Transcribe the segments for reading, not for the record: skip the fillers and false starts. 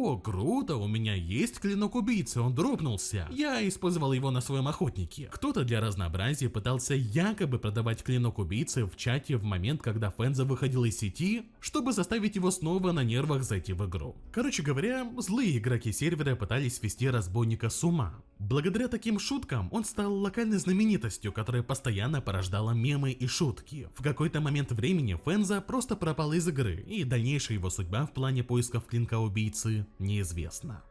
О, круто, у меня есть клинок убийцы, он дропнулся. Я использовал его на своем охотнике. Кто-то для разнообразия пытался якобы продавать клинок убийцы в чате в момент, когда Фэнза выходил из сети, чтобы заставить его снова на нервах зайти в игру. Короче говоря, злые игроки сервера пытались свести разбойника с ума. Благодаря таким шуткам он стал локальной знаменитостью, которая постоянно порождала мемы и шутки. В какой-то момент времени Фэнза просто пропал из игры, и дальнейшая его судьба в плане поисков клинка убийцы неизвестна.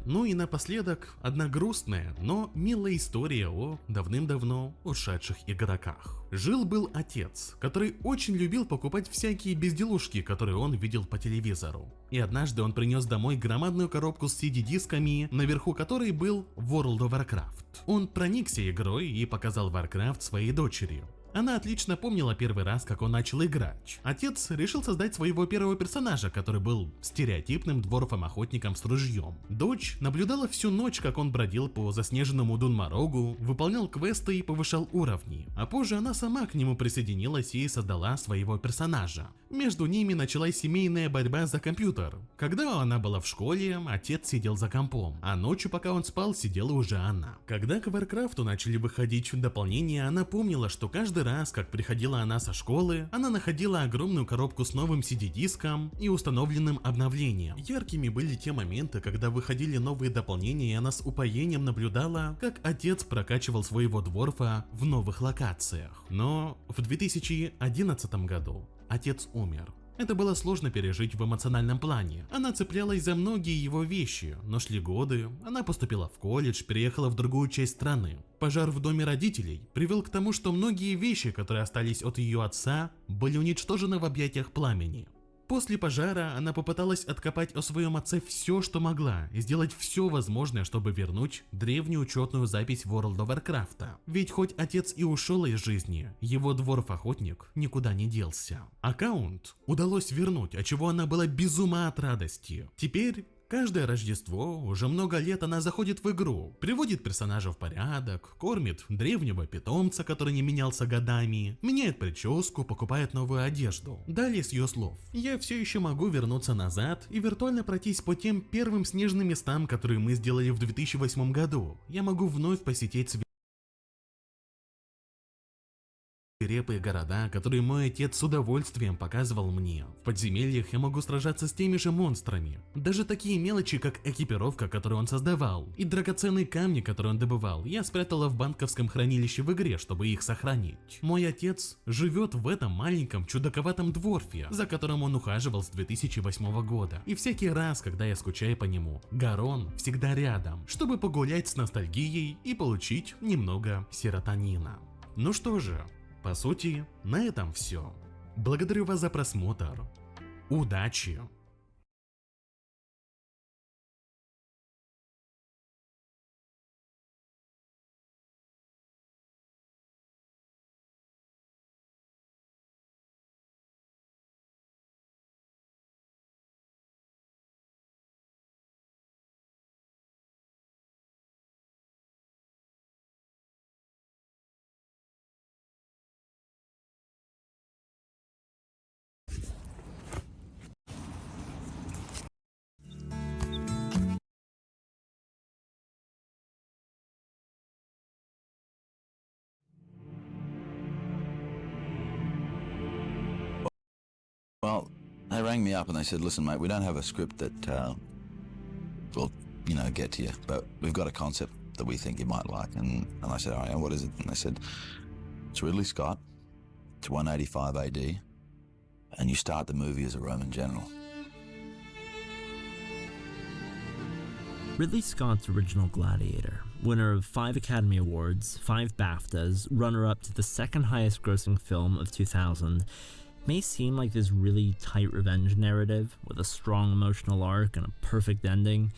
Ну и напоследок, одна грустная, но милая история о давным-давно ушедших игроках. Жил-был отец, который очень любил покупать всякие безделушки, которые он видел по телевизору. И однажды он принес домой громадную коробку с CD-дисками, наверху которой был World of Warcraft. Он проникся игрой и показал Warcraft своей дочери. Она отлично помнила первый раз, как он начал играть. Отец решил создать своего первого персонажа, который был стереотипным дворфом-охотником с ружьем. Дочь наблюдала всю ночь, как он бродил по заснеженному Дунмарогу, выполнял квесты и повышал уровни. А позже она сама к нему присоединилась и создала своего персонажа. Между ними началась семейная борьба за компьютер. Когда она была в школе, отец сидел за компом, а ночью, пока он спал, сидела уже она. Когда к Warcraft'у начали выходить дополнения, она помнила, что каждый раз, как приходила она со школы, она находила огромную коробку с новым CD-диском и установленным обновлением. Яркими были те моменты, когда выходили новые дополнения, и она с упоением наблюдала, как отец прокачивал своего дворфа в новых локациях. Но в 2011 году отец умер. Это было сложно пережить в эмоциональном плане. Она цеплялась за многие его вещи, но шли годы, она поступила в колледж, переехала в другую часть страны. Пожар в доме родителей привел к тому, что многие вещи, которые остались от ее отца, были уничтожены в объятиях пламени. После пожара она попыталась откопать о своем отце все, что могла, и сделать все возможное, чтобы вернуть древнюю учетную запись World of Warcraft. Ведь хоть отец и ушел из жизни, его дворф-охотник никуда не делся. Аккаунт удалось вернуть, от чего она была без ума от радости. Теперь каждое Рождество, уже много лет она заходит в игру, приводит персонажа в порядок, кормит древнего питомца, который не менялся годами, меняет прическу, покупает новую одежду. Далее с ее слов: «Я все еще могу вернуться назад и виртуально пройтись по тем первым снежным местам, которые мы сделали в 2008 году. Я могу вновь посетить свирепые города, которые мой отец с удовольствием показывал мне. В подземельях я могу сражаться с теми же монстрами. Даже такие мелочи, как экипировка, которую он создавал, и драгоценные камни, которые он добывал, я спрятала в банковском хранилище в игре, чтобы их сохранить. Мой отец живет в этом маленьком чудаковатом дворфе, за которым он ухаживал с 2008 года. И всякий раз, когда я скучаю по нему, Гарон всегда рядом, чтобы погулять с ностальгией и получить немного серотонина». Ну что же, по сути, на этом все. Благодарю вас за просмотр. Удачи! Well, they rang me up and they said, "Listen, mate, we don't have a script that will, get to you, but we've got a concept that we think you might like." And I said, "All right, what is it?" And they said, "It's Ridley Scott, it's 185 AD, and you start the movie as a Roman general." Ridley Scott's original Gladiator, winner of 5 Academy Awards, 5 BAFTAs, runner-up to the second highest grossing film of 2000, may seem like this really tight revenge narrative with a strong emotional arc and a perfect ending,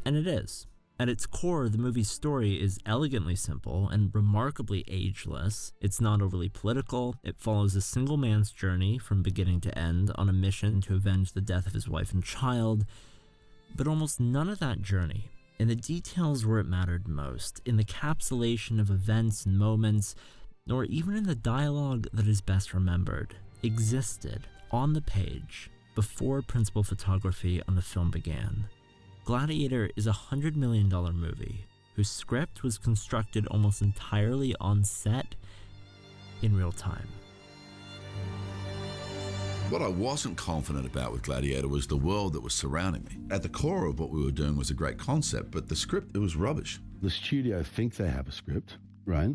and it is. At its core, the movie's story is elegantly simple and remarkably ageless. It's not overly political. It follows a single man's journey from beginning to end on a mission to avenge the death of his wife and child, but almost none of that journey, in the details where it mattered most, in the capsulation of events and moments, nor even in the dialogue that is best remembered, existed on the page before principal photography on the film began. Gladiator is a $100 million movie whose script was constructed almost entirely on set in real time. What I wasn't confident about with Gladiator was the world that was surrounding me. At the core of what we were doing was a great concept, but the script, it was rubbish. The studio think they have a script, right?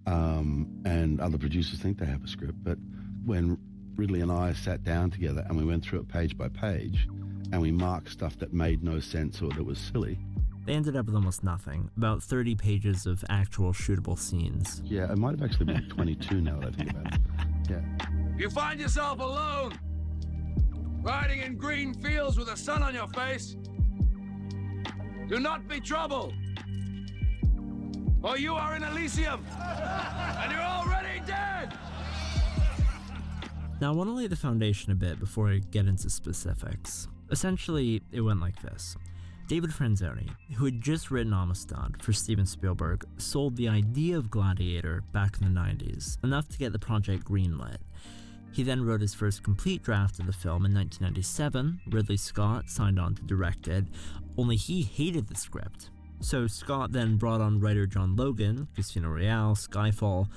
And other producers think they have a script, but when Ridley and I sat down together and we went through it page by page and we marked stuff that made no sense or that was silly. They ended up with almost nothing, about 30 pages of actual shootable scenes. Yeah, it might have actually been 22 now that I think about it. Yeah. You find yourself alone, riding in green fields with the sun on your face. Do not be troubled, for you are in Elysium, and you're already dead! Now I want to lay the foundation a bit before I get into specifics. Essentially, it went like this. David Franzoni, who had just written Amistad for Steven Spielberg, sold the idea of Gladiator back in the 90s, enough to get the project greenlit. He then wrote his first complete draft of the film in 1997. Ridley Scott signed on to direct it, only he hated the script. So Scott then brought on writer John Logan, Casino Royale, Skyfall,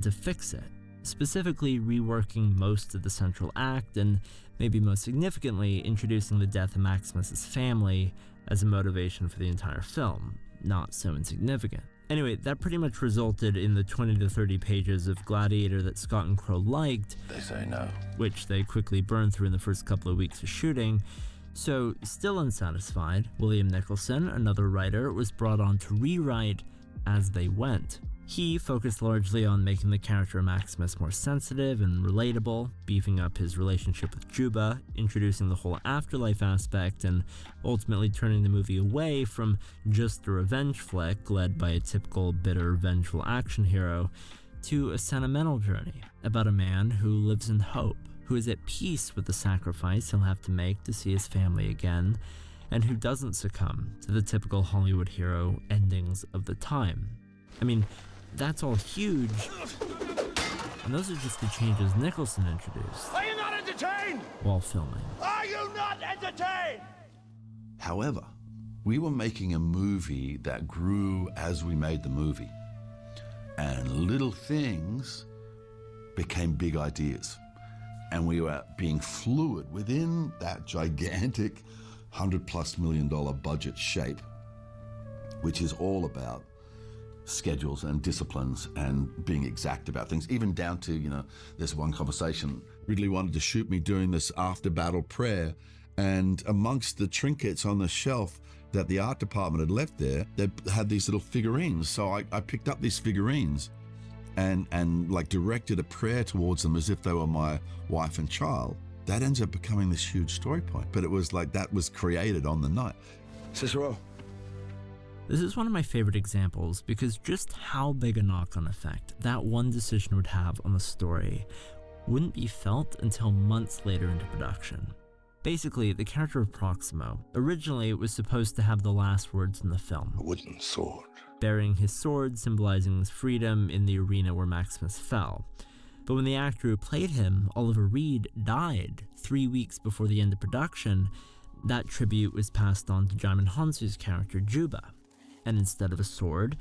to fix it, specifically reworking most of the central act and, maybe most significantly, introducing the death of Maximus's family as a motivation for the entire film. Not so insignificant. Anyway, that pretty much resulted in the 20 to 30 pages of Gladiator that Scott and Crowe liked, They say no. which they quickly burned through in the first couple of weeks of shooting. So, still unsatisfied, William Nicholson, another writer, was brought on to rewrite as they went. He focused largely on making the character of Maximus more sensitive and relatable, beefing up his relationship with Juba, introducing the whole afterlife aspect, and ultimately turning the movie away from just a revenge flick led by a typical bitter, vengeful action hero to a sentimental journey about a man who lives in hope, who is at peace with the sacrifice he'll have to make to see his family again, and who doesn't succumb to the typical Hollywood hero endings of the time. I mean, that's all huge, and those are just the changes Nicholson introduced. Are you not entertained? While filming. Are you not entertained? However, we were making a movie that grew as we made the movie. And little things became big ideas. And we were being fluid within that gigantic $100+ million budget shape, which is all about schedules and disciplines and being exact about things, even down to, there's one conversation, Ridley wanted to shoot me doing this after battle prayer, and amongst the trinkets on the shelf that the art department had left there, they had these little figurines. So I picked up these figurines and like directed a prayer towards them as if they were my wife and child. That ends up becoming this huge story point, but it was like that was created on the night. Cicero. This is one of my favorite examples because just how big a knock-on effect that one decision would have on the story wouldn't be felt until months later into production. Basically, the character of Proximo originally was supposed to have the last words in the film. A wooden sword. Bearing his sword symbolizing his freedom in the arena where Maximus fell. But when the actor who played him, Oliver Reed, died 3 weeks before the end of production, that tribute was passed on to Djimon Hounsou's character Juba. And instead of a sword,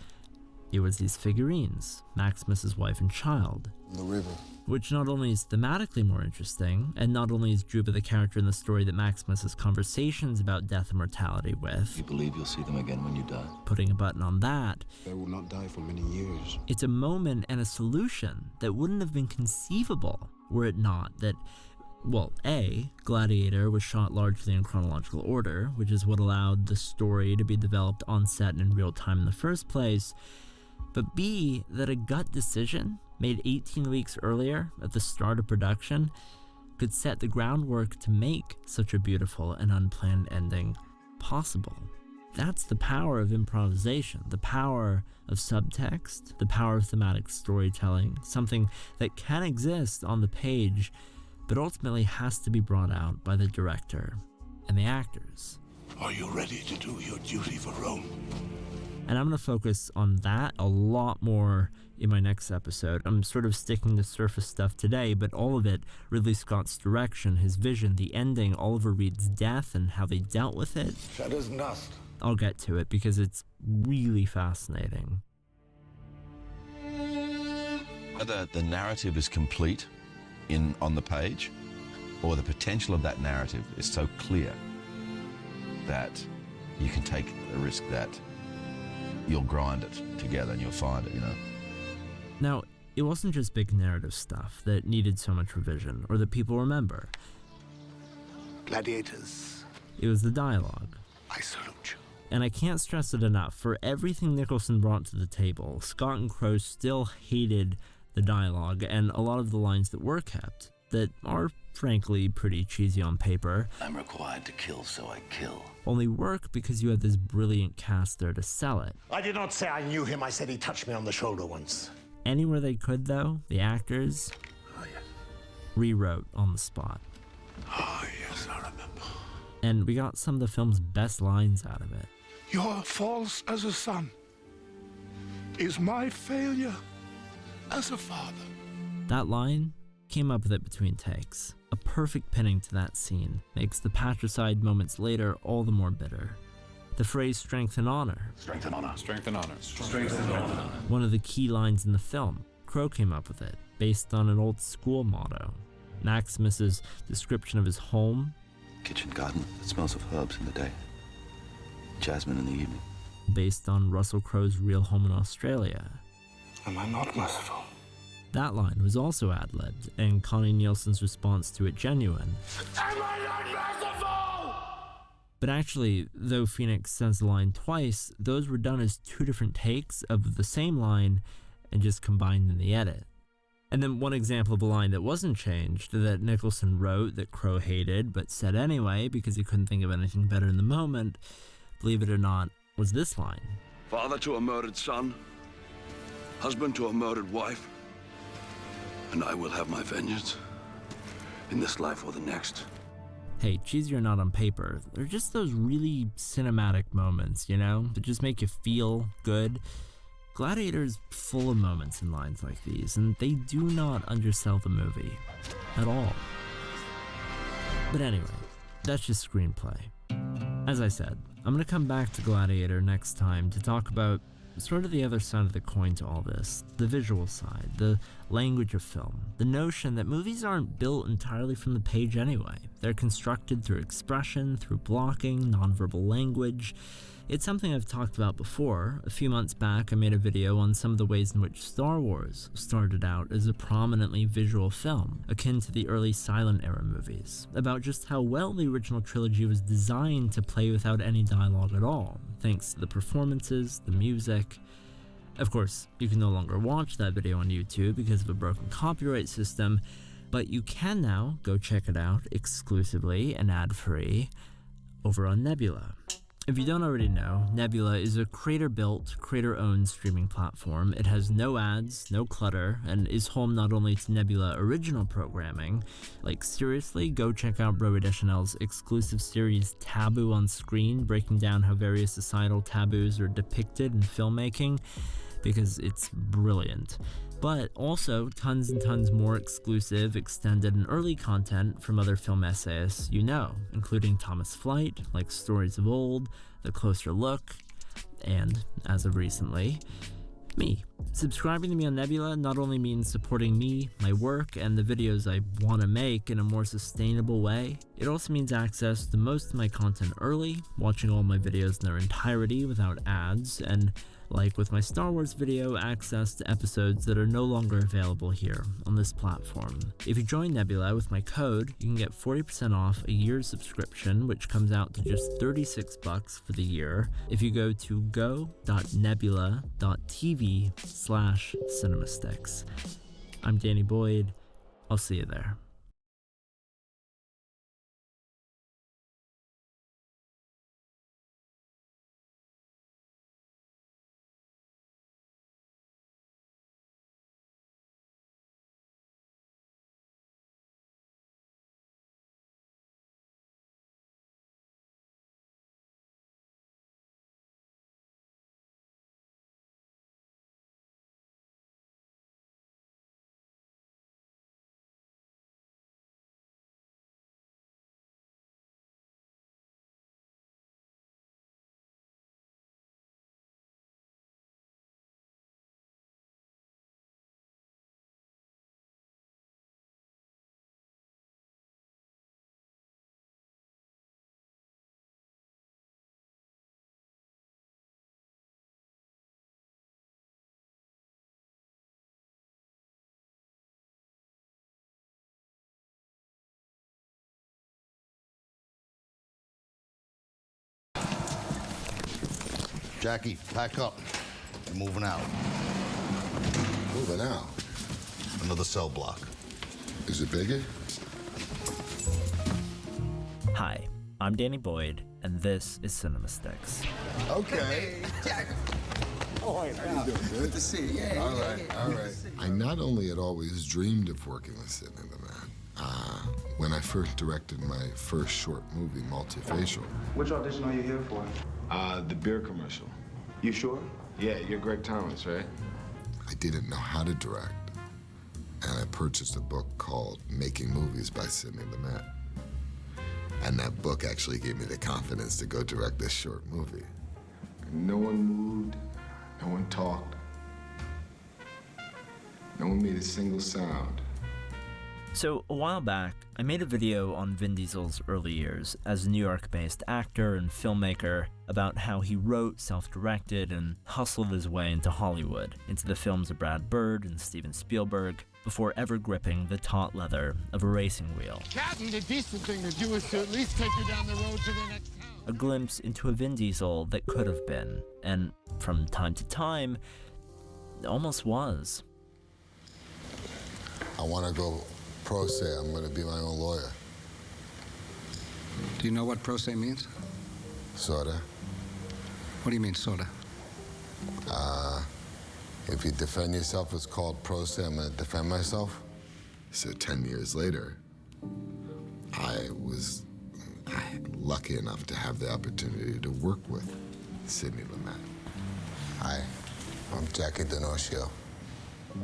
it was these figurines, Maximus's wife and child. The river. Which not only is thematically more interesting, and not only is Juba the character in the story that Maximus has conversations about death and mortality with, You believe you'll see them again when you die? putting a button on that, They will not die for many years. it's a moment and a solution that wouldn't have been conceivable were it not that, well, A, Gladiator was shot largely in chronological order, which is what allowed the story to be developed on set and in real time in the first place, but B, that a gut decision made 18 weeks earlier at the start of production could set the groundwork to make such a beautiful and unplanned ending possible. That's the power of improvisation, the power of subtext, the power of thematic storytelling, something that can exist on the page but ultimately has to be brought out by the director and the actors. Are you ready to do your duty for Rome? And I'm going to focus on that a lot more in my next episode. I'm sort of sticking to surface stuff today, but all of it, Ridley Scott's direction, his vision, the ending, Oliver Reed's death, and how they dealt with it. Shadows and dust. I'll get to it because it's really fascinating. Whether the narrative is complete on the page, or the potential of that narrative is so clear that you can take a risk that you'll grind it together and you'll find it, Now, it wasn't just big narrative stuff that needed so much revision or that people remember. Gladiators, It was the dialogue. I salute you. And I can't stress it enough, for everything Nicholson brought to the table, Scott and Crowe still hated the dialogue and a lot of the lines that were kept, that are frankly pretty cheesy on paper. I'm required to kill, so I kill. Only work because you had this brilliant cast there to sell it. I did not say I knew him. I said he touched me on the shoulder once. Anywhere they could, though, the actors rewrote on the spot. Ah, yes, I remember. And we got some of the film's best lines out of it. You're false as a son. Is my failure as a father. That line came up with it between takes. A perfect pinning to that scene makes the patricide moments later all the more bitter. The phrase strength and honor. Strength and honor. Strength and honor. Strength and honor. One of the key lines in the film. Crowe came up with it, based on an old school motto. Maximus's description of his home, Kitchen garden that smells of herbs in the day. Jasmine in the evening. based on Russell Crowe's real home in Australia. Am I not merciful? That line was also ad-libbed, and Connie Nielsen's response to it genuine. Am I not merciful? But actually, though Phoenix says the line twice, those were done as two different takes of the same line and just combined in the edit. And then one example of a line that wasn't changed, that Nicholson wrote that Crowe hated, but said anyway because he couldn't think of anything better in the moment, believe it or not, was this line. Father to a murdered son, husband to a murdered wife, and I will have my vengeance in this life or the next. Hey, cheesy or not on paper, they're just those really cinematic moments, that just make you feel good. Gladiator's full of moments and lines like these, and they do not undersell the movie at all. But anyway, that's just screenplay. As I said, I'm going to come back to Gladiator next time to talk about sort of the other side of the coin to all this, the visual side, the language of film, the notion that movies aren't built entirely from the page anyway. They're constructed through expression, through blocking, nonverbal language. It's something I've talked about before. A few months back, I made a video on some of the ways in which Star Wars started out as a prominently visual film, akin to the early silent era movies, about just how well the original trilogy was designed to play without any dialogue at all, thanks to the performances, the music. Of course, you can no longer watch that video on YouTube because of a broken copyright system, but you can now go check it out exclusively and ad-free over on Nebula. If you don't already know, Nebula is a creator-built, creator-owned streaming platform. It has no ads, no clutter, and is home not only to Nebula original programming, like seriously, go check out Roe Deschanel's exclusive series Taboo on Screen, breaking down how various societal taboos are depicted in filmmaking, because it's brilliant. But also tons and tons more exclusive, extended, and early content from other film essayists including Thomas Flight, like Stories of Old, The Closer Look, and, as of recently, me. Subscribing to me on Nebula not only means supporting me, my work, and the videos I want to make in a more sustainable way, it also means access to most of my content early, watching all my videos in their entirety without ads, and like with my Star Wars video, access to episodes that are no longer available here on this platform. If you join Nebula with my code, you can get 40% off a year's subscription, which comes out to just $36 for the year if you go to go.nebula.tv/cinemasticks. I'm Danny Boyd. I'll see you there. Jackie, pack up. We're moving out. Moving out? Another cell block. Is it bigger? Hi, I'm Danny Boyd, and this is Cinema Sticks. Okay. Jack. Oh, hey, how you doing? Good to see you. Yeah, all right. I not only had always dreamed of working with Sidney Lumet, when I first directed my first short movie, Multifacial. Which audition are you here for? The beer commercial. You sure? Yeah, you're Greg Thomas, right? I didn't know how to direct, and I purchased a book called Making Movies by Sidney Lumet. And that book actually gave me the confidence to go direct this short movie. No one moved, no one talked, no one made a single sound. So, a while back, I made a video on Vin Diesel's early years as a New York-based actor and filmmaker about how he wrote, self-directed, and hustled his way into Hollywood, into the films of Brad Bird and Steven Spielberg, before ever gripping the taut leather of a racing wheel. Captain, the decent thing to do is to at least take you down the road to the next town. A glimpse into a Vin Diesel that could have been, and from time to time, almost was. I want to go pro se. I'm going to be my own lawyer. Do you know what pro se means? Sorta. What do you mean, sorta? If you defend yourself, it's called pro se. I'm going to defend myself. So 10 years later, I was lucky enough to have the opportunity to work with Sidney Lumet. Hi, I'm Jackie D'Onofrio.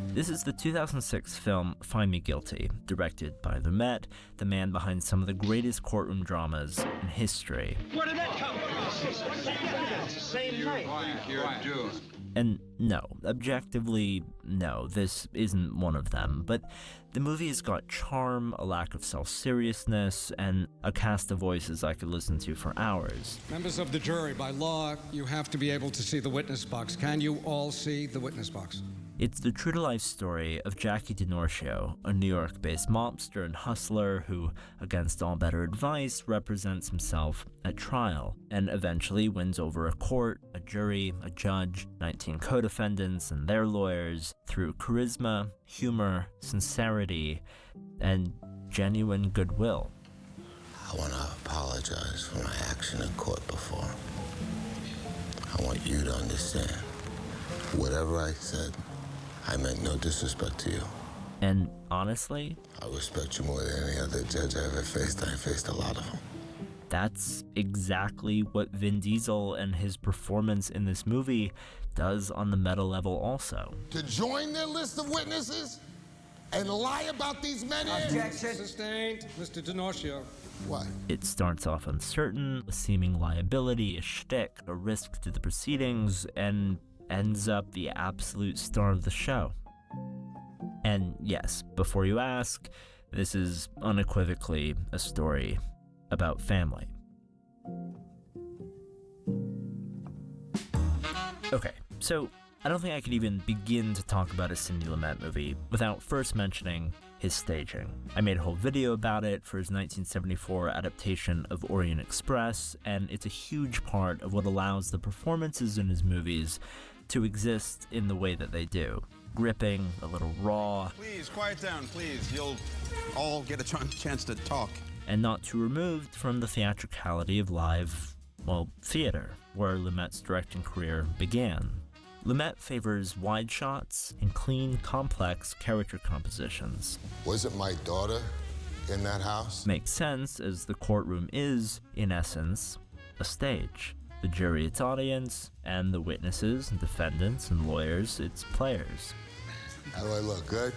This is the 2006 film Find Me Guilty, directed by Lumet, the man behind some of the greatest courtroom dramas in history. Where did that come from? It's the same night. And no, objectively, no, this isn't one of them, but the movie has got charm, a lack of self-seriousness, and a cast of voices I could listen to for hours. Members of the jury, by law, you have to be able to see the witness box. Can you all see the witness box? It's the true-to-life story of Jackie D'Onofrio, a New York-based mobster and hustler who, against all better advice, represents himself at trial and eventually wins over a court, a jury, a judge, 19 co-defendants and their lawyers through charisma, humor, sincerity, and genuine goodwill. I want to apologize for my action in court before. I want you to understand. Whatever I said, I meant no disrespect to you. And honestly, I respect you more than any other judge I ever faced. I faced a lot of them. That's exactly what Vin Diesel and his performance in this movie does on the meta level also. To join their list of witnesses and lie about these men. Objection. Sustained. Mr. D'Onofrio. What? It starts off uncertain, a seeming liability, a shtick, a risk to the proceedings, and ends up the absolute star of the show. And yes, before you ask, this is unequivocally a story about family. Okay, so I don't think I could even begin to talk about a Sidney Lumet movie without first mentioning his staging. I made a whole video about it for his 1974 adaptation of Orient Express, and it's a huge part of what allows the performances in his movies to exist in the way that they do. Gripping, a little raw. Please, quiet down, please. You'll all get a chance to talk. And not too removed from the theatricality of live, well, theater, where Lumet's directing career began. Lumet favors wide shots and clean, complex character compositions. Was it my daughter in that house? Makes sense, as the courtroom is, in essence, a stage. The jury its audience, and the witnesses and defendants and lawyers its players. How do I look, good?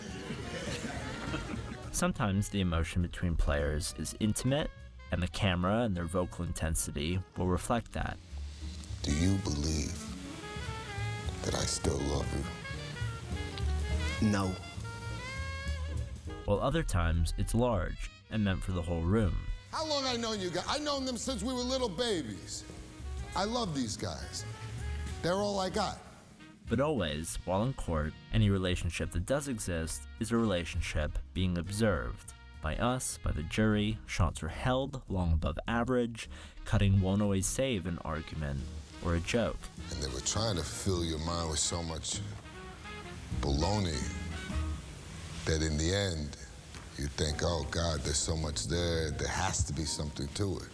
Sometimes the emotion between players is intimate, and the camera and their vocal intensity will reflect that. Do you believe that I still love you? No. While other times it's large and meant for the whole room. How long I known you guys? I've known them since we were little babies. I love these guys. They're all I got. But always, while in court, any relationship that does exist is a relationship being observed. By us, by the jury, shots are held long above average, cutting won't always save an argument or a joke. And they were trying to fill your mind with so much baloney that in the end, you think, oh God, there's so much there has to be something to it.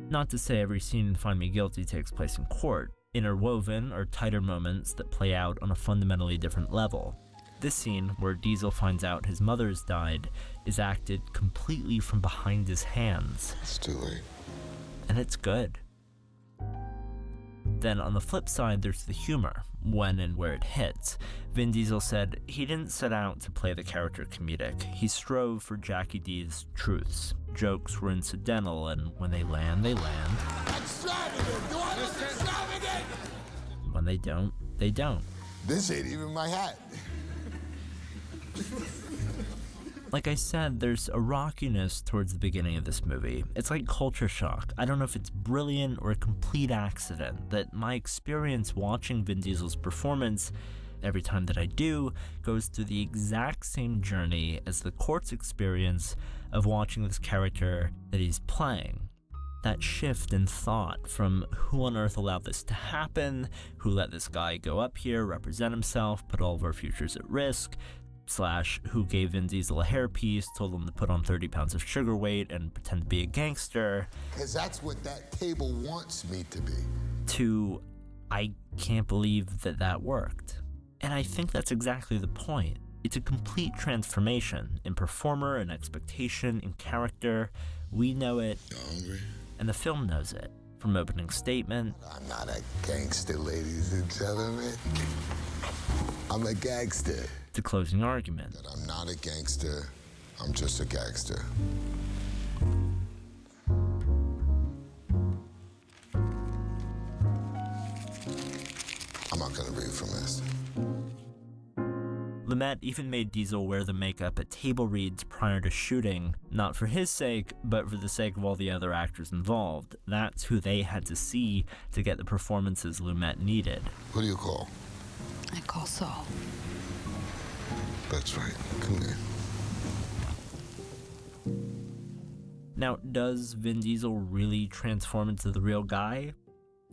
Not to say every scene in Find Me Guilty takes place in court. Interwoven are tighter moments that play out on a fundamentally different level. This scene, where Diesel finds out his mother has died, is acted completely from behind his hands. It's too late. And it's good. Then on the flip side, there's the humor, when and where it hits. Vin Diesel said he didn't set out to play the character comedic. He strove for Jackie D's truths. Jokes were incidental, and when they land, they land. Extravagant! Do I look extravagant? When they don't, they don't. This ain't even my hat. Like I said, there's a rockiness towards the beginning of this movie. It's like culture shock. I don't know if it's brilliant or a complete accident, that my experience watching Vin Diesel's performance, every time that I do, goes through the exact same journey as the court's experience of watching this character that he's playing. That shift in thought from who on earth allowed this to happen, who let this guy go up here, represent himself, put all of our futures at risk, / who gave Vin Diesel a hairpiece, told him to put on 30 pounds of sugar weight and pretend to be a gangster. Because that's what that table wants me to be. To, I can't believe that that worked. And I think that's exactly the point. It's a complete transformation in performer, in expectation, in character. We know it. You hungry? And the film knows it. From opening statement. I'm not a gangster, ladies and gentlemen. I'm a gangster. To closing argument. That I'm not a gangster, I'm just a gangster. I'm not gonna read from this. Lumet even made Diesel wear the makeup at table reads prior to shooting, not for his sake, but for the sake of all the other actors involved. That's who they had to see to get the performances Lumet needed. What do you call? I call Saul. That's right. Come here. Now, does Vin Diesel really transform into the real guy?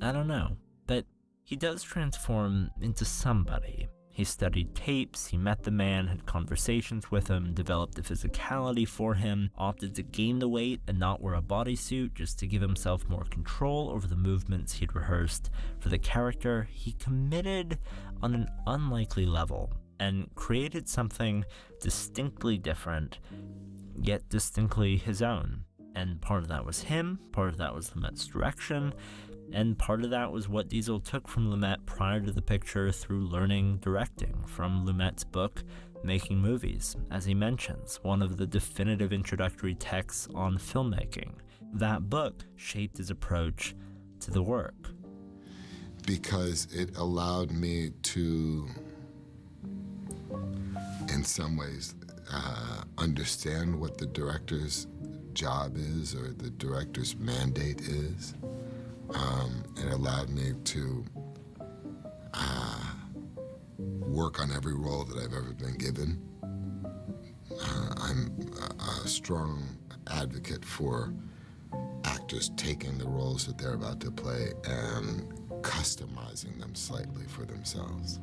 I don't know, but he does transform into somebody. He studied tapes, he met the man, had conversations with him, developed a physicality for him, opted to gain the weight and not wear a bodysuit just to give himself more control over the movements he'd rehearsed. For the character, he committed on an unlikely level and created something distinctly different, yet distinctly his own. And part of that was him, part of that was Lumet's direction, and part of that was what Diesel took from Lumet prior to the picture through learning directing from Lumet's book, Making Movies, as he mentions, one of the definitive introductory texts on filmmaking. That book shaped his approach to the work. Because it allowed me to, in some ways, understand what the director's job is or the director's mandate is. It allowed me to work on every role that I've ever been given. I'm a strong advocate for actors taking the roles that they're about to play and customizing them slightly for themselves.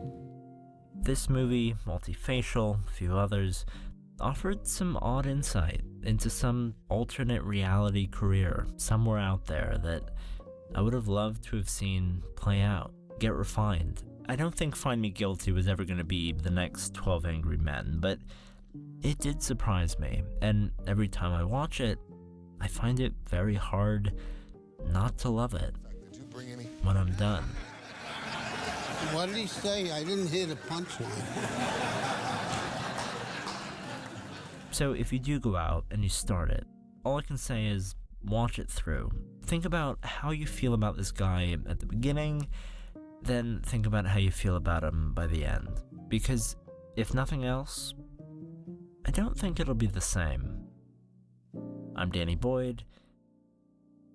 This movie, multifacial, a few others, offered some odd insight into some alternate reality career somewhere out there that I would have loved to have seen play out, get refined. I don't think Find Me Guilty was ever going to be the next 12 Angry Men, but it did surprise me, and every time I watch it, I find it very hard not to love it when I'm done. What did he say? I didn't hear the punchline. So if you do go out and you start it, all I can say is watch it through. Think about how you feel about this guy at the beginning, then think about how you feel about him by the end. Because if nothing else, I don't think it'll be the same. I'm Danny Boyd.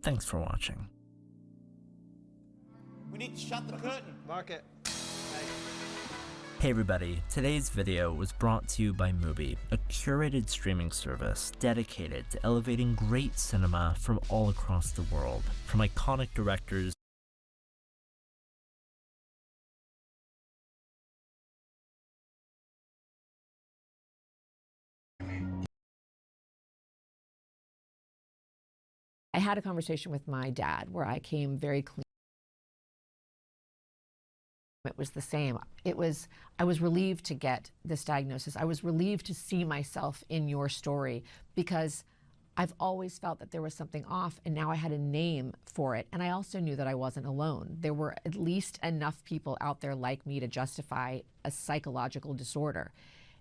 Thanks for watching. We need to shut the curtain. Mark it. Hey everybody, today's video was brought to you by Mubi, a curated streaming service dedicated to elevating great cinema from all across the world, from iconic directors I had a conversation with my dad where I came very clean. It was the same. I was relieved to get this diagnosis. I was relieved to see myself in your story because I've always felt that there was something off, and now I had a name for it. And I also knew that I wasn't alone. There were at least enough people out there like me to justify a psychological disorder.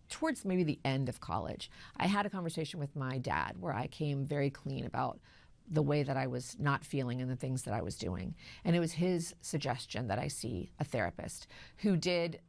Towards maybe the end of college, I had a conversation with my dad where I came very clean about the way that I was not feeling and the things that I was doing. And it was his suggestion that I see a therapist who did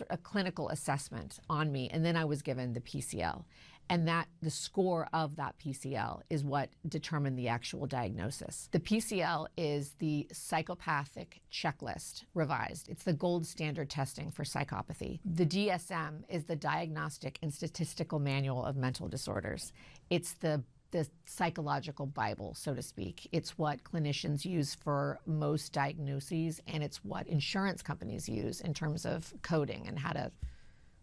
a clinical assessment on me, and then I was given the PCL. And that the score of that PCL is what determined the actual diagnosis. The PCL is the psychopathic checklist revised. It's the gold standard testing for psychopathy. The DSM is the Diagnostic and Statistical Manual of Mental Disorders. It's the psychological Bible, so to speak. It's what clinicians use for most diagnoses, and it's what insurance companies use in terms of coding and how to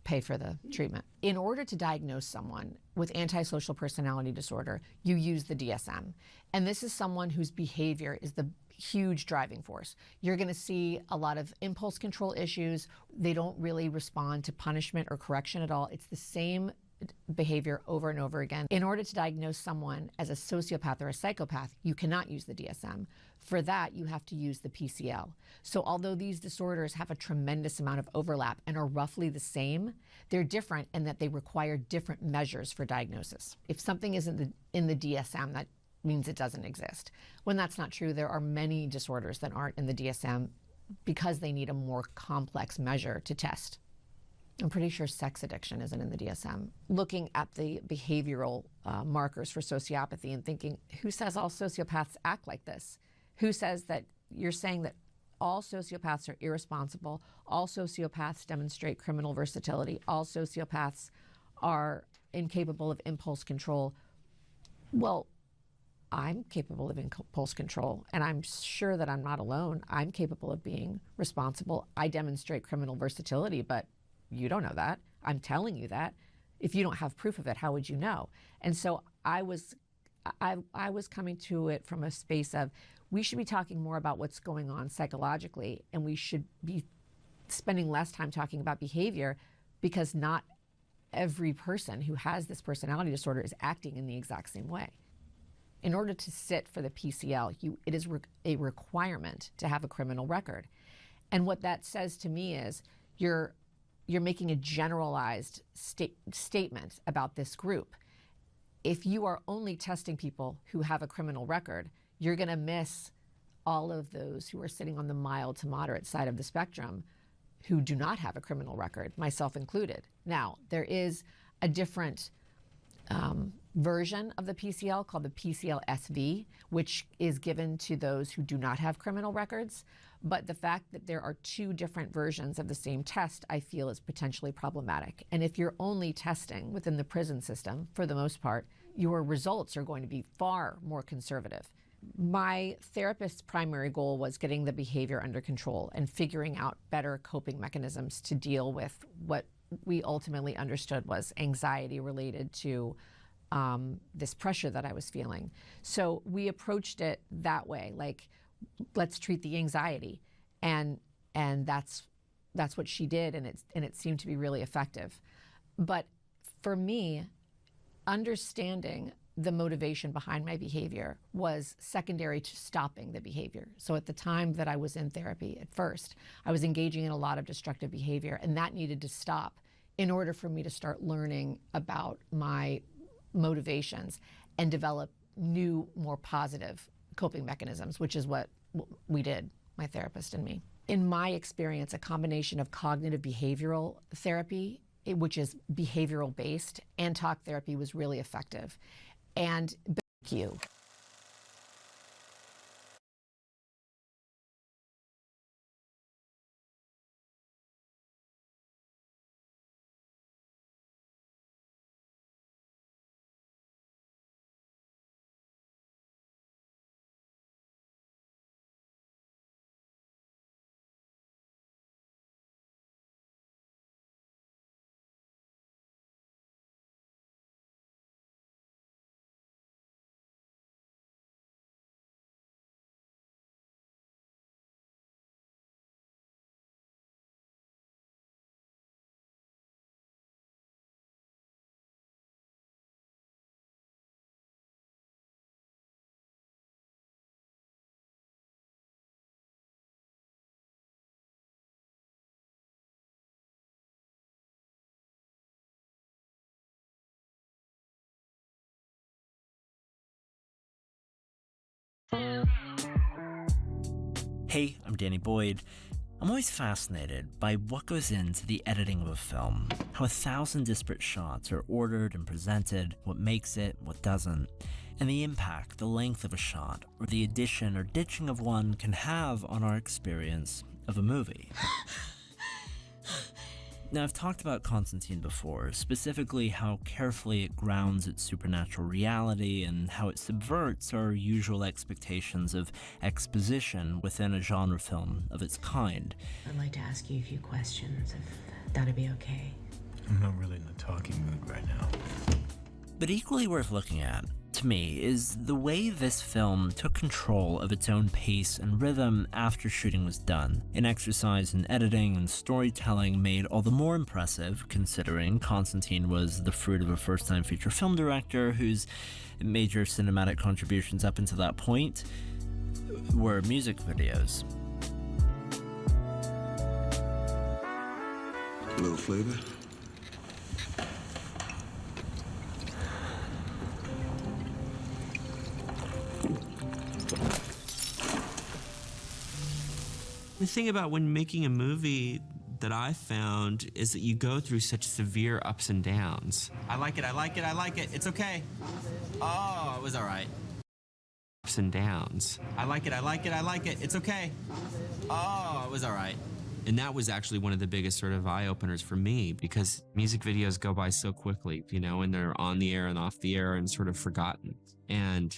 pay for the treatment. In order to diagnose someone with antisocial personality disorder, you use the DSM. And this is someone whose behavior is the huge driving force. You're going to see a lot of impulse control issues. They don't really respond to punishment or correction at all. It's the same behavior over and over again. In order to diagnose someone as a sociopath or a psychopath, you cannot use the DSM. For that, you have to use the PCL. So although these disorders have a tremendous amount of overlap and are roughly the same, they're different in that they require different measures for diagnosis. If something isn't in the DSM, that means it doesn't exist. When that's not true, there are many disorders that aren't in the DSM because they need a more complex measure to test. I'm pretty sure sex addiction isn't in the DSM. Looking at the behavioral markers for sociopathy and thinking, who says all sociopaths act like this? Who says that you're saying that all sociopaths are irresponsible, all sociopaths demonstrate criminal versatility, all sociopaths are incapable of impulse control? Well, I'm capable of impulse control, and I'm sure that I'm not alone. I'm capable of being responsible. I demonstrate criminal versatility, but you don't know that. I'm telling you that. If you don't have proof of it, how would you know? And so I was coming to it from a space of, we should be talking more about what's going on psychologically, and we should be spending less time talking about behavior, because not every person who has this personality disorder is acting in the exact same way. In order to sit for the PCL, it is a requirement to have a criminal record. And what that says to me is, you're making a generalized statement about this group. If you are only testing people who have a criminal record, you're going to miss all of those who are sitting on the mild to moderate side of the spectrum who do not have a criminal record, myself included. Now, there is a different version of the PCL called the PCL-SV, which is given to those who do not have criminal records. But the fact that there are two different versions of the same test, I feel, is potentially problematic. And if you're only testing within the prison system, for the most part, your results are going to be far more conservative. My therapist's primary goal was getting the behavior under control and figuring out better coping mechanisms to deal with what we ultimately understood was anxiety related to this pressure that I was feeling. So we approached it that way, like, let's treat the anxiety, and that's what she did, and it seemed to be really effective. But for me, understanding the motivation behind my behavior was secondary to stopping the behavior. So at the time that I was in therapy, at first, I was engaging in a lot of destructive behavior, and that needed to stop in order for me to start learning about my motivations and develop new, more positive coping mechanisms, which is what we did, my therapist and me. In my experience, a combination of cognitive behavioral therapy, which is behavioral based, and talk therapy was really effective. And thank you. Hey, I'm Danny Boyd. I'm always fascinated by what goes into the editing of a film, how 1,000 disparate shots are ordered and presented, what makes it, what doesn't, and the impact the length of a shot or the addition or ditching of one can have on our experience of a movie. Now, I've talked about Constantine before, specifically how carefully it grounds its supernatural reality and how it subverts our usual expectations of exposition within a genre film of its kind. I'd like to ask you a few questions, if that'd be okay. I'm not really in the talking mood right now. But equally worth looking at, to me, is the way this film took control of its own pace and rhythm after shooting was done. An exercise in editing and storytelling made all the more impressive, considering Constantine was the fruit of a first-time feature film director whose major cinematic contributions up until that point were music videos. A little flavor? The thing about when making a movie that I found is that you go through such severe ups and downs. I like it, I like it, I like it, it's okay. Oh, it was all right. Ups and downs. I like it, I like it, I like it, it's okay. Oh, it was all right. And that was actually one of the biggest sort of eye-openers for me, because music videos go by so quickly, you know, and they're on the air and off the air and sort of forgotten. And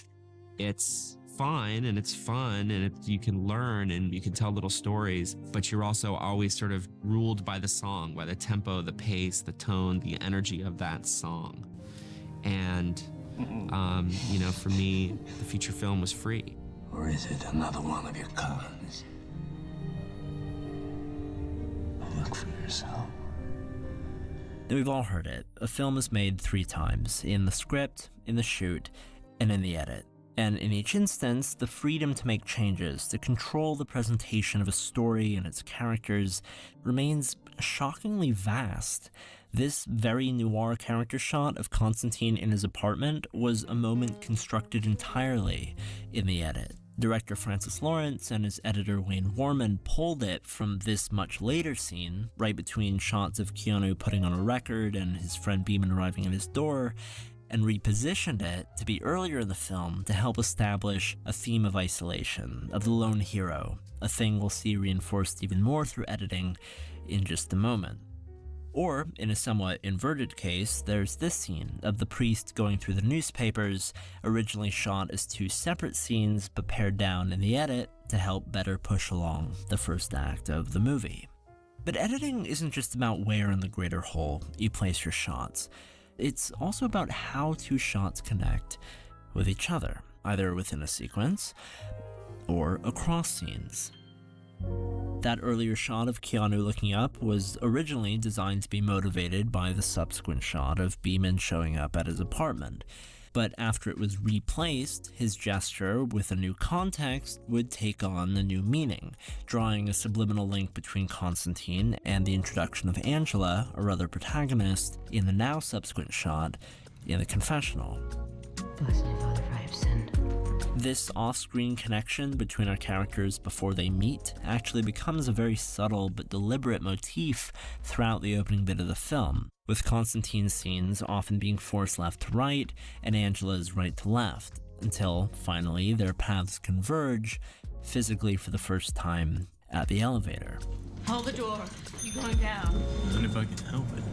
it's fine and it's fun and you can learn and you can tell little stories, but you're also always sort of ruled by the song, by the tempo, the pace, the tone, the energy of that song. And, you know, for me, the feature film was free. Or is it another one of your cons? Look for yourself. Now, we've all heard it. A film is made 3 times, in the script, in the shoot, and in the edit. And in each instance, the freedom to make changes, to control the presentation of a story and its characters, remains shockingly vast. This very noir character shot of Constantine in his apartment was a moment constructed entirely in the edit. Director Francis Lawrence and his editor Wayne Warman pulled it from this much later scene, right between shots of Keanu putting on a record and his friend Beeman arriving at his door, and repositioned it to be earlier in the film to help establish a theme of isolation, of the lone hero, a thing we'll see reinforced even more through editing in just a moment. Or, in a somewhat inverted case, there's this scene of the priest going through the newspapers, originally shot as 2 separate scenes but pared down in the edit to help better push along the first act of the movie. But editing isn't just about where in the greater whole you place your shots. It's also about how 2 shots connect with each other, either within a sequence or across scenes. That earlier shot of Keanu looking up was originally designed to be motivated by the subsequent shot of Beeman showing up at his apartment, but after it was replaced, his gesture with a new context would take on a new meaning, drawing a subliminal link between Constantine and the introduction of Angela, our other protagonist, in the now subsequent shot in the confessional. Bless my Father, for I have sinned. This off-screen connection between our characters before they meet actually becomes a very subtle but deliberate motif throughout the opening bit of the film, with Constantine's scenes often being forced left to right and Angela's right to left, until finally their paths converge, physically for the first time at the elevator. Hold the door. You're going down. And if I can help it.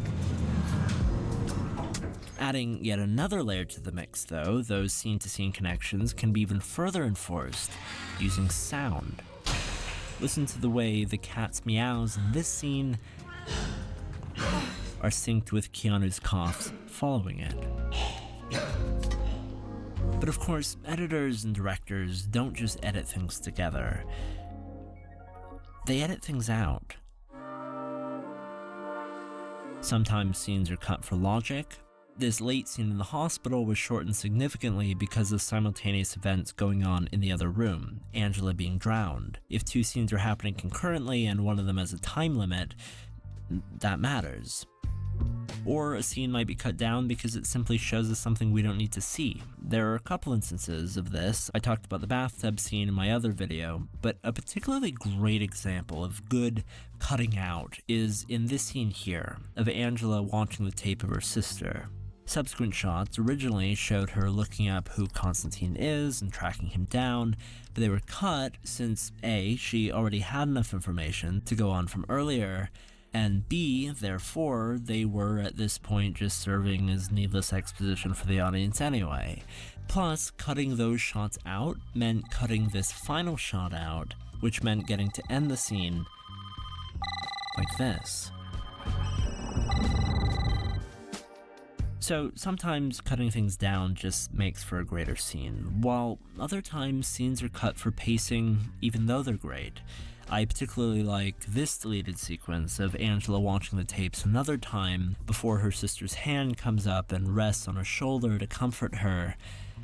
Adding yet another layer to the mix, though, those scene-to-scene connections can be even further enforced using sound. Listen to the way the cat's meows in this scene are synced with Keanu's coughs following it. But of course, editors and directors don't just edit things together. They edit things out. Sometimes scenes are cut for logic. This late scene in the hospital was shortened significantly because of simultaneous events going on in the other room, Angela being drowned. If 2 scenes are happening concurrently and one of them has a time limit, that matters. Or a scene might be cut down because it simply shows us something we don't need to see. There are a couple instances of this. I talked about the bathtub scene in my other video, but a particularly great example of good cutting out is in this scene here, of Angela watching the tape of her sister. Subsequent shots originally showed her looking up who Constantine is and tracking him down, but they were cut since A, she already had enough information to go on from earlier, and B, therefore, they were at this point just serving as needless exposition for the audience anyway. Plus, cutting those shots out meant cutting this final shot out, which meant getting to end the scene like this. So sometimes cutting things down just makes for a greater scene, while other times scenes are cut for pacing even though they're great. I particularly like this deleted sequence of Angela watching the tapes another time before her sister's hand comes up and rests on her shoulder to comfort her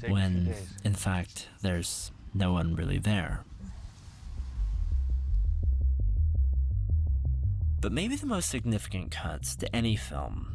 when, in fact, there's no one really there. But maybe the most significant cuts to any film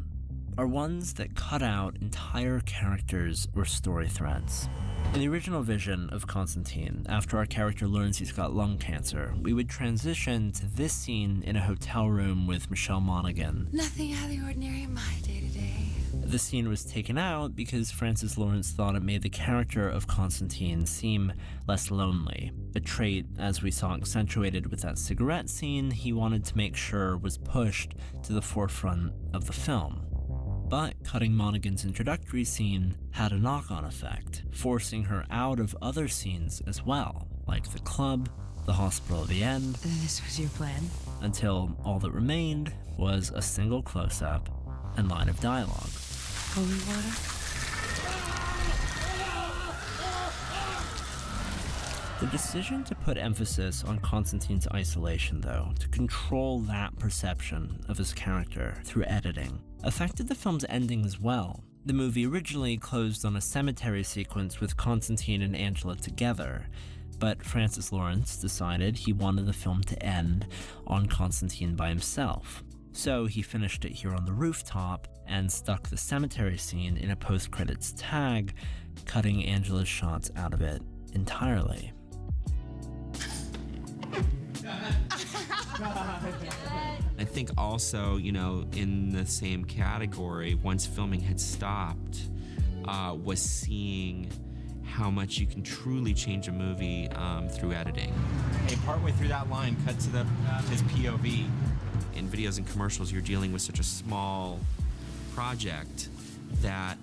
are ones that cut out entire characters or story threads. In the original vision of Constantine, after our character learns he's got lung cancer, we would transition to this scene in a hotel room with Michelle Monaghan. Nothing out of the ordinary in my day-to-day. The scene was taken out because Francis Lawrence thought it made the character of Constantine seem less lonely, a trait, as we saw accentuated with that cigarette scene, he wanted to make sure was pushed to the forefront of the film. But cutting Monaghan's introductory scene had a knock-on effect, forcing her out of other scenes as well, like the club, the hospital at the end. This was your plan? Until all that remained was a single close-up and line of dialogue. Holy water? The decision to put emphasis on Constantine's isolation, though, to control that perception of his character through editing, affected the film's ending as well. The movie originally closed on a cemetery sequence with Constantine and Angela together, but Francis Lawrence decided he wanted the film to end on Constantine by himself. So he finished it here on the rooftop and stuck the cemetery scene in a post-credits tag, cutting Angela's shots out of it entirely. I think also, in the same category, once filming had stopped, was seeing how much you can truly change a movie through editing. Hey, partway through that line, cut to his POV. In videos and commercials, you're dealing with such a small project that,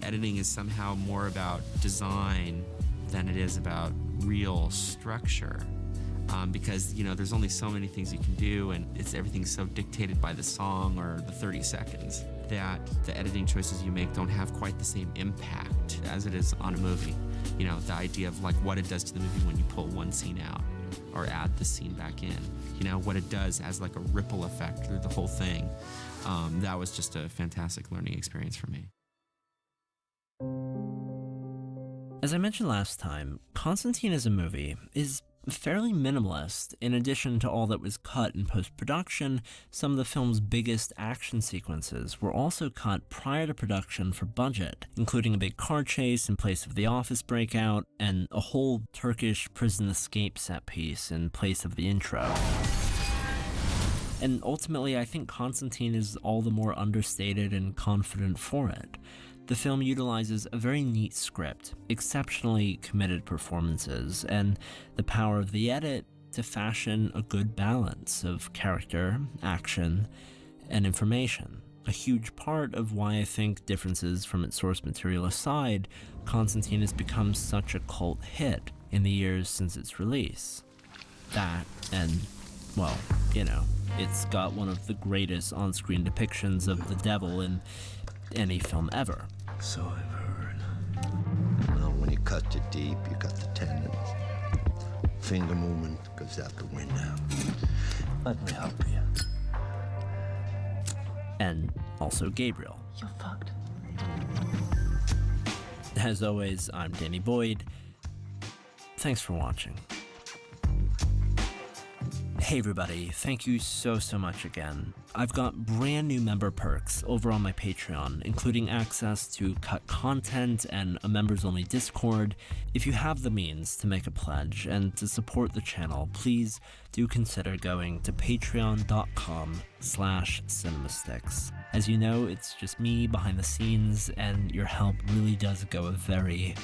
editing is somehow more about design than it is about real structure. Because, there's only so many things you can do, and everything's so dictated by the song or the 30 seconds that the editing choices you make don't have quite the same impact as it is on a movie. The idea of what it does to the movie when you pull one scene out or add the scene back in. What it does has a ripple effect through the whole thing. That was just a fantastic learning experience for me. As I mentioned last time, Constantine as a movie is fairly minimalist. In addition to all that was cut in post-production, some of the film's biggest action sequences were also cut prior to production for budget, including a big car chase in place of the office breakout, and a whole Turkish prison escape set piece in place of the intro. And ultimately, I think Constantine is all the more understated and confident for it. The film utilizes a very neat script, exceptionally committed performances, and the power of the edit to fashion a good balance of character, action, and information. A huge part of why I think, differences from its source material aside, Constantine has become such a cult hit in the years since its release. That, and, well, it's got one of the greatest on-screen depictions of the devil in any film ever. So I've heard. Well, when you cut too deep, you cut the tendon. Finger movement goes out the window. Let me help you. And also Gabriel. You're fucked. As always, I'm Danny Boyd. Thanks for watching. Hey everybody, thank you so much again. I've got brand new member perks over on my Patreon, including access to cut content and a members only Discord. If you have the means to make a pledge and to support the channel, please do consider going to patreon.com/cinemasticks. As you know, it's just me behind the scenes, and your help really does go a very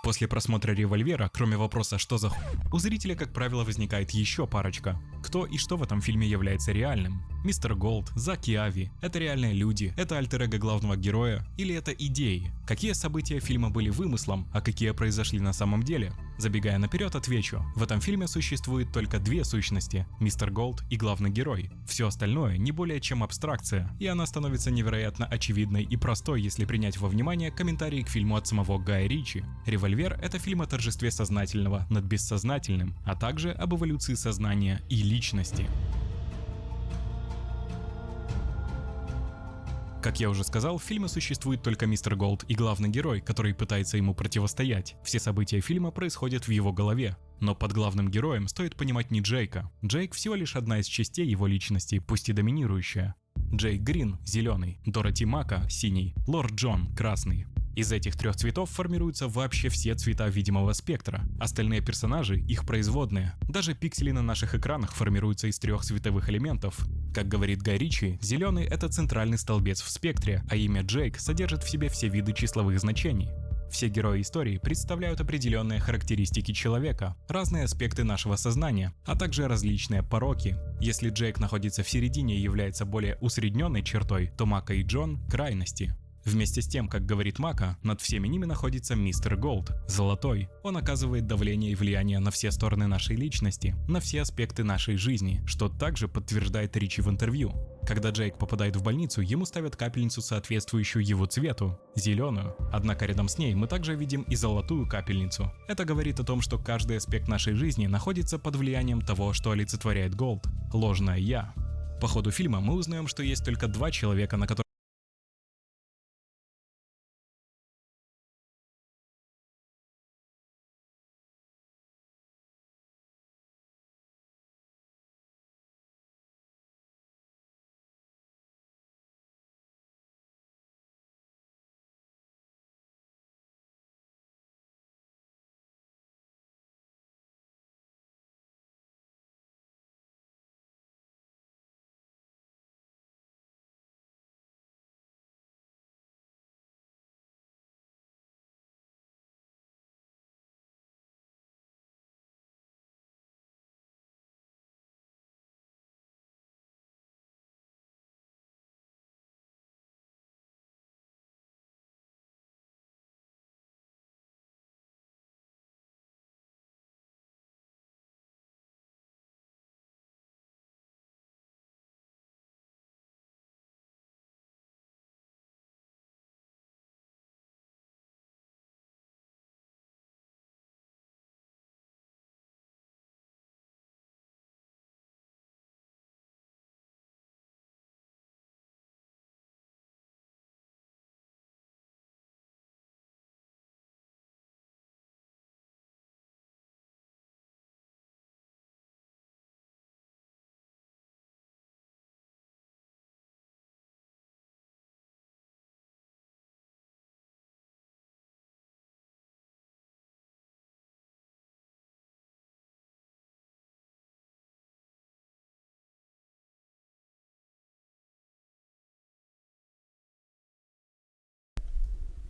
После просмотра «Револьвера», кроме вопроса «что за хуй?», у зрителя, как правило, возникает еще парочка. Кто и что в этом фильме является реальным? Мистер Голд, Зак и Ави – это реальные люди, это альтер-эго главного героя или это идеи? Какие события фильма были вымыслом, а какие произошли на самом деле? Забегая наперед, отвечу, в этом фильме существует только две сущности – Мистер Голд и главный герой. Все остальное не более чем абстракция, и она становится невероятно очевидной и простой, если принять во внимание комментарии к фильму от самого Гая Ричи. «Револьвер» — это фильм о торжестве сознательного над бессознательным, а также об эволюции сознания и личности. Как я уже сказал, в фильме существует только Мистер Голд и главный герой, который пытается ему противостоять. Все события фильма происходят в его голове. Но под главным героем стоит понимать не Джейка. Джейк всего лишь одна из частей его личности, пусть и доминирующая. Джейк Грин – зеленый, Дороти Мака – синий, Лорд Джон – красный. Из этих трех цветов формируются вообще все цвета видимого спектра. Остальные персонажи – их производные. Даже пиксели на наших экранах формируются из трех световых элементов. Как говорит Гай Ричи, зеленый – это центральный столбец в спектре, а имя Джейк содержит в себе все виды числовых значений. Все герои истории представляют определенные характеристики человека, разные аспекты нашего сознания, а также различные пороки. Если Джейк находится в середине и является более усредненной чертой, то Мака и Джон – крайности. Вместе с тем, как говорит Мака, над всеми ними находится Мистер Голд, золотой. Он оказывает давление и влияние на все стороны нашей личности, на все аспекты нашей жизни, что также подтверждает Ричи в интервью. Когда Джейк попадает в больницу, ему ставят капельницу, соответствующую его цвету – зеленую. Однако рядом с ней мы также видим и золотую капельницу. Это говорит о том, что каждый аспект нашей жизни находится под влиянием того, что олицетворяет Голд – ложное «я». По ходу фильма мы узнаем, что есть только два человека, на которых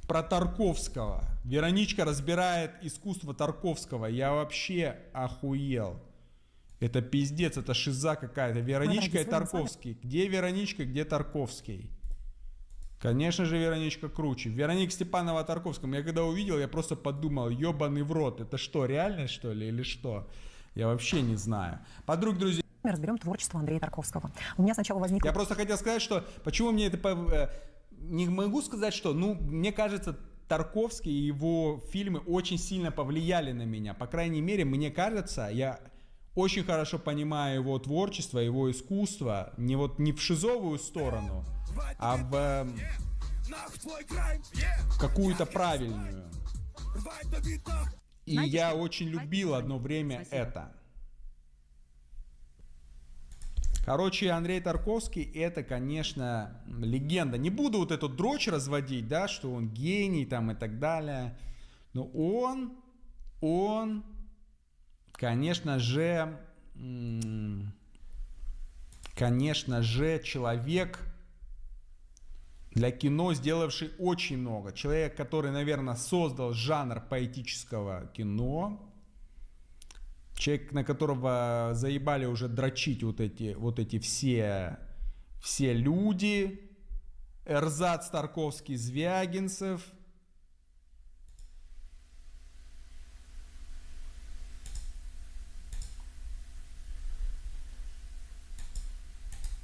про Тарковского. Вероничка разбирает искусство Тарковского. Я вообще охуел. Это пиздец, это шиза какая-то. Вероничка и Тарковский. Где Вероничка, где Тарковский? Конечно же, Вероничка круче. Вероника Степанова о Тарковском. Я когда увидел, я просто подумал, ебаный в рот. Это что, реальность, что ли, или что? Я вообще не знаю. Подруг, друзья. Мы разберем творчество Андрея Тарковского. У меня сначала возникло... Я просто хотел сказать, что почему мне это... Не могу сказать, что... Ну, мне кажется, Тарковский и его фильмы очень сильно повлияли на меня. По крайней мере, мне кажется, я очень хорошо понимаю его творчество, его искусство. Не в шизовую сторону, а в какую-то правильную. И я очень любил одно время это. Короче, Андрей Тарковский это, конечно, легенда. Не буду вот эту дрочь разводить, да, что он гений там и так далее. Но он, конечно же, человек Для кино сделавший очень много. Человек, который, наверное, создал жанр поэтического кино. Человек, на которого заебали уже дрочить вот эти все люди. Эрзац, Тарковский, Звягинцев.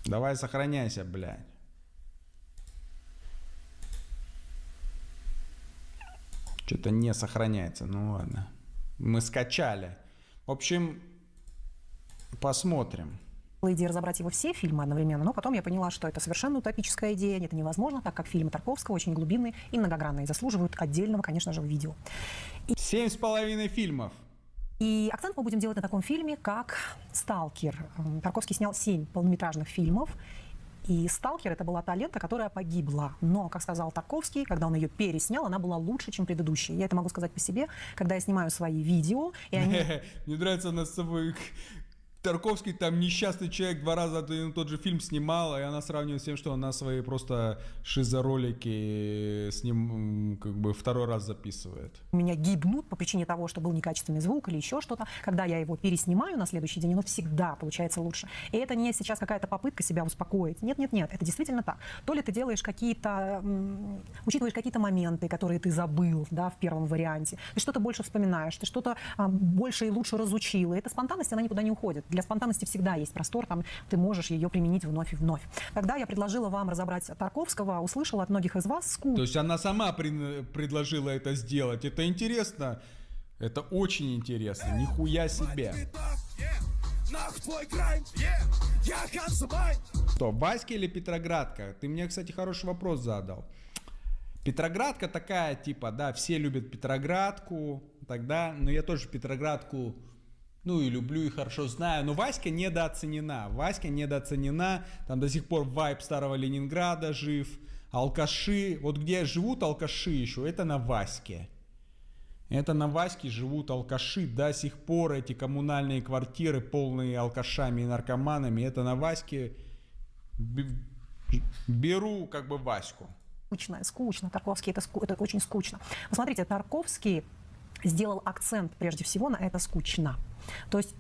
Давай сохраняйся, блядь. Что-то не сохраняется. Ну ладно. Мы скачали. В общем, посмотрим. Идея разобрать его все фильмы одновременно, но потом я поняла, что это совершенно утопическая идея, это невозможно, так как фильмы Тарковского очень глубинные и многогранные, и заслуживают отдельного, конечно же, видео. 7,5 фильмов. И акцент мы будем делать на таком фильме, как «Сталкер». Тарковский снял 7 полнометражных фильмов, и «Сталкер» — это была та лента, которая погибла. Но, как сказал Тарковский, когда он ее переснял, она была лучше, чем предыдущие. Я это могу сказать по себе, когда я снимаю свои видео, и они... Мне нравится на собой... Тарковский, там несчастный человек 2 раза один и тот же фильм снимал, и она сравнивает с тем, что она свои просто шизоролики с ним как бы 2-й раз записывает. Меня гибнут по причине того, что был некачественный звук или еще что-то. Когда я его переснимаю на следующий день, оно всегда получается лучше. И это не сейчас какая-то попытка себя успокоить. Нет, это действительно так. То ли ты делаешь какие-то, учитываешь какие-то моменты, которые ты забыл, да, в первом варианте. Ты что-то больше вспоминаешь, ты что-то больше и лучше разучил. И эта спонтанность, она никуда не уходит. Для спонтанности всегда есть простор, там ты можешь ее применить вновь и вновь. Когда я предложила вам разобрать Тарковского, услышала от многих из вас скуку. То есть она сама предложила это сделать. Это интересно. Это очень интересно. Нихуя себе. Что, Васька или Петроградка? Ты мне, кстати, хороший вопрос задал. Петроградка такая, типа, да, все любят Петроградку, тогда, но я тоже Петроградку, ну и люблю, и хорошо знаю, но Васька недооценена. Васька недооценена, там до сих пор вайб старого Ленинграда жив, алкаши, вот где живут алкаши еще, это на Ваське. Это на Ваське живут алкаши до сих пор, эти коммунальные квартиры, полные алкашами и наркоманами, это на Ваське беру как бы Ваську. Скучно. Тарковский, это очень скучно. Посмотрите, Тарковский сделал акцент прежде всего на это скучно. То есть...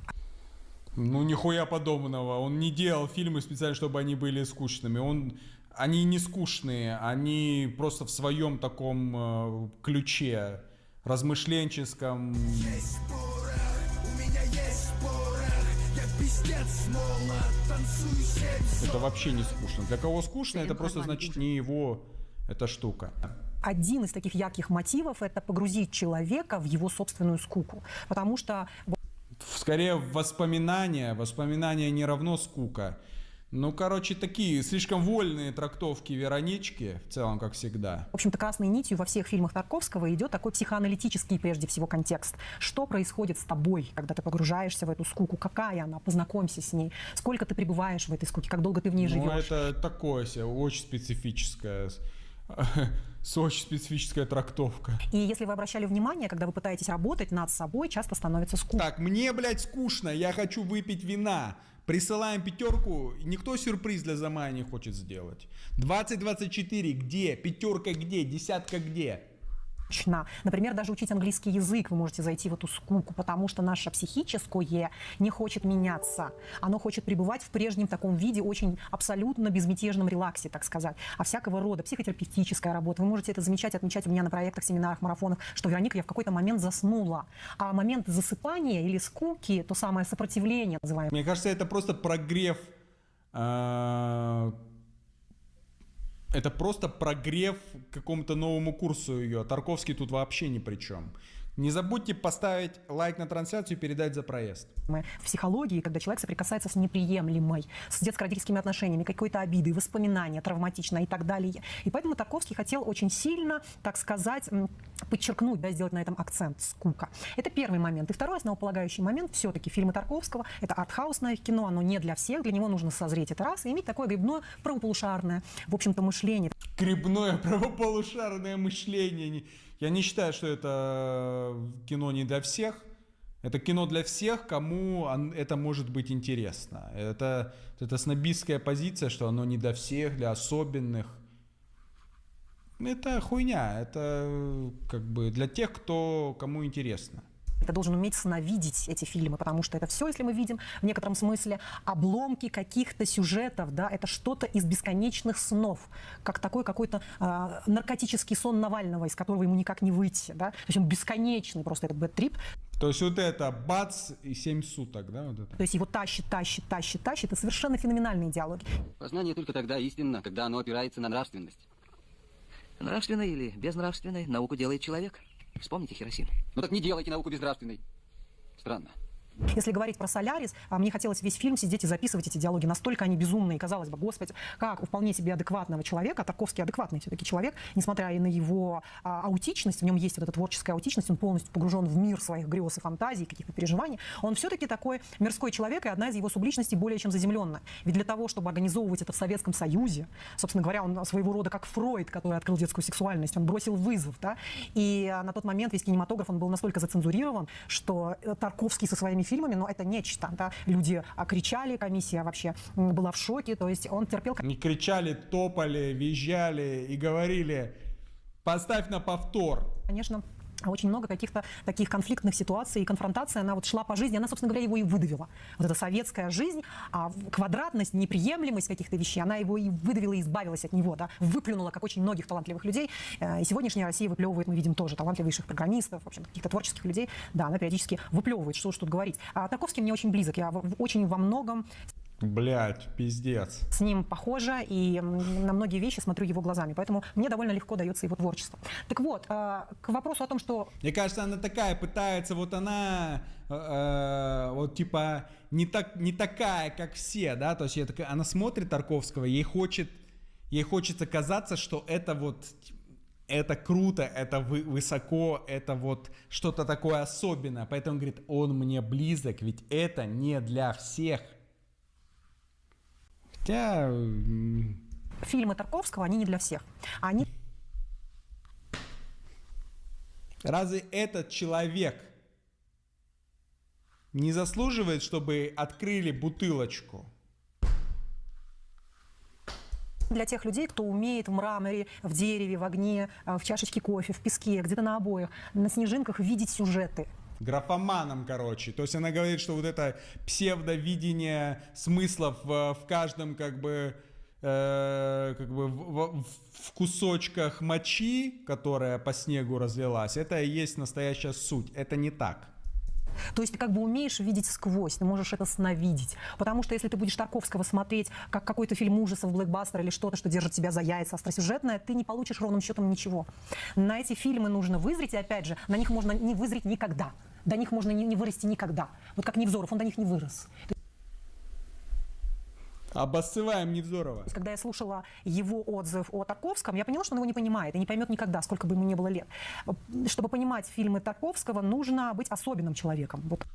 Ну, нихуя подобного. Он не делал фильмы специально, чтобы они были скучными. Они не скучные, они просто в своем таком ключе размышленческом. Есть порох, у меня есть порох, я пиздец молод, танцую 7. Это вообще не скучно. Для кого скучно, это просто значит не его эта штука. Один из таких ярких мотивов — это погрузить человека в его собственную скуку. Потому что... Скорее воспоминания. Воспоминания не равно скука. Ну, короче, такие слишком вольные трактовки Веронички, в целом, как всегда. В общем-то, красной нитью во всех фильмах Тарковского идет такой психоаналитический, прежде всего, контекст. Что происходит с тобой, когда ты погружаешься в эту скуку? Какая она? Познакомься с ней. Сколько ты пребываешь в этой скуке? Как долго ты в ней живешь? Ну, это такое себе, очень специфическое. С очень специфическая трактовка. И если вы обращали внимание, когда вы пытаетесь работать над собой, часто становится скучно. Так, мне, блядь, скучно, я хочу выпить вина. Присылаем 5, никто сюрприз для Замая не хочет сделать. 20-24 где? 5 где? 10 где? Например, даже учить английский язык вы можете зайти в эту скуку, потому что наше психическое не хочет меняться. Оно хочет пребывать в прежнем таком виде, очень абсолютно безмятежном релаксе, так сказать. А всякого рода психотерапевтическая работа. Вы можете это замечать, отмечать у меня на проектах, семинарах, марафонах, что, Вероника, я в какой-то момент заснула. А момент засыпания или скуки, то самое сопротивление, называемое. Мне кажется, это просто прогрев... Это просто прогрев к какому-то новому курсу ее. Тарковский тут вообще ни при чем. Не забудьте поставить лайк на трансляцию и передать за проезд. В психологии, когда человек соприкасается с неприемлемой, с детско-родительскими отношениями, какой-то обидой, воспоминания травматичные и так далее. И поэтому Тарковский хотел очень сильно, так сказать, подчеркнуть, да, сделать на этом акцент, скука. Это первый момент. И второй основополагающий момент, все-таки фильмы Тарковского, это артхаусное кино, оно не для всех, для него нужно созреть это раз и иметь такое грибное правополушарное, в общем-то, мышление. Грибное правополушарное мышление. Я не считаю, что это кино не для всех. Это кино для всех, кому это может быть интересно. Это снобистская позиция, что оно не для всех, для особенных. Это хуйня, это как бы для тех, кому интересно. Ты должен уметь сновидеть эти фильмы, потому что это все, если мы видим в некотором смысле обломки каких-то сюжетов, да, это что-то из бесконечных снов, как такой какой-то наркотический сон Навального, из которого ему никак не выйти, да, то есть он бесконечный просто этот бэд-трип. То есть вот это бац и 7 суток, да, вот это? То есть его тащит, это совершенно феноменальные диалоги. Познание только тогда истинно, когда оно опирается на нравственность. Нравственной или безнравственной науку делает человек. Вспомните Хиросиму. Ну так не делайте науку безнравственной. Странно. Если говорить про «Солярис», мне хотелось весь фильм сидеть и записывать эти диалоги. Настолько они безумные. Казалось бы, господи, как у вполне себе адекватного человека, Тарковский адекватный все-таки человек, несмотря и на его аутичность, в нем есть вот эта творческая аутичность, он полностью погружен в мир своих грез и фантазий, каких-то переживаний. Он все-таки такой мирской человек, и одна из его субличностей более чем заземленная. Ведь для того, чтобы организовывать это в Советском Союзе, собственно говоря, он своего рода как Фройд, который открыл детскую сексуальность, он бросил вызов. Да? И на тот момент весь кинематограф, он был настолько зацензурирован, что Тарковский со своими фильмами, но это нечто. Да? Люди кричали, комиссия вообще была в шоке, то есть он терпел... Не кричали, топали, визжали и говорили: поставь на повтор. Конечно, очень много каких-то таких конфликтных ситуаций, и конфронтация, она вот шла по жизни, она, собственно говоря, его и выдавила. Вот эта советская жизнь, квадратность, неприемлемость каких-то вещей, она его и выдавила, и избавилась от него, да, выплюнула, как очень многих талантливых людей. И сегодняшняя Россия выплевывает, мы видим тоже, талантливейших программистов, в общем, каких-то творческих людей, да, она периодически выплевывает, что уж тут говорить. А Тарковский мне очень близок, я очень во многом... Блять, пиздец. С ним похожа, и на многие вещи смотрю его глазами, поэтому мне довольно легко дается его творчество. Так вот, к вопросу о том, что... Мне кажется, она такая пытается, вот она, вот типа, не такая, как все, да, то есть она смотрит Тарковского, ей хочется казаться, что это вот... Это круто, это высоко, это вот что-то такое особенное. Поэтому говорит, он мне близок, ведь это не для всех. Хотя... Фильмы Тарковского, они не для всех. Они... Разве этот человек не заслуживает, чтобы открыли бутылочку? Для тех людей, кто умеет в мраморе, в дереве, в огне, в чашечке кофе, в песке, где-то на обоях, на снежинках видеть сюжеты. Графоманом, короче. То есть она говорит, что вот это псевдовидение смыслов в каждом как бы в кусочках мочи, которая по снегу разлилась, это и есть настоящая суть. Это не так. То есть ты как бы умеешь видеть сквозь, ты можешь это сновидеть. Потому что если ты будешь Тарковского смотреть как какой-то фильм ужасов, блэкбастер или что-то, что держит тебя за яйца, остросюжетное, ты не получишь ровным счетом ничего. На эти фильмы нужно вызреть, и опять же, на них можно не вызреть никогда. До них можно не вырасти никогда. Вот как Невзоров, он до них не вырос. Обоссываем Невзорова. Когда я слушала его отзыв о Тарковском, я поняла, что он его не понимает и не поймет никогда, сколько бы ему ни было лет. Чтобы понимать фильмы Тарковского, нужно быть особенным человеком. Вот.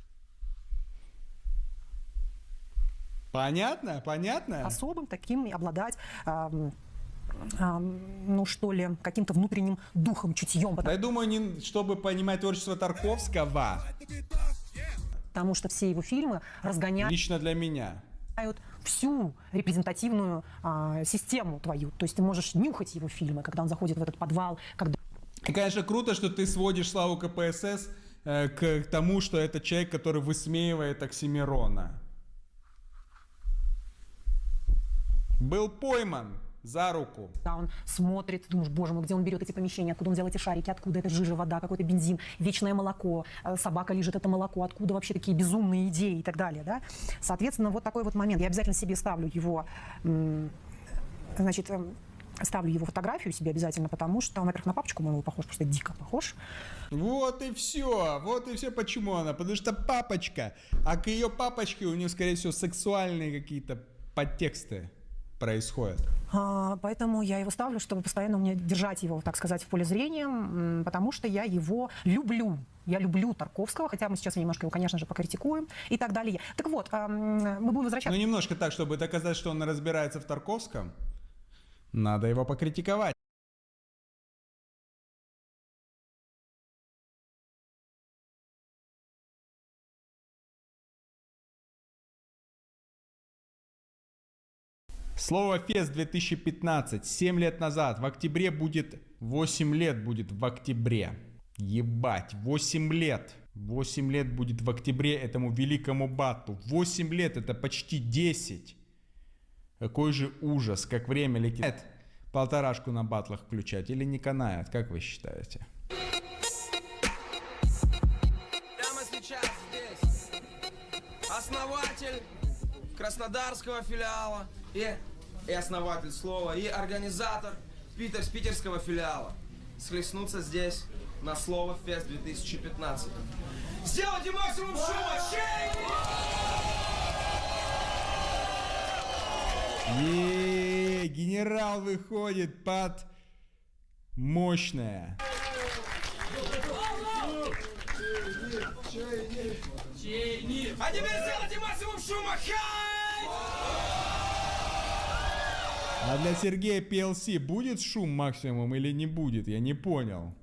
Понятно, понятно. Особым таким и обладать... ну что ли, каким-то внутренним духом, чутьем. Я думаю, чтобы понимать творчество Тарковского. Потому что все его фильмы разгоняют... Лично для меня. Всю репрезентативную систему твою. То есть ты можешь нюхать его фильмы, когда он заходит в этот подвал. Когда... И, конечно, круто, что ты сводишь славу КПСС к тому, что это человек, который высмеивает Оксимирона. Был пойман за руку. Да, он смотрит, думаешь, боже мой, где он берет эти помещения, откуда он взял эти шарики, откуда эта жижа, вода, какой-то бензин, вечное молоко, собака лежит это молоко, откуда вообще такие безумные идеи и так далее, да. Соответственно, вот такой вот момент. Я обязательно себе ставлю его, значит, ставлю его фотографию себе обязательно, потому что он, во-первых, на папочку моего похож, просто дико похож. Вот и все, почему она, потому что папочка, а к ее папочке у нее, скорее всего, сексуальные какие-то подтексты происходят. Поэтому я его ставлю, чтобы постоянно мне держать его, так сказать, в поле зрения, потому что я его люблю. Я люблю Тарковского, хотя мы сейчас немножко его, конечно же, покритикуем и так далее. Так вот, мы будем возвращаться. Ну, немножко так, чтобы доказать, что он разбирается в Тарковском, надо его покритиковать. Слово фест 2015. 7 лет назад. В октябре будет... 8 лет будет в октябре. Ебать. 8 лет. 8 лет будет в октябре этому великому батлу. 8 лет, это почти 10. Какой же ужас, как время летит. Полторашку на батлах включать или не канает, как вы считаете? Прямо сейчас здесь основатель краснодарского филиала и основатель слова, и организатор питерского филиала схлестнутся здесь на слово фест 2015. Сделайте максимум шума! Генерал выходит под мощное. А теперь сделайте максимум шума! А для Сергея PLC будет шум максимум или не будет? Я не понял.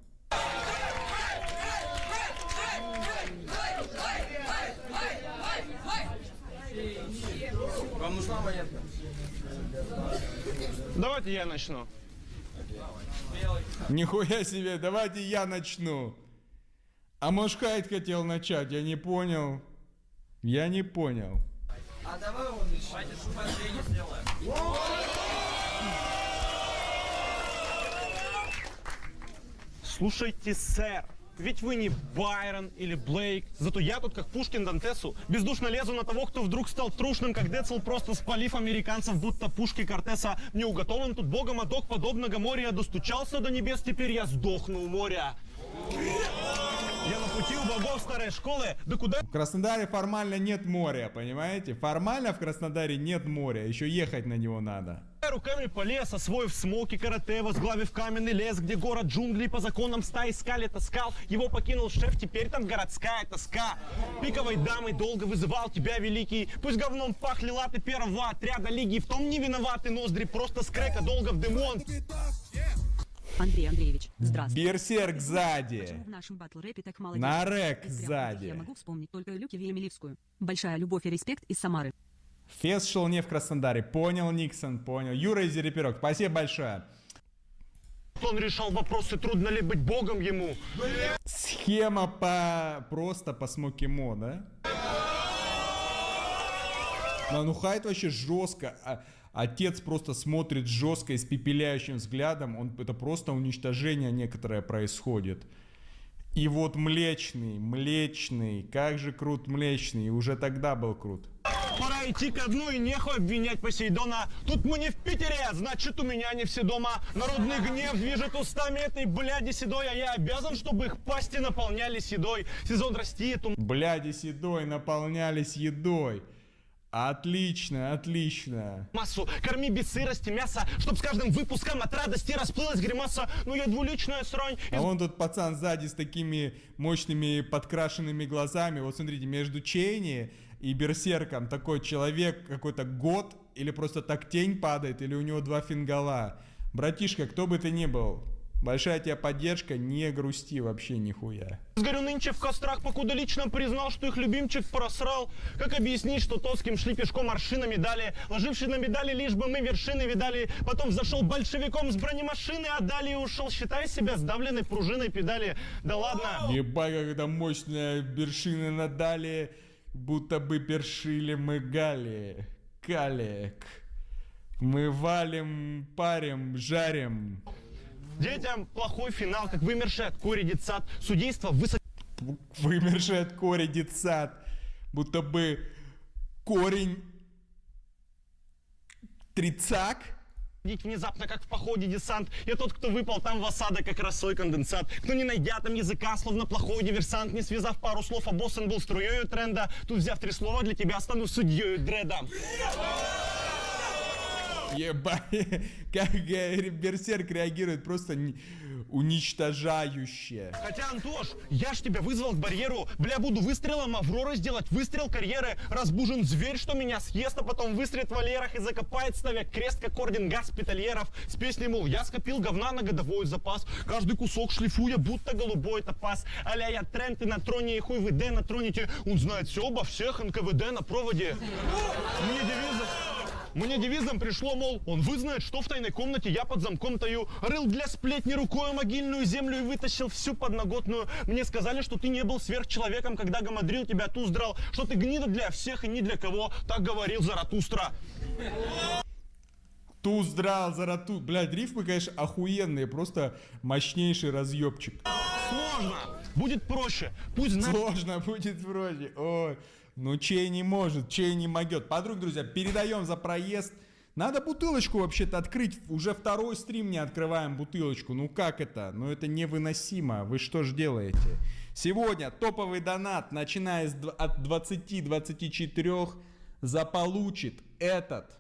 Вам нужна монетка? Давайте я начну. Нихуя себе, давайте я начну. А может, Хайд хотел начать? Я не понял. Я не понял. А давай он давайте шумотрение сделаем. Слушайте, сэр, ведь вы не Байрон или Блейк, зато я тут как Пушкин Дантесу бездушно лезу на того, кто вдруг стал трушным, как Децл, просто спалив американцев, будто пушки Кортеса. Не уготован тут богом адок, подобно Гоморья, достучался до небес, теперь я сдохну у моря. Я на пути у богов старой школы, да куда... В Краснодаре формально нет моря, понимаете? Формально в Краснодаре нет моря, еще ехать на него надо. Руками по лесу, освоив смоки карате, возглавив каменный лес, где город джунглей по законам стаи скали таскал. Его покинул шеф, теперь там городская тоска. Пиковой дамой долго вызывал тебя, великий. Пусть говном пахли латы первого отряда лиги. В том не виноваты ноздри, просто с крека долго в дымон. Андрей Андреевич, здравствуйте. Берсерк сзади. Почему в нашем батл-рэпе так мало на девушек? рэк сзади. Я могу вспомнить только Люки Вильямилевскую. Большая любовь и респект из Самары. Фест шел не в Краснодаре. Понял, Никсон, понял. Юра из Зерепирок, спасибо большое. Он решал вопросы, трудно ли быть богом ему. Схема просто по Смокимо, да? Ну Хайд вообще жестко. Отец просто смотрит жестко, испепеляющим взглядом. Это просто уничтожение некоторое происходит. И вот Млечный, как же крут Млечный, и уже тогда был крут. Пора идти ко дну и нехуй обвинять Посейдона. Тут мы не в Питере, значит у меня не все дома. Народный гнев движет устами этой бляди седой, а я обязан, чтобы их пасти наполнялись едой. Сезон расти эту... Бляди седой наполнялись едой. Отлично, отлично. Массу, корми без сырости мяса, чтоб с каждым выпуском от радости расплылась гримаса. Ну я двуличная срань. А вон тут пацан сзади с такими мощными подкрашенными глазами. Вот смотрите, между Чейни и Берсерком такой человек, какой-то год, или просто так тень падает, или у него два фингала. Братишка, кто бы ты ни был, большая тебе поддержка, не грусти вообще нихуя. Сгорю нынче в кострах, покуда лично признал, что их любимчик просрал. Как объяснить, что тот, с кем шли пешком аршинами дали, ложивший на медали, лишь бы мы вершины видали. Потом зашел большевиком с бронемашины, а далее ушел, считая себя сдавленной пружиной педали. Да ладно. Ебать, как это мощная вершины надали, будто бы першили мы гали. Калек. Мы валим, парим, жарим. Детям плохой финал, как вымерший от кори детсад. Судейство высоко... Вымерший от кори детсад. Будто бы корень... Трицак? Внезапно, как в походе десант. Я тот, кто выпал там в осадок, как росой конденсат. Кто не найдя там языка, словно плохой диверсант, не связав пару слов, а боссон был струей тренда. Тут, взяв 3 слова, для тебя стану судьей дреда. Ебать, как Берсерк реагирует просто уничтожающе. Хотя, Антош, я ж тебя вызвал к барьеру. Бля, буду выстрелом Авроры сделать выстрел карьеры. Разбужен зверь, что меня съест, а потом выстрелит в вольерах и закопает, ставя крест, как орден госпитальеров. С песней, мол, я скопил говна на годовой запас. Каждый кусок шлифуя, будто голубой топаз. Аля я тренд и на троне, и хуй вы Д на троните. Он знает все обо всех, НКВД на проводе. Мне девизы. Мне девизом пришло, мол, он вызнает, что в тайной комнате я под замком таю. Рыл для сплетни рукою могильную землю и вытащил всю подноготную. Мне сказали, что ты не был сверхчеловеком, когда гамадрил тебя туз драл, что ты гнида для всех и ни для кого, так говорил Заратустра. Туз драл, Заратустра. Блядь, рифмы, конечно, охуенные, просто мощнейший разъебчик. Сложно, будет проще. Пусть знает... Сложно будет проще. Ой. Ну, чей не может, чей не могет. Подруг, друзья, передаем за проезд. Надо бутылочку вообще-то открыть. Уже второй стрим не открываем бутылочку. Ну как это? Ну это невыносимо. Вы что ж делаете? Сегодня топовый донат, начиная от 20-24, заполучит этот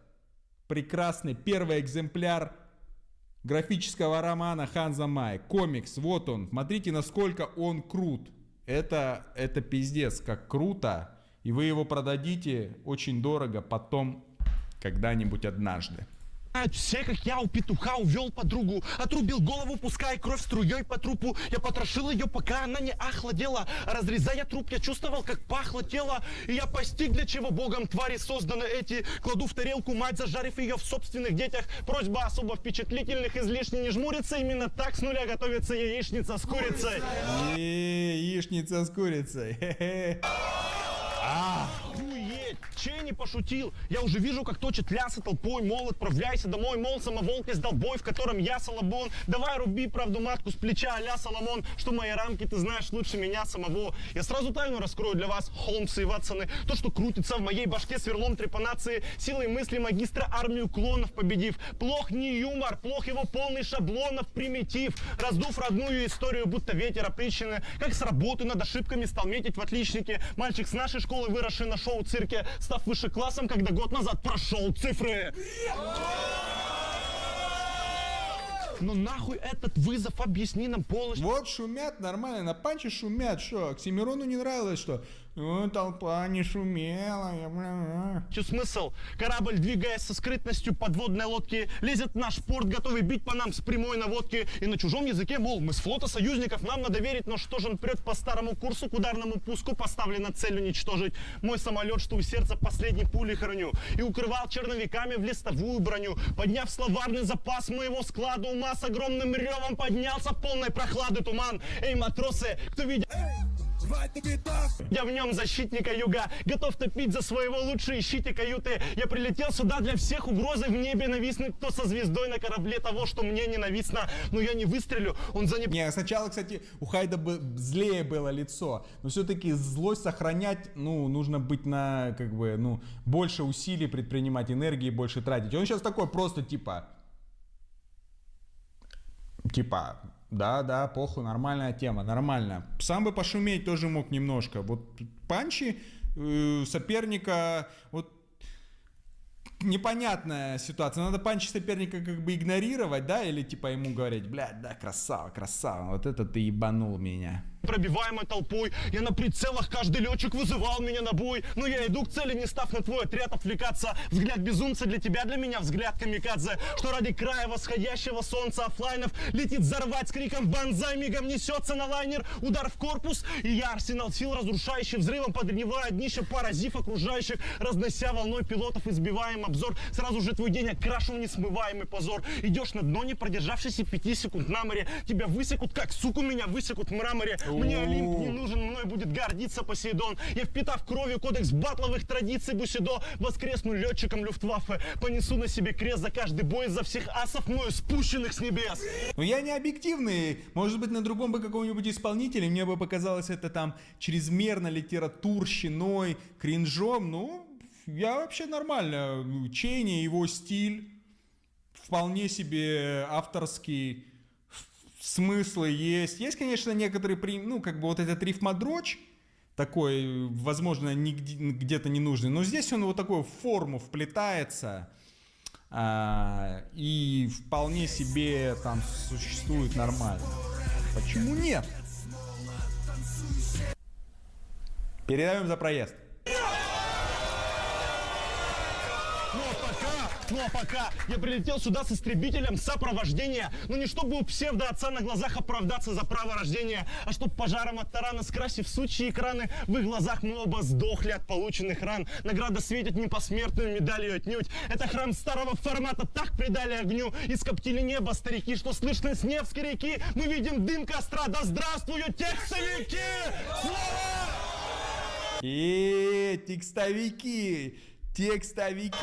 прекрасный первый экземпляр графического романа Ханза Май. Комикс, вот он. Смотрите, насколько он крут. Это пиздец, как круто. И вы его продадите очень дорого потом, когда-нибудь однажды. Все, как я у петуха увел подругу, отрубил голову, пуская кровь струей по трупу. Я потрошил ее, пока она не охладела. Разрезая труп, я чувствовал, как пахло тело. И я постиг, для чего богом твари созданы эти. Кладу в тарелку мать, зажарив ее в собственных детях. Просьба особо впечатлительных излишне не жмуриться. Именно так с нуля готовится яичница с курицей. Яичница с курицей. Чей не пошутил? Я уже вижу, как точит лясы толпой, мол, отправляйся домой, мол, самоволк из долбой, в котором я Соломон. Давай руби правду матку с плеча а-ля Соломон, что мои рамки ты знаешь лучше меня самого. Я сразу тайну раскрою для вас, Холмсы и Ватсоны. То, что крутится в моей башке сверлом трепанации, силой мысли магистра армию клонов победив. Плох не юмор, плох его полный шаблонов примитив. Раздув родную историю, будто ветер опричины, как с работы над ошибками стал метить в отличнике. Мальчик с нашей школы, выросший на шоу-цирке, став выше классом, когда год назад прошел цифры. Но нахуй этот вызов, объясни нам полностью. Вот шумят нормально, на панче шумят, что? Оксимирону не нравилось, что? Ну, толпа не шумела, Смысл? Корабль, двигаясь со скрытностью подводной лодки, лезет в наш порт, готовый бить по нам с прямой наводки. И на чужом языке, мол, мы с флота союзников, нам надо верить, но что же он прет по старому курсу, к ударному пуску поставлена цель уничтожить. Мой самолет, что у сердца последней пули храню, и укрывал черновиками в листовую броню. Подняв словарный запас моего склада ума, с огромным ревом поднялся в полной прохлады туман. Эй, матросы, кто видел... Я в нем защитника юга, готов топить за своего лучше, ищите каюты. Я прилетел сюда для всех, угрозы в небе нависнет, кто со звездой на корабле того, что мне ненавистно. Но я не выстрелю, он за небо... Не, сначала, кстати, у Хайда злее было лицо, но все-таки злость сохранять, ну, нужно быть на, как бы, ну, больше усилий предпринимать, энергии больше тратить. Он сейчас такой просто, типа, да, похуй, нормальная тема, нормально. Сам бы пошуметь тоже мог немножко. Вот панчи соперника, вот непонятная ситуация. Надо панчи соперника как бы игнорировать, да, или типа ему говорить, блядь, да, красава, вот это ты ебанул меня. Пробиваемой толпой, я на прицелах, каждый летчик вызывал меня на бой. Но я иду к цели, не став на твой отряд отвлекаться. Взгляд безумца для тебя, для меня взгляд камикадзе. Что ради края восходящего солнца оффлайнов летит взорвать с криком банзай, мигом несется на лайнер. Удар в корпус, и я арсенал сил, разрушающий взрывом, подогревая днище, поразив окружающих, разнося волной пилотов, избиваем обзор. Сразу же твой день окрашу в несмываемый позор. Идешь на дно, не продержавшись и 5 секунд на море. Тебя высекут, как суку меня высекут в мраморе. Мне Олимп не нужен, мной будет гордиться Посейдон. Я, впитав кровью кодекс батловых традиций Бусидо, воскресну летчиком Люфтваффе. Понесу на себе крест за каждый бой, за всех асов мною спущенных с небес. Ну я не объективный. Может быть, на другом бы какого-нибудь исполнителя мне бы показалось это там чрезмерно литературщиной, кринжом. Ну, я вообще нормально. Чейни, его стиль вполне себе авторский. Смыслы есть. Есть, конечно, некоторые, ну, как бы вот этот рифмодрочь, такой, возможно, где-то ненужный, но здесь он вот такой в форму вплетается, и вполне себе там существует нормально. Почему нет? Передаем за проезд. Ну, пока Ну а пока я прилетел сюда с истребителем сопровождения, ну не чтобы у псевдо-отца на глазах оправдаться за право рождения, а чтобы пожаром от тарана, скрасив сучьи экраны, в их глазах мы оба сдохли от полученных ран. Награда светит не посмертную медалью отнюдь. Это храм старого формата так придали огню, и скоптили небо старики, что слышно с Невской реки. Мы видим дым костра, да здравствуют текстовики! Слава! Текстовики! Текстовики!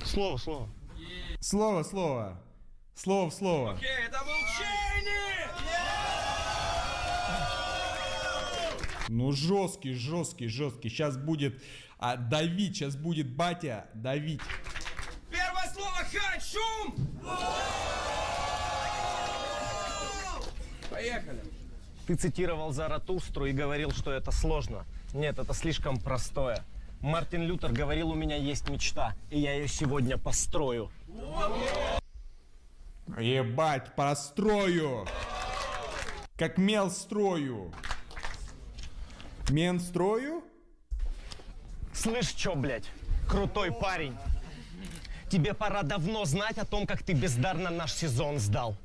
Слово, слово. Слово, слово. Слово в слово. Окей, это был Чейни! Ну жесткий, жесткий, жесткий. Сейчас будет давить, сейчас будет батя давить. Первое слово хать, шум! Поехали. Ты цитировал Заратустру и говорил, что это сложно. Нет, это слишком простое. Мартин Лютер говорил, у меня есть мечта, и я ее сегодня построю. Ебать, построю! Как мел строю. Мен строю? Слышь, чё, блядь, крутой парень. Тебе пора давно знать о том, как ты бездарно наш сезон сдал.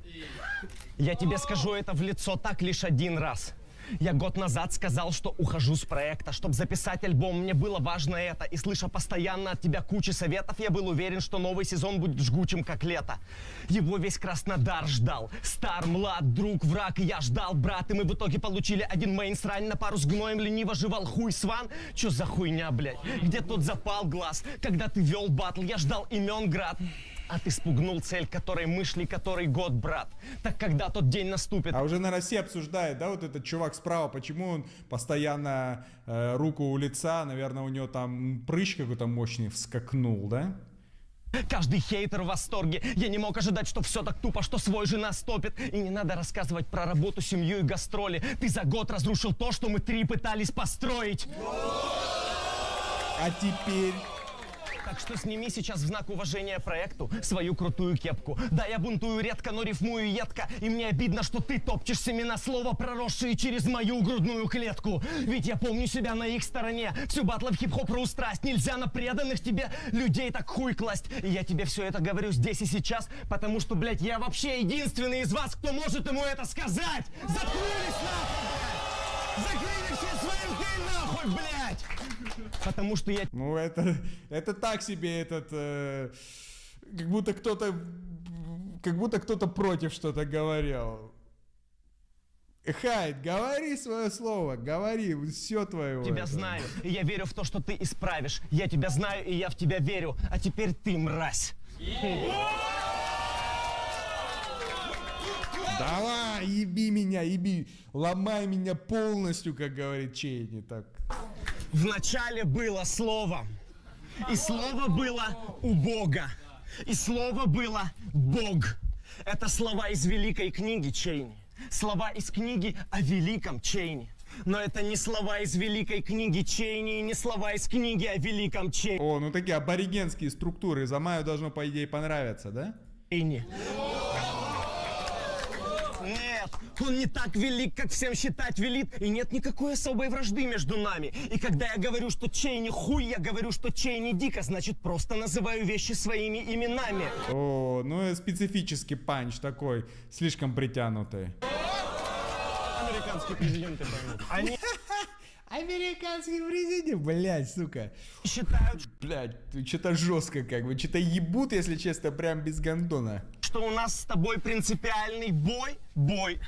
Я тебе скажу это в лицо так лишь один раз. Я год назад сказал, что ухожу с проекта. Чтобы записать альбом, мне было важно это. И слыша постоянно от тебя кучу советов, я был уверен, что новый сезон будет жгучим, как лето. Его весь Краснодар ждал. Стар, млад, друг, враг. И я ждал, брат. И мы в итоге получили один мейнсрань. На пару с гноем лениво жевал хуй сван. Чё за хуйня, блядь? Где тот запал глаз? Когда ты вел батл, я ждал имен град. А ты спугнул цель, которой мы шли, который год, брат. Так когда тот день наступит... А уже на России обсуждает, да, вот этот чувак справа, почему он постоянно руку у лица, наверное, у него там прыщ какой-то мощный вскакнул, да? Каждый хейтер в восторге. Я не мог ожидать, что все так тупо, что свой же нас топит. И не надо рассказывать про работу, семью и гастроли. Ты за год разрушил то, что мы 3 пытались построить. А теперь... Так что сними сейчас в знак уважения проекту свою крутую кепку. Да, я бунтую редко, но рифмую едко. И мне обидно, что ты топчешь семена слова, проросшие через мою грудную клетку. Ведь я помню себя на их стороне. Всю батлов хип-хоп страсть. Нельзя на преданных тебе людей так хуй класть. И я тебе все это говорю здесь и сейчас, потому что, блядь, я вообще единственный из вас, кто может ему это сказать. Заткнулись нахуй, блядь! Закрыли все свои рты нахуй, блядь! Потому что я... Ну, это так себе этот... как будто кто-то против что-то говорил. Хайд, говори свое слово, говори, все твое. Тебя знаю, и я верю в то, что ты исправишь. Я тебя знаю, и я в тебя верю. А теперь ты, мразь. Давай, еби меня, еби. Ломай меня полностью, как говорит Чейни. Так. Вначале было слово, и слово было у Бога, и слово было Бог. Это слова из великой книги Чейни, слова из книги о великом Чейни. Но это не слова из великой книги Чейни, не слова из книги о великом Чейни. О, ну такие аборигенские структуры, Замаю должно, по идее, понравиться, да? Чейни. Нет, он не так велик, как всем считать велит, и нет никакой особой вражды между нами. И когда я говорю, что Чейни хуй, я говорю, что Чейни дико, значит, просто называю вещи своими именами. О, ну специфический панч такой, слишком притянутый. Американские президенты поймут. Они... Американский президент, блядь, сука. Считают... Блядь, что-то жестко как бы, что-то ебут, если честно, прям без гондона. Что у нас с тобой принципиальный бой.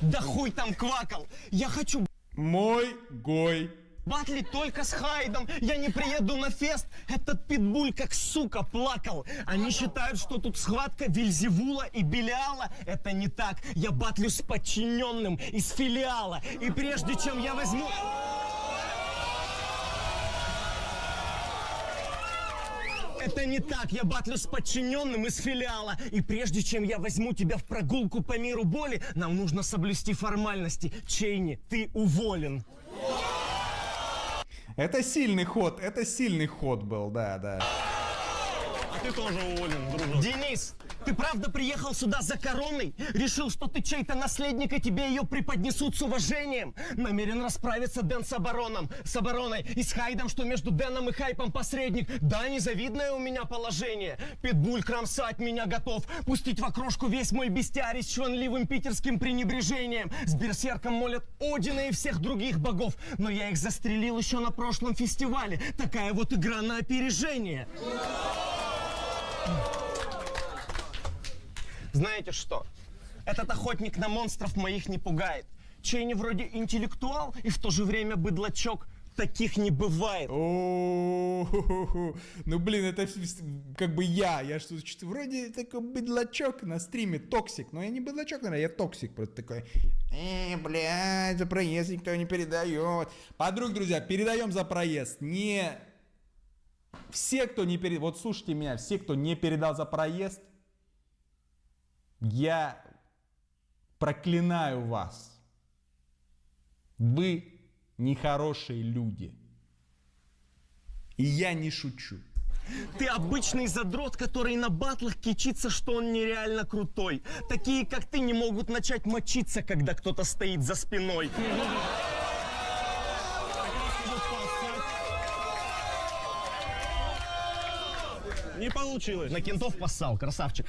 Да хуй там квакал. Я хочу... Мой гой. Батли только с Хайдом. Я не приеду на фест. Этот питбуль как сука плакал. Они считают, что тут схватка Вильзевула и Белиала. Это не так. Я батлю с подчиненным из филиала. И прежде чем я возьму... Это не так, я батлю с подчиненным из филиала. И прежде чем я возьму тебя в прогулку по миру боли, нам нужно соблюсти формальности. Чейни, ты уволен. Это сильный ход был, да. А ты тоже уволен, дружок. Денис, Ты правда приехал сюда за короной? Решил, что ты чей-то наследник, и тебе ее преподнесут с уважением? Намерен расправиться Дэн с обороной и с Хайдом, что между Дэном и Хайпом посредник. Да, незавидное у меня положение. Питбуль кромсать меня готов, пустить в окрошку весь мой бестиарий с чванливым питерским пренебрежением. С берсерком молят Одина и всех других богов, но я их застрелил еще на прошлом фестивале. Такая вот игра на опережение. Знаете что? Этот охотник на монстров моих не пугает. Чейни вроде интеллектуал и в то же время быдлачок. Таких не бывает. Ну блин, это как бы я что вроде такой быдлачок на стриме, токсик. Но я не быдлачок, наверное, я токсик просто такой. Блядь, за проезд никто не передает. Подруг, друзья, передаем за проезд. Не все, кто не передал, вот слушайте меня, все, кто не передал за проезд, я проклинаю вас. Вы нехорошие люди. И я не шучу. Ты обычный задрот, который на батлах кичится, что он нереально крутой. Такие, как ты, не могут начать мочиться, когда кто-то стоит за спиной. Не получилось. На кентов поссал, красавчик.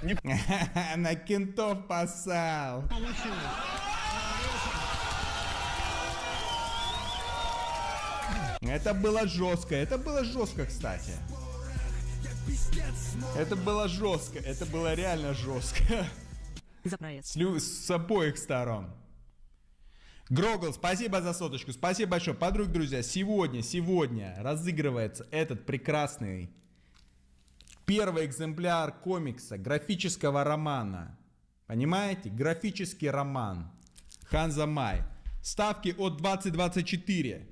На кентов поссал. Получилось. Это было жестко, кстати. Это было жестко, это было реально жестко. За проезд. С обоих сторон. Грогл, спасибо за соточку, спасибо большое. Подруги, друзья, сегодня разыгрывается этот прекрасный первый экземпляр комикса, графического романа. Понимаете? Графический роман. Ханза Май. Ставки от 20-24.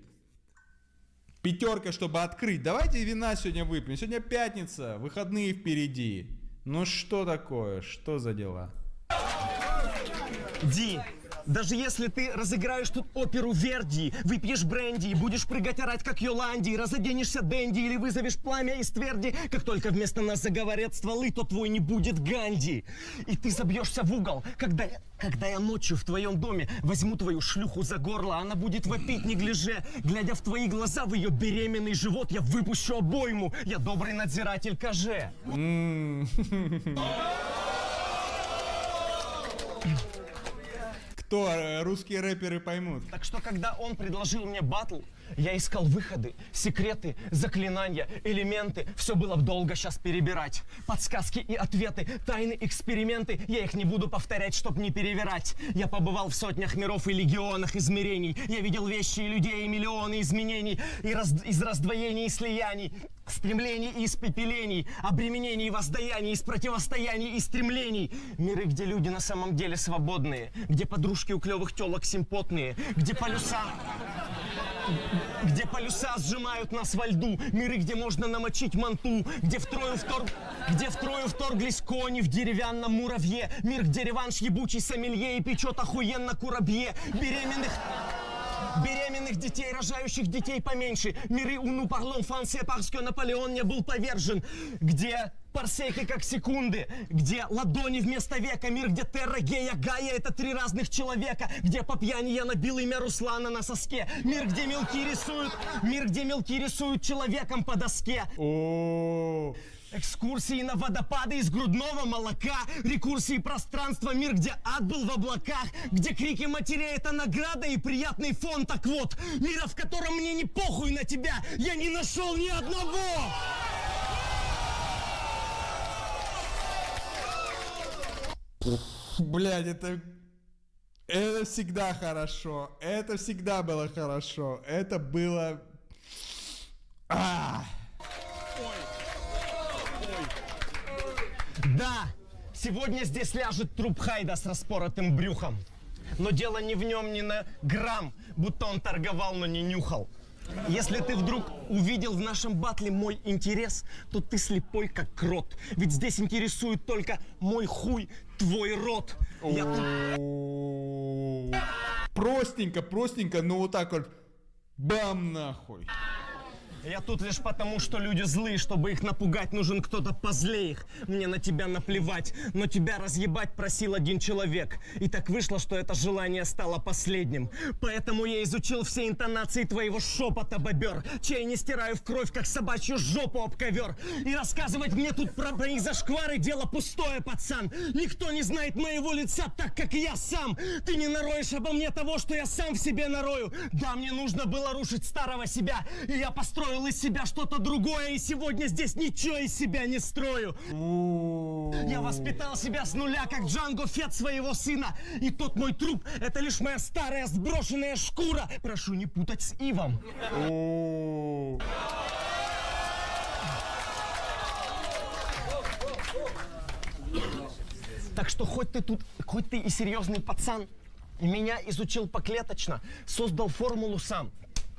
Пятерка, чтобы открыть. Давайте вина сегодня выпьем. Сегодня пятница, выходные впереди. Ну что такое? Что за дела? Ди, даже если ты разыграешь тут оперу Верди, выпьешь бренди и будешь прыгать орать как Йоланди, разоденешься Дэнди или вызовешь пламя из тверди, как только вместо нас заговорят стволы, то твой не будет Ганди. И ты забьешься в угол, когда я ночью в твоем доме возьму твою шлюху за горло, она будет вопить неглиже. Глядя в твои глаза, в ее беременный живот, я выпущу обойму. Я добрый надзиратель Каже. Кто русские рэперы поймут. Так что, когда он предложил мне батл, я искал выходы, секреты, заклинания, элементы. Все было долго сейчас перебирать. Подсказки и ответы, тайны, эксперименты. Я их не буду повторять, чтоб не перевирать. Я побывал в сотнях миров и легионах измерений. Я видел вещи и людей, и миллионы изменений. Из раздвоений и слияний. Стремлений и испепелений. Обременений и воздаяний. Из противостояний и стремлений. Миры, где люди на самом деле свободные. Где подружки у клевых телок симпотные. Где полюса сжимают нас во льду. Миры, где можно намочить манту. Где втрою вторглись кони в деревянном муравье. Мир, где реванш ебучий сомелье и печет охуенно курабье. Беременных детей, рожающих детей поменьше. Миры уну парлон франсе, парске Наполеон не был повержен. Где парсеки как секунды. Где ладони вместо века. Мир, где терра, гея, гая — это три разных человека. Где по пьяни я набил имя Руслана на соске. Мир, где мелки рисуют человеком по доске. Экскурсии на водопады из грудного молока. Рекурсии пространства. Мир, где ад был в облаках. Где крики матерей — это награда и приятный фон. Так вот, мира, в котором мне не похуй на тебя, я не нашел ни одного. Блядь, это всегда хорошо. Это всегда было хорошо. Это было... Да, сегодня здесь ляжет труп Хайда с распоротым брюхом. Но дело не в нем ни на грамм, будто он торговал, но не нюхал. Если ты вдруг увидел в нашем батле мой интерес, то ты слепой как крот. Ведь здесь интересует только мой хуй, твой рот. Простенько, но вот так вот бам нахуй. Я тут лишь потому, что люди злые, чтобы их напугать, нужен кто-то позлее их. Мне на тебя наплевать, но тебя разъебать просил один человек. И так вышло, что это желание стало последним. Поэтому я изучил все интонации твоего шепота, бобер. Чей не стираю в кровь, как собачью жопу об ковер. И рассказывать мне тут про мои зашквары дело пустое, пацан. Никто не знает моего лица так, как я сам. Ты не нароешь обо мне того, что я сам в себе нарою. Да, мне нужно было рушить старого себя, и я построил из себя что-то другое, и сегодня здесь ничего из себя не строю. Я воспитал себя с нуля, как Джанго Фетт своего сына. И тот мой труп — это лишь моя старая сброшенная шкура. Прошу не путать с Ивом. Так что хоть ты и серьезный пацан, и меня изучил поклеточно, создал формулу сам.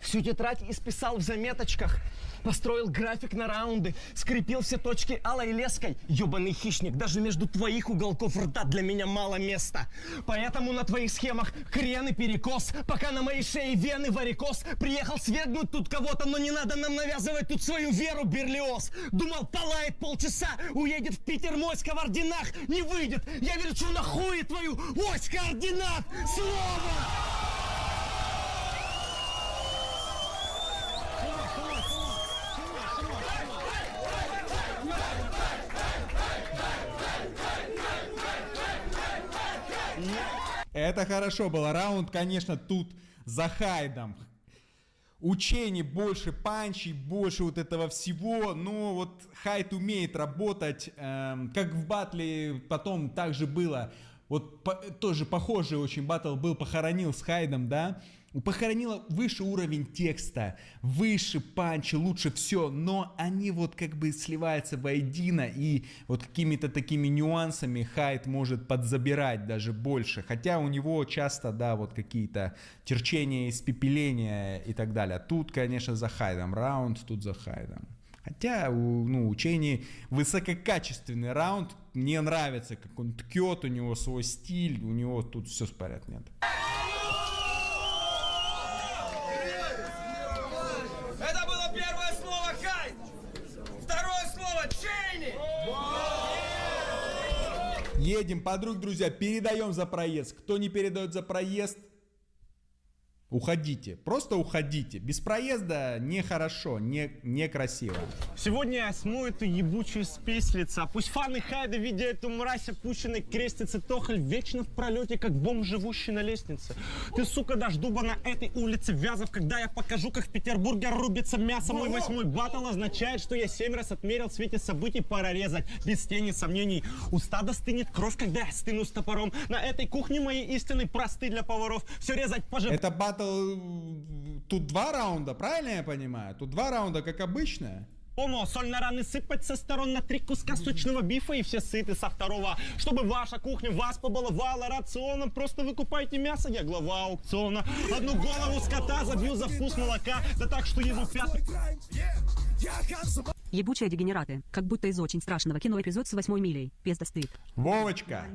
Всю тетрадь исписал в заметочках, построил график на раунды, скрепил все точки алой леской. Ёбаный хищник, даже между твоих уголков рта для меня мало места. Поэтому на твоих схемах крен и перекос, пока на моей шее вены варикоз. Приехал свергнуть тут кого-то, но не надо нам навязывать тут свою веру, Берлиоз. Думал, полает полчаса, уедет в Питер моська в орденах. Не выйдет, я верчу на хуе твою ось координат. Слово! Это хорошо было. Раунд, конечно, тут за Хайдом. Учений больше, панчей, больше вот этого всего. Но вот Хайд умеет работать. Как в батле потом также было. Вот тоже похожий очень батл был, похоронил с Хайдом, да. Похоронила выше уровень текста, выше панчи, лучше все, но они вот как бы сливаются воедино, и вот какими-то такими нюансами Хайд может подзабирать даже больше, хотя у него часто, да, вот какие-то терчения, испепеления и так далее. Тут, конечно, за Хайдом раунд, тут за Хайдом. Хотя, у Чейни высококачественный раунд, мне нравится, как он ткет, у него свой стиль, у него тут все в порядке, нет. Это было первое слово Хайд. Второе слово Чейни. Едем, подруг, друзья, передаем за проезд. Кто не передает за проезд, уходите, просто уходите. Без проезда нехорошо, некрасиво. Сегодня я смою эту ебучую спесь с лица. Пусть фаны Хайда, видя эту мразь опущенной крестицы Тохоль, вечно в пролете, как бомж, живущий на лестнице. Ты, сука, дашь дуба на этой улице Вязов, когда я покажу, как в Петербурге рубится мясо. Мой 8-й баттл означает, что я 7 раз отмерил в свете событий, пора резать. Без тени сомнений. У стада стынет кровь, когда я стыну с топором. На этой кухне мои истины просты для поваров. Все резать пожив. Это баттл. Тут 2 раунда, правильно я понимаю? Тут 2 раунда, как обычно. Соль на раны сыпать со сторон на 3 куска сочного бифа, и все сыты со второго. Чтобы ваша кухня вас побаловала рационом, просто выкупайте мясо, я глава аукциона. Одну голову скота забью за вкус молока, да так, что его пятый... Ебучие дегенераты, как будто из очень страшного кино эпизод с 8 милей. Пизда стыд. Вовочка.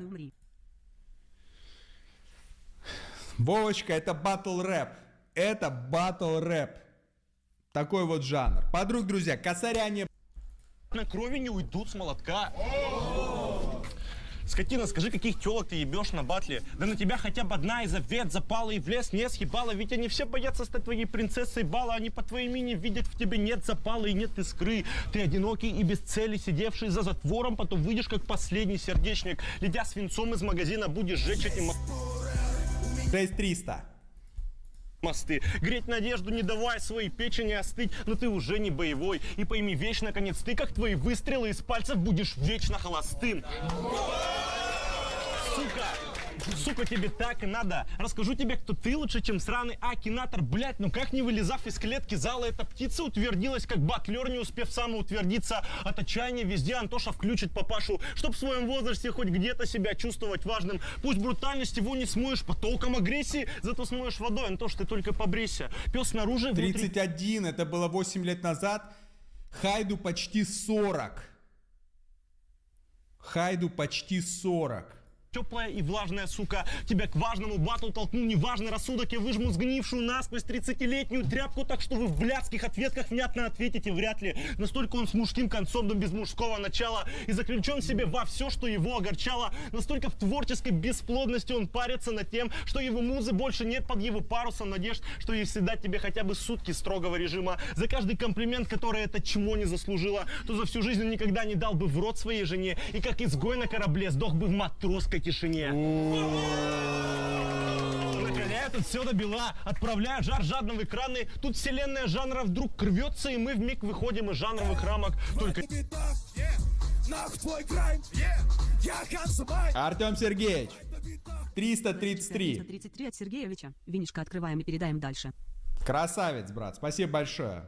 Вовочка, это батл рэп. Это батл рэп. Такой вот жанр. Подруг, друзья, косаряне... На крови не уйдут с молотка. Скотина, скажи, каких телок ты ебешь на батле? Да на тебя хотя бы одна из овец запала и в лес не съебала. Ведь они все боятся стать твоей принцессой бала. Они по твоей имени видят, в тебе нет запала и нет искры. Ты одинокий и без цели, сидевший за затвором, потом выйдешь как последний сердечник. Ледя свинцом из магазина, будешь сжечь этим... 6300. Мосты. Греть надежду, не давая своей печени остыть, но ты уже не боевой. И пойми вещь, наконец, ты, как твои выстрелы из пальцев, будешь вечно холостым. Сука, тебе так и надо. Расскажу тебе, кто ты лучше, чем сраный акинатор. Блять, ну как не вылезав из клетки зала, эта птица утвердилась, как батлер, не успев самоутвердиться. От отчаяния везде Антоша включит папашу, чтоб в своем возрасте хоть где-то себя чувствовать важным. Пусть брутальность его не смоешь потоком агрессии, зато смоешь водой. Антош, ты только побрейся. Пес снаружи... 31, это было 8 лет назад. Хайду почти 40. Хайду почти 40. Теплая и влажная сука. Тебя к важному батлу толкнул неважный рассудок. Я выжму сгнившую насквозь 30-летнюю тряпку, так что вы в блядских ответках внятно ответите вряд ли. Настолько он с мужским концом, но без мужского начала. И заключен в себе во все, что его огорчало. Настолько в творческой бесплодности он парится над тем, что его музы больше нет под его парусом надежд, что ей всегда тебе хотя бы сутки строгого режима. За каждый комплимент, который это чмо не заслужила, то за всю жизнь он никогда не дал бы в рот своей жене. И как изгой на корабле сдох бы в матросской тишине. Накаляя тут все до бела, отправляя жар жадно в экраны. Тут вселенная жанра вдруг рвется, и мы вмиг выходим из жанровых рамок. Только... Артем Сергеевич, 333. 333 от Сергеевича. Винишко открываем и передаем дальше. Красавец, брат, спасибо большое.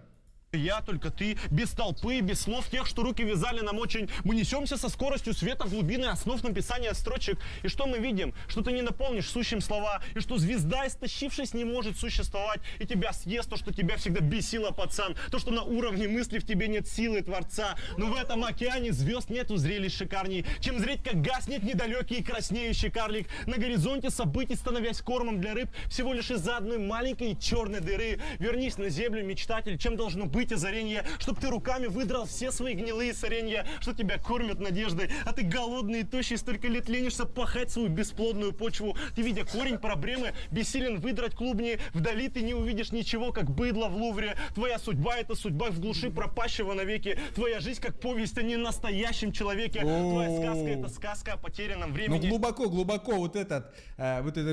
Я, только ты, без толпы, без слов тех, что руки вязали нам очень. Мы несемся со скоростью света в глубины основ написания строчек. И что мы видим? Что ты не наполнишь сущим слова. И что звезда, истощившись, не может существовать. И тебя съест то, что тебя всегда бесило, пацан. То, что на уровне мысли в тебе нет силы Творца. Но в этом океане звезд нету зрелищ шикарней, чем зреть, как гаснет недалекий и краснеющий карлик. На горизонте событий, становясь кормом для рыб, всего лишь из-за одной маленькой черной дыры. Вернись на землю, мечтатель, чем должно быть озарение, чтоб ты руками выдрал все свои гнилые соренья, что тебя кормят надеждой, а ты голодный и тощий, столько лет ленишься пахать свою бесплодную почву. Ты, видя корень проблемы, бессилен выдрать клубни, вдали ты не увидишь ничего, как быдло в Лувре. Твоя судьба — это судьба в глуши пропащего навеки. Твоя жизнь как повесть о ненастоящем человеке. Твоя сказка — это сказка о потерянном времени. Ну глубоко вот этот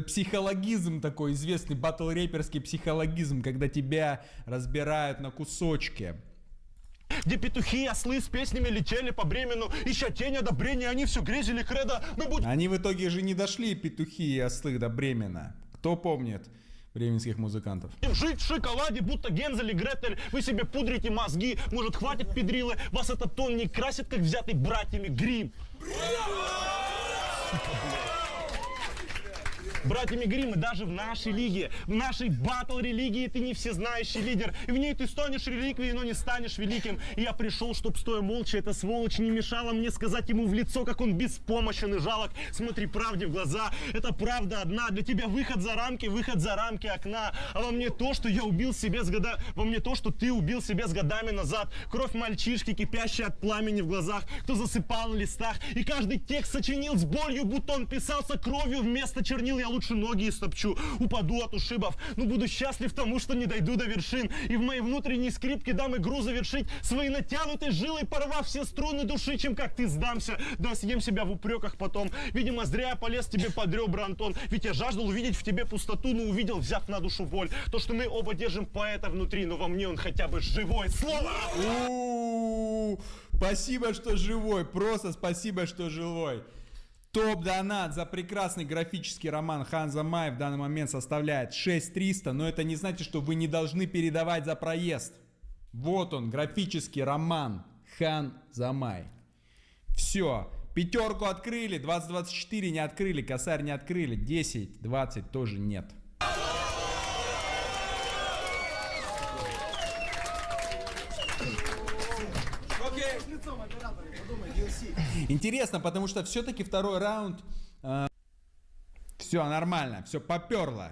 психологизм такой, известный батл-рэперский психологизм, когда тебя разбирают на кусочки. Где петухи и ослы с песнями летели по бремену, ища тень одобрения, они все грезили кредо. Они в итоге же не дошли, петухи и ослы, до Бремена. Кто помнит бременских музыкантов? Жить в шоколаде, будто Гензель и Гретель. Вы себе пудрите мозги, может, хватит педрилы. Вас этот тон не красит, как взятый братьями грим. Братьями Гриммы даже в нашей лиге, в нашей батл-религии ты не всезнающий лидер. И в ней ты станешь реликвией, но не станешь великим. И я пришел, чтоб стоя молча, эта сволочь не мешала мне сказать ему в лицо, как он беспомощен и жалок. Смотри правде в глаза, это правда одна. Для тебя выход за рамки окна. А во мне то, что я убил себе с годами, во мне то, что ты убил себе с годами назад. Кровь мальчишки, кипящая от пламени в глазах, кто засыпал на листах. И каждый текст сочинил с болью, будто он писался кровью вместо чернил. Я лучше ноги истопчу, упаду от ушибов, но буду счастлив тому, что не дойду до вершин. И в моей внутренней скрипке дам игру завершить своей натянутой жилой, порвав все струны души, чем как ты сдамся. Да, съем себя в упреках потом. Видимо, зря я полез тебе под ребра, Антон. Ведь я жаждал увидеть в тебе пустоту, но увидел, взяв на душу боль. То, что мы оба держим поэта внутри, но во мне он хотя бы живой. Слово! Спасибо, что живой. Просто спасибо, что живой. Топ-донат за прекрасный графический роман Ханза Май в данный момент составляет 6300, но это не значит, что вы не должны передавать за проезд. Вот он, графический роман Ханза Май. Все, пятерку открыли, 20-24 не открыли, косарь не открыли, 10-20 тоже нет. Интересно, потому что все-таки второй раунд, все нормально, все поперло.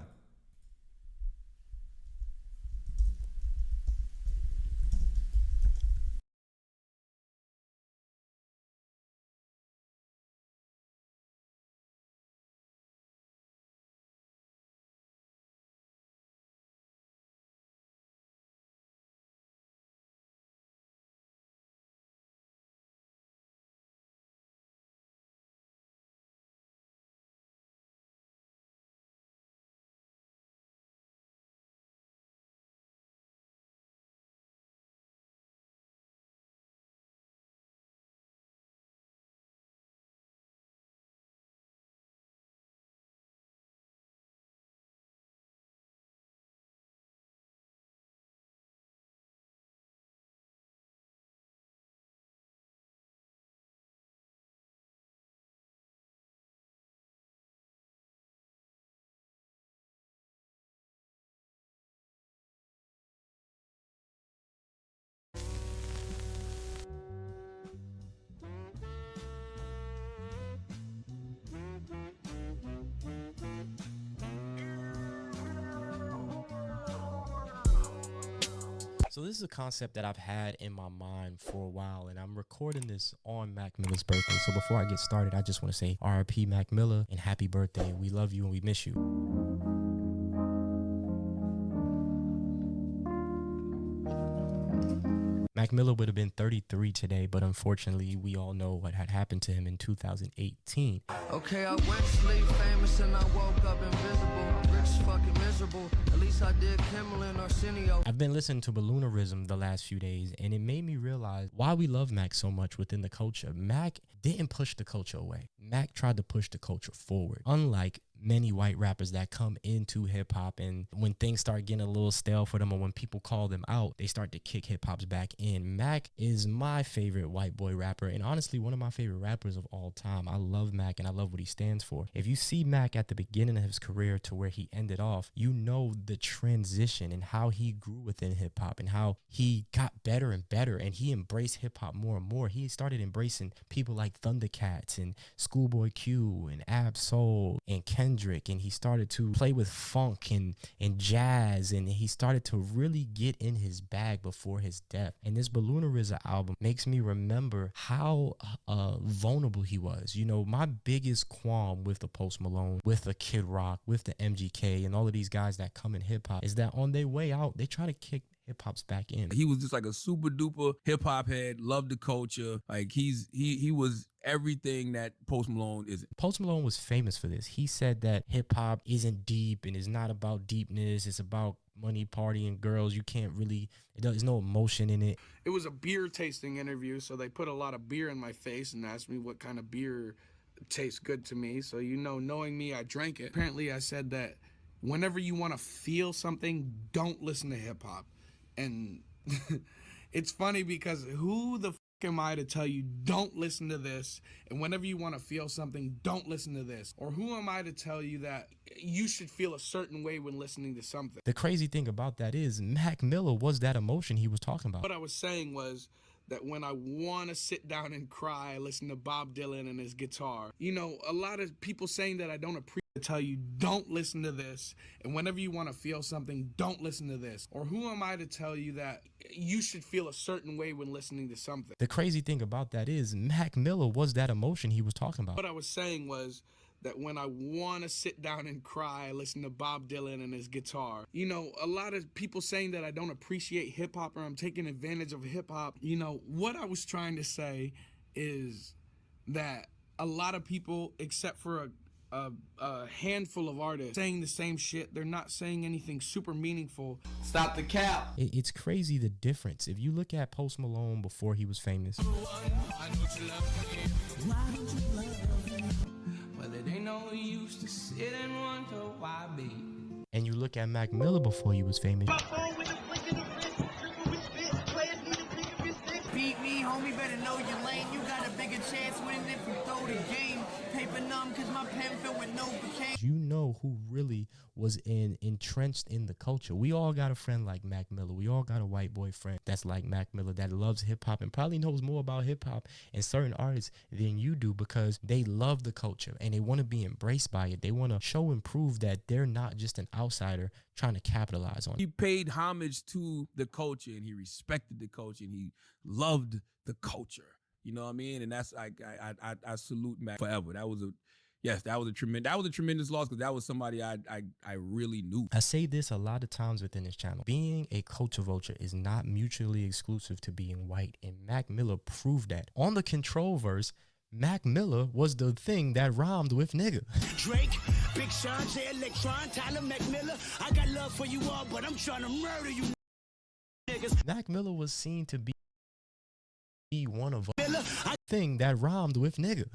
So this is a concept that I've had in my mind for a while, and I'm recording this on Mac Miller's birthday. So before I get started, I just want to say RIP Mac Miller and happy birthday. We love you and we miss you. Mac Miller would have been 33 today, but unfortunately, we all know what had happened to him in 2018. Okay, I went to sleep famous and I woke up invisible. I'm rich, fucking miserable. At least I did Kimmel and Arsenio. I've been listening to Balloonerism the last few days, and it made me realize why we love Mac so much within the culture. Mac didn't push the culture away. Mac tried to push the culture forward. Unlike many white rappers that come into hip-hop, and when things start getting a little stale for them, or when people call them out, they start to kick hip-hop's back in. Mac is my favorite white boy rapper, and honestly one of my favorite rappers of all time. I love Mac and I love what he stands for. If you see Mac at the beginning of his career to where he ended off, you know the transition and how he grew within hip-hop and how he got better and better, and he embraced hip-hop more and more. He started embracing people like Thundercats and Schoolboy Q and Ab Soul and Kendrick, and he started to play with funk and jazz, and he started to really get in his bag before his death. And this Balloonerism album makes me remember how vulnerable he was. You know, my biggest qualm with the Post Malone, with the Kid Rock, with the MGK, and all of these guys that come in hip-hop is that on their way out, they try to kick hip-hop's back in. He was just like a super duper hip-hop head, loved the culture. Like he was everything that Post Malone isn't. Post Malone was famous for this. He said that hip-hop isn't deep and is not about deepness. It's about money, party, and girls. You can't really, there's no emotion in it. It was a beer tasting interview, so they put a lot of beer in my face and asked me what kind of beer tastes good to me. So, you know, knowing me, I drank it. Apparently, I said that whenever you want to feel something, don't listen to hip-hop. And it's funny because who the am I to tell you don't listen to this, and whenever you want to feel something, don't listen to this? Or who am I to tell you that you should feel a certain way when listening to something? The crazy thing about that is Mac Miller was that emotion he was talking about. What I was saying was that when I want to sit down and cry, I listen to Bob Dylan and his guitar. You know, a lot of people saying that I don't appreciate to tell you don't listen to this, and whenever you want to feel something, don't listen to this. Or who am I to tell you that you should feel a certain way when listening to something? The crazy thing about that is Mac Miller was that emotion he was talking about. What I was saying was that when I want to sit down and cry, I listen to Bob Dylan and his guitar. You know, a lot of people saying that I don't appreciate hip-hop or I'm taking advantage of hip-hop. You know, what I was trying to say is that a lot of people, except for a handful of artists, saying the same shit. They're not saying anything super meaningful. Stop the cap. It's crazy the difference. If you look at Post Malone before he was famous, and you look at Mac Miller before he was famous, beat me, homie, better know your lane. You got a bigger chance winning if you throw the game. Paper numb, cause my pen filled with no cocaine. you know who really was entrenched in the culture. We all got a friend like Mac Miller. We all got a white boy friend that's like Mac Miller that loves hip-hop and probably knows more about hip-hop and certain artists than you do because they love the culture and they want to be embraced by it. They want to show and prove that they're not just an outsider trying to capitalize on it. He paid homage to the culture and he respected the culture and he loved the culture. You know what I mean? And that's I salute Mac forever. That was a tremendous loss because that was somebody I really knew. I say this a lot of times within this channel. Being a culture vulture is not mutually exclusive to being white, and Mac Miller proved that. On the Control verse, Mac Miller was the thing that rhymed with nigga. Drake, Big Sean, J Electron, Tyler, Mac Miller. I got love for you all, but I'm trying to murder you niggas. Mac Miller was seen to be one of a thing that rhymed with nigga.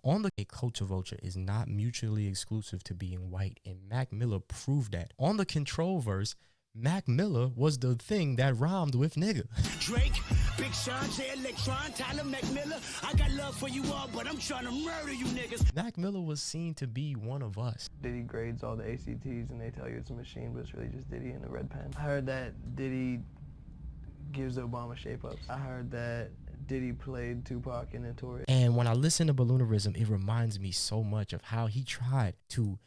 On the culture vulture is not mutually exclusive to being white, and Mac Miller proved that. On the Control verse, Mac Miller was the thing that rhymed with nigga. Drake, Big Sean, J Electron, Tyler, Mac Miller. I got love for you all, but I'm trying to murder you niggas. Mac Miller was seen to be one of us. Diddy grades all the ACTs and they tell you it's a machine, but it's really just Diddy in a red pen. I heard that Diddy gives Obama shape-ups. I heard that Diddy played Tupac in Notorious. And when I listen to Balloonerism, it reminds me so much of how he tried to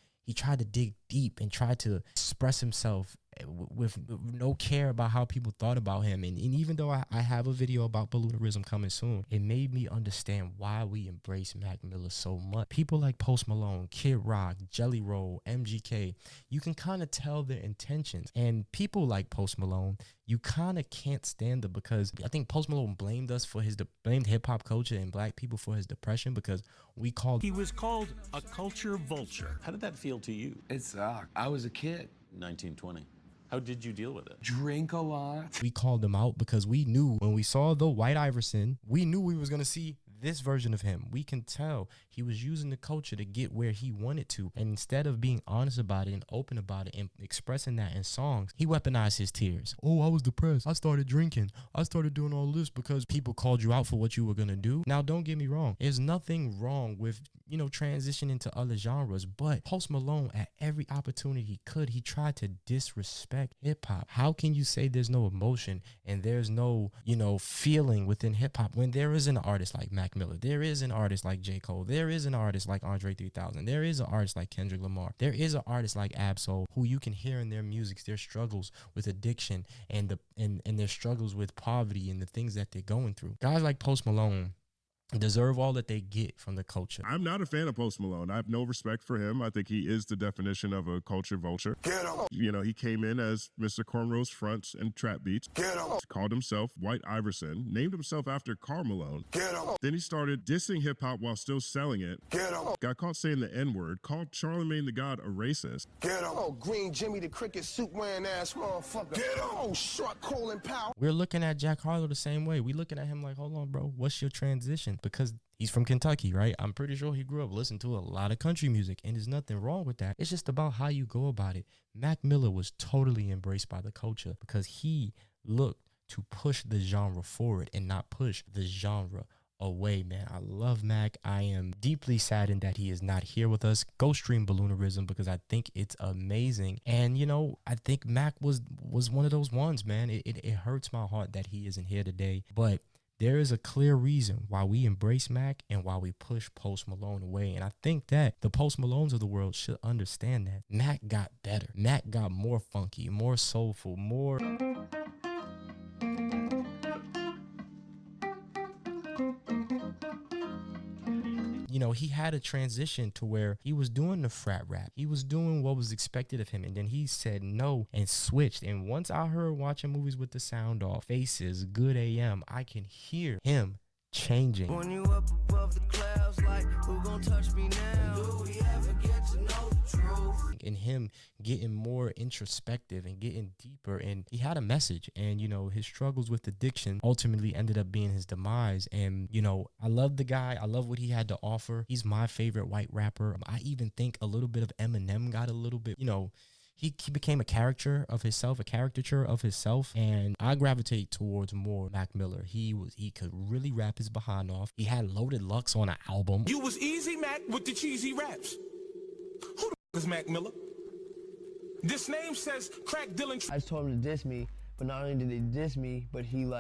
dig deep and tried to express himself with no care about how people thought about him. And even though I have a video about balloonerism coming soon, it made me understand why we embrace Mac Miller so much. People like Post Malone, Kid Rock, Jelly Roll, MGK, you can kind of tell their intentions. And people like Post Malone, you kind of can't stand it, because I think Post Malone blamed hip hop culture and black people for his depression, because he was called a culture vulture. How did that feel to you? It sucked. I was a kid. 1920. How did you deal with it? Drink a lot. We called him out because we knew when we saw the White Iverson, we knew we was going to see this version of him. We can tell he was using the culture to get where he wanted to. And instead of being honest about it and open about it and expressing that in songs, he weaponized his tears. Oh, I was depressed. I started drinking. I started doing all this because people called you out for what you were going to do. Now, don't get me wrong. There's nothing wrong with, transitioning to other genres. But Post Malone, at every opportunity he could, he tried to disrespect hip hop. How can you say there's no emotion and there's no, feeling within hip hop when there is an artist like Mac Miller, there is an artist like J. Cole, there is an artist like Andre 3000, there is an artist like Kendrick Lamar, there is an artist like Ab-Soul, who you can hear in their music their struggles with addiction and their struggles with poverty and the things that they're going through. Guys like Post Malone deserve all that they get from the culture. I'm not a fan of Post Malone. I have no respect for him. I think he is the definition of a culture vulture. Get him! He came in as Mr. Cornrow's fronts and trap beats. Get him! Called himself White Iverson. Named himself after Karl Malone. Get him! Then he started dissing hip-hop while still selling it. Get him! Got caught saying the N-word. Called Charlemagne the God a racist. Get him! Oh, Green Jimmy the cricket suit wearing ass motherfucker. Get him! Oh, short Colin Powell. We're looking at Jack Harlow the same way. We're looking at him like, hold on, bro. What's your transition? Because he's from Kentucky, right? I'm pretty sure he grew up listening to a lot of country music, and there's nothing wrong with that. It's just about how you go about it. Mac Miller was totally embraced by the culture because he looked to push the genre forward and not push the genre away, man. I love Mac. I am deeply saddened that he is not here with us. Go stream Balloonerism because I think it's amazing. And, I think Mac was one of those ones, man. It hurts my heart that he isn't here today, but there is a clear reason why we embrace Mac and why we push Post Malone away. And I think that the Post Malones of the world should understand that. Mac got better. Mac got more funky, more soulful, more... he had a transition to where he was doing the frat rap. He was doing what was expected of him. And then he said no and switched. And once I heard watching movies with the sound off, Faces, Good AM, I can hear him changing. When you up above the clouds, like, who gon' touch me now? Do we ever get to know the truth? And him getting more introspective and getting deeper, and he had a message. And his struggles with addiction ultimately ended up being his demise. And I love the guy. I love what he had to offer. He's my favorite white rapper. I even think a little bit of Eminem got a little bit, he became a caricature of himself, and I gravitate towards more Mac Miller. He could really rap his behind off. He had Loaded Lux on an album. You was easy, Mac, with the cheesy raps. Who the is Mac Miller? This name says crack Dylan. I just told him to diss me, but not only did he diss me, but he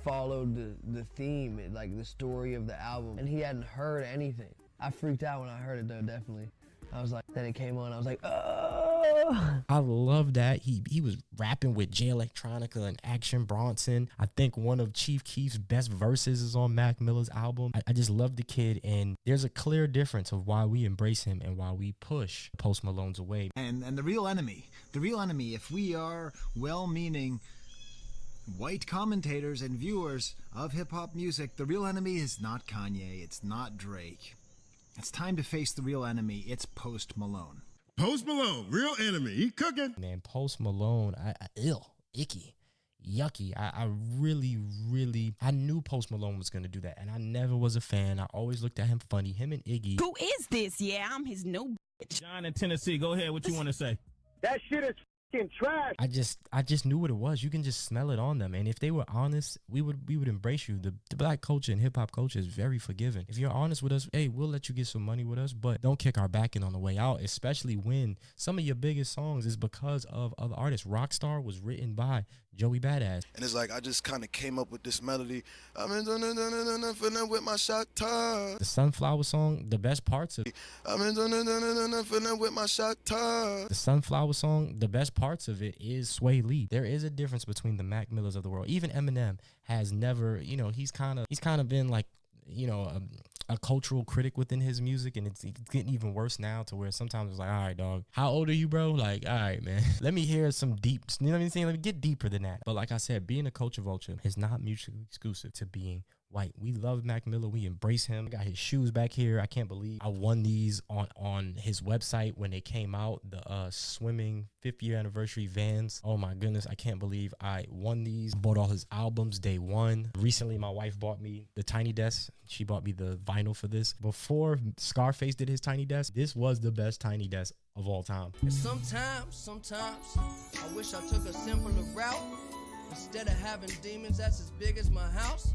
followed the theme, the story of the album, and he hadn't heard anything. I freaked out when I heard it though, definitely. I was like, then it came on, I was like, oh. I love that. He was rapping with Jay Electronica and Action Bronson. I think one of Chief Keef's best verses is on Mac Miller's album. I just love the kid, and there's a clear difference of why we embrace him and why we push Post Malone's away. And the real enemy, if we are well-meaning white commentators and viewers of hip-hop music, the real enemy is not Kanye, it's not Drake. It's time to face the real enemy. It's Post Malone. Post Malone, real enemy. He cooking. Man, Post Malone, icky, yucky. I really, I knew Post Malone was going to do that, and I never was a fan. I always looked at him funny. Him and Iggy. Who is this? Yeah, I'm his new bitch. John in Tennessee, go ahead. What you want to say? That shit is fucking trash. I just knew what it was. You can just smell it on them. And if they were honest, we would embrace you. The black culture and hip hop culture is very forgiving. If you're honest with us, hey, we'll let you get some money with us, but don't kick our back in on the way out, especially when some of your biggest songs is because of other artists. Rockstar was written by Joey Badass. And it's like I just kind of came up with this melody. I'm in feeling with my shot top. The Sunflower song, the best parts of I'm in feeling with my shot top. The Sunflower song, the best parts of it is Sway Lee. There is a difference between the Mac Millers of the world. Even Eminem has never, you know, he's kind of been like, you know, a cultural critic within his music, and it's getting even worse now to where sometimes it's like, all right, dog, how old are you, bro? Like, all right, man, let me hear some deep, you know what I'm saying? Let me get deeper than that. But like I said, being a culture vulture is not mutually exclusive to being white. We love Mac Miller. We embrace him. I got his shoes back here. I can't believe I won these on his website when they came out. The swimming 5th year anniversary Vans. Oh my goodness. I can't believe I won these. Bought all his albums day one. Recently, my wife bought me the Tiny Desk. She bought me the vinyl for this. Before Scarface did his Tiny Desk, this was the best Tiny Desk of all time. And sometimes, I wish I took a simpler route. Instead of having demons that's as big as my house.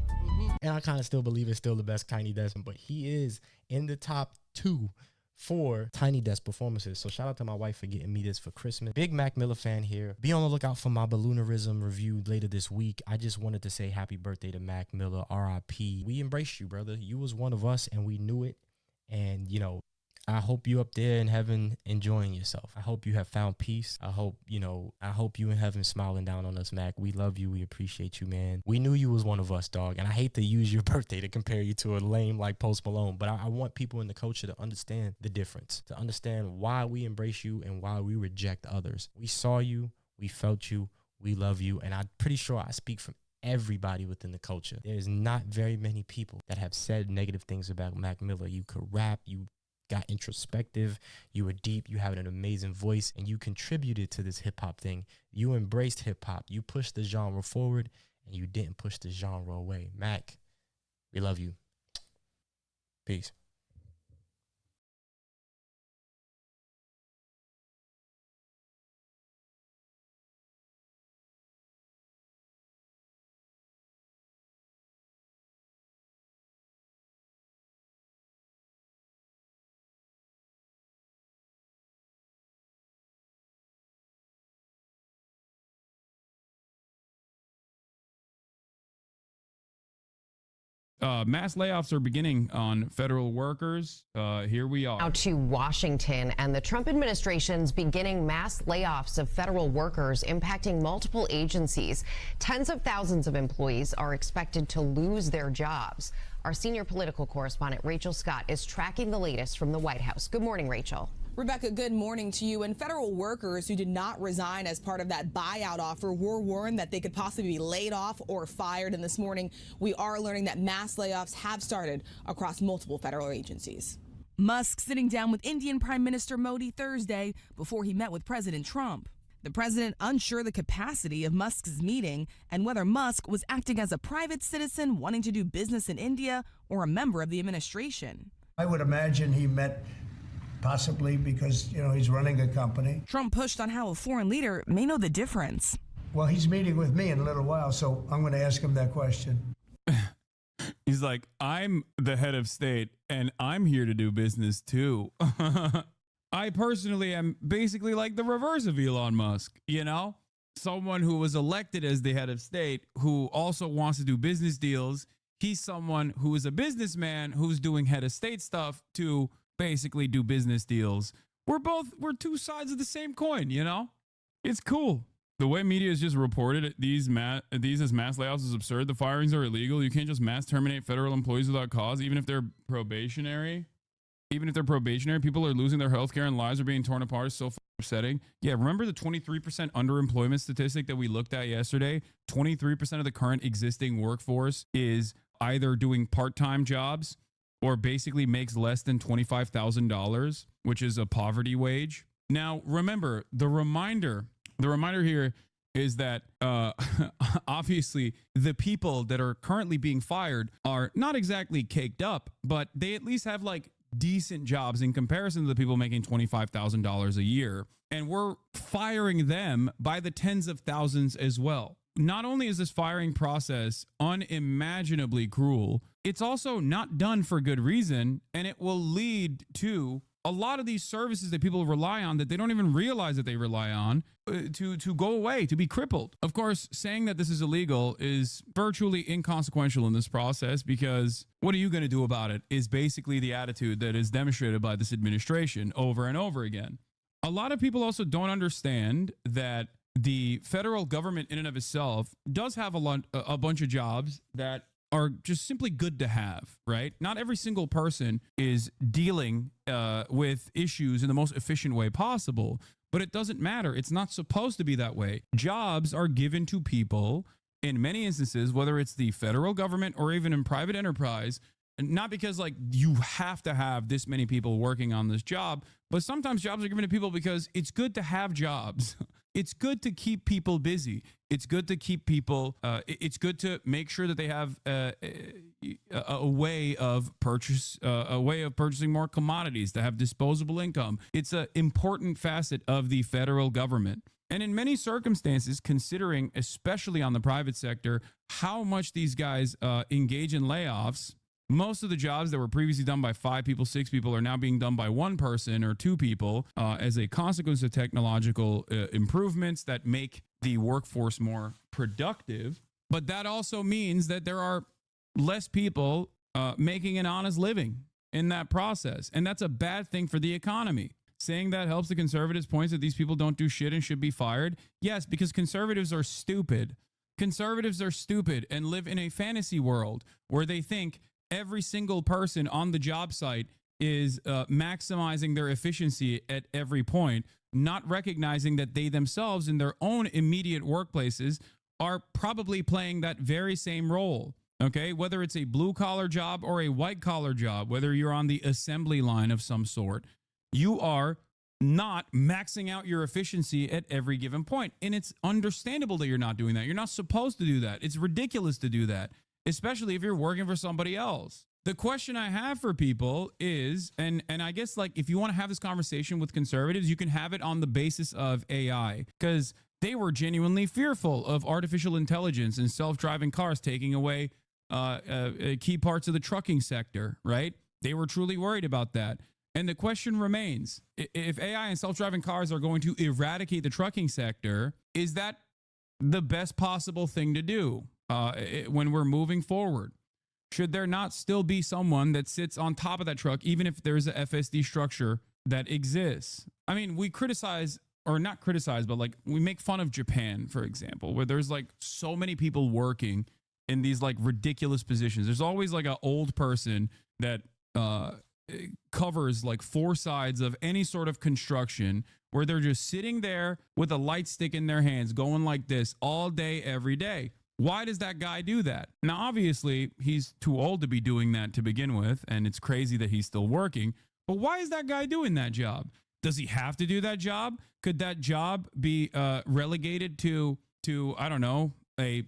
And I kind of still believe it's still the best Tiny Desk, but he is in the top 2 for Tiny Desk performances. So shout out to my wife for getting me this for Christmas. Big Mac Miller fan here. Be on the lookout for my Balloonerism review later this week. I just wanted to say happy birthday to Mac Miller, R.I.P. We embraced you, brother. You was one of us and we knew it. And, you know, I hope you up there in heaven enjoying yourself. I hope you have found peace. I hope you in heaven smiling down on us, Mac. We love you. We appreciate you, man. We knew you was one of us, dog. And I hate to use your birthday to compare you to a lame like Post Malone, but I want people in the culture to understand the difference, to understand why we embrace you and why we reject others. We saw you. We felt you. We love you. And I'm pretty sure I speak from everybody within the culture. There's not very many people that have said negative things about Mac Miller. You could rap. You got introspective, you were deep, you have an amazing voice, and you contributed to this hip-hop thing. You embraced hip-hop. You pushed the genre forward, and you didn't push the genre away. Mac, we love you. Peace. Mass layoffs are beginning on federal workers. Here we are. Now to Washington, and the Trump administration's beginning mass layoffs of federal workers impacting multiple agencies. Tens of thousands of employees are expected to lose their jobs. Our senior political correspondent, Rachel Scott, is tracking the latest from the White House. Good morning, Rachel. Rebecca, good morning to you. And federal workers who did not resign as part of that buyout offer were warned that they could possibly be laid off or fired. And this morning, we are learning that mass layoffs have started across multiple federal agencies. Musk sitting down with Indian Prime Minister Modi Thursday before he met with President Trump. The president unsure the capacity of Musk's meeting and whether Musk was acting as a private citizen wanting to do business in India or a member of the administration. I would imagine he met possibly because, you know, he's running a company. Trump pushed on how a foreign leader may know the difference. Well, he's meeting with me in a little while, so I'm going to ask him that question. He's like, I'm the head of state and I'm here to do business too. I personally am basically like the reverse of Elon Musk, you know, someone who was elected as the head of state who also wants to do business deals. He's someone who is a businessman who's doing head of state stuff to basically do business deals. We're two sides of the same coin, you know? It's cool. The way media has just reported these as mass layoffs is absurd. The firings are illegal. You can't just mass terminate federal employees without cause, even if they're probationary. Even if they're probationary, people are losing their health care and lives are being torn apart. It's so upsetting. Yeah, remember the 23% underemployment statistic that we looked at yesterday? 23% of the current existing workforce is either doing part-time jobs or basically makes less than $25,000, which is a poverty wage. Now, remember, the reminder here is that obviously the people that are currently being fired are not exactly caked up, but they at least have like decent jobs in comparison to the people making $25,000 a year. And we're firing them by the tens of thousands as well. Not only is this firing process unimaginably cruel, it's also not done for good reason, and it will lead to a lot of these services that people rely on that they don't even realize that they rely on to go away, to be crippled. Of course, saying that this is illegal is virtually inconsequential in this process because what are you going to do about it is basically the attitude that is demonstrated by this administration over and over again. A lot of people also don't understand that the federal government in and of itself does have a bunch of jobs that are just simply good to have, right? Not every single person is dealing with issues in the most efficient way possible, but it doesn't matter. It's not supposed to be that way. Jobs are given to people in many instances, whether it's the federal government or even in private enterprise, not because like you have to have this many people working on this job, but sometimes jobs are given to people because it's good to have jobs. It's good to keep people busy. It's good to keep people, it's good to make sure that they have a way of purchasing more commodities, to have disposable income. It's an important facet of the federal government. And in many circumstances, considering, especially on the private sector, how much these guys engage in layoffs, most of the jobs that were previously done by 5 people, 6 people are now being done by 1 person or 2 people as a consequence of technological improvements that make the workforce more productive. But that also means that there are less people making an honest living in that process. And that's a bad thing for the economy. Saying that helps the conservatives' points that these people don't do shit and should be fired. Yes, because conservatives are stupid. Conservatives are stupid and live in a fantasy world where they think every single person on the job site is maximizing their efficiency at every point, not recognizing that they themselves in their own immediate workplaces are probably playing that very same role. Okay, whether it's a blue collar job or a white collar job, whether you're on the assembly line of some sort, you are not maxing out your efficiency at every given point. And it's understandable that you're not doing that. You're not supposed to do that. It's ridiculous to do that, especially if you're working for somebody else. The question I have for people is, and I guess like if you want to have this conversation with conservatives, you can have it on the basis of AI, because they were genuinely fearful of artificial intelligence and self-driving cars taking away key parts of the trucking sector, right? They were truly worried about that. And the question remains, if AI and self-driving cars are going to eradicate the trucking sector, is that the best possible thing to do when we're moving forward? Should there not still be someone that sits on top of that truck, even if there's a FSD structure that exists? I mean, we criticize, or not criticize, but like we make fun of Japan, for example, where there's like so many people working in these like ridiculous positions. There's always like an old person that covers like 4 sides of any sort of construction, where they're just sitting there with a light stick in their hands going like this all day, every day. Why does that guy do that? Now, obviously, he's too old to be doing that to begin with, and it's crazy that he's still working. But why is that guy doing that job? Does he have to do that job? Could that job be relegated to I don't know, a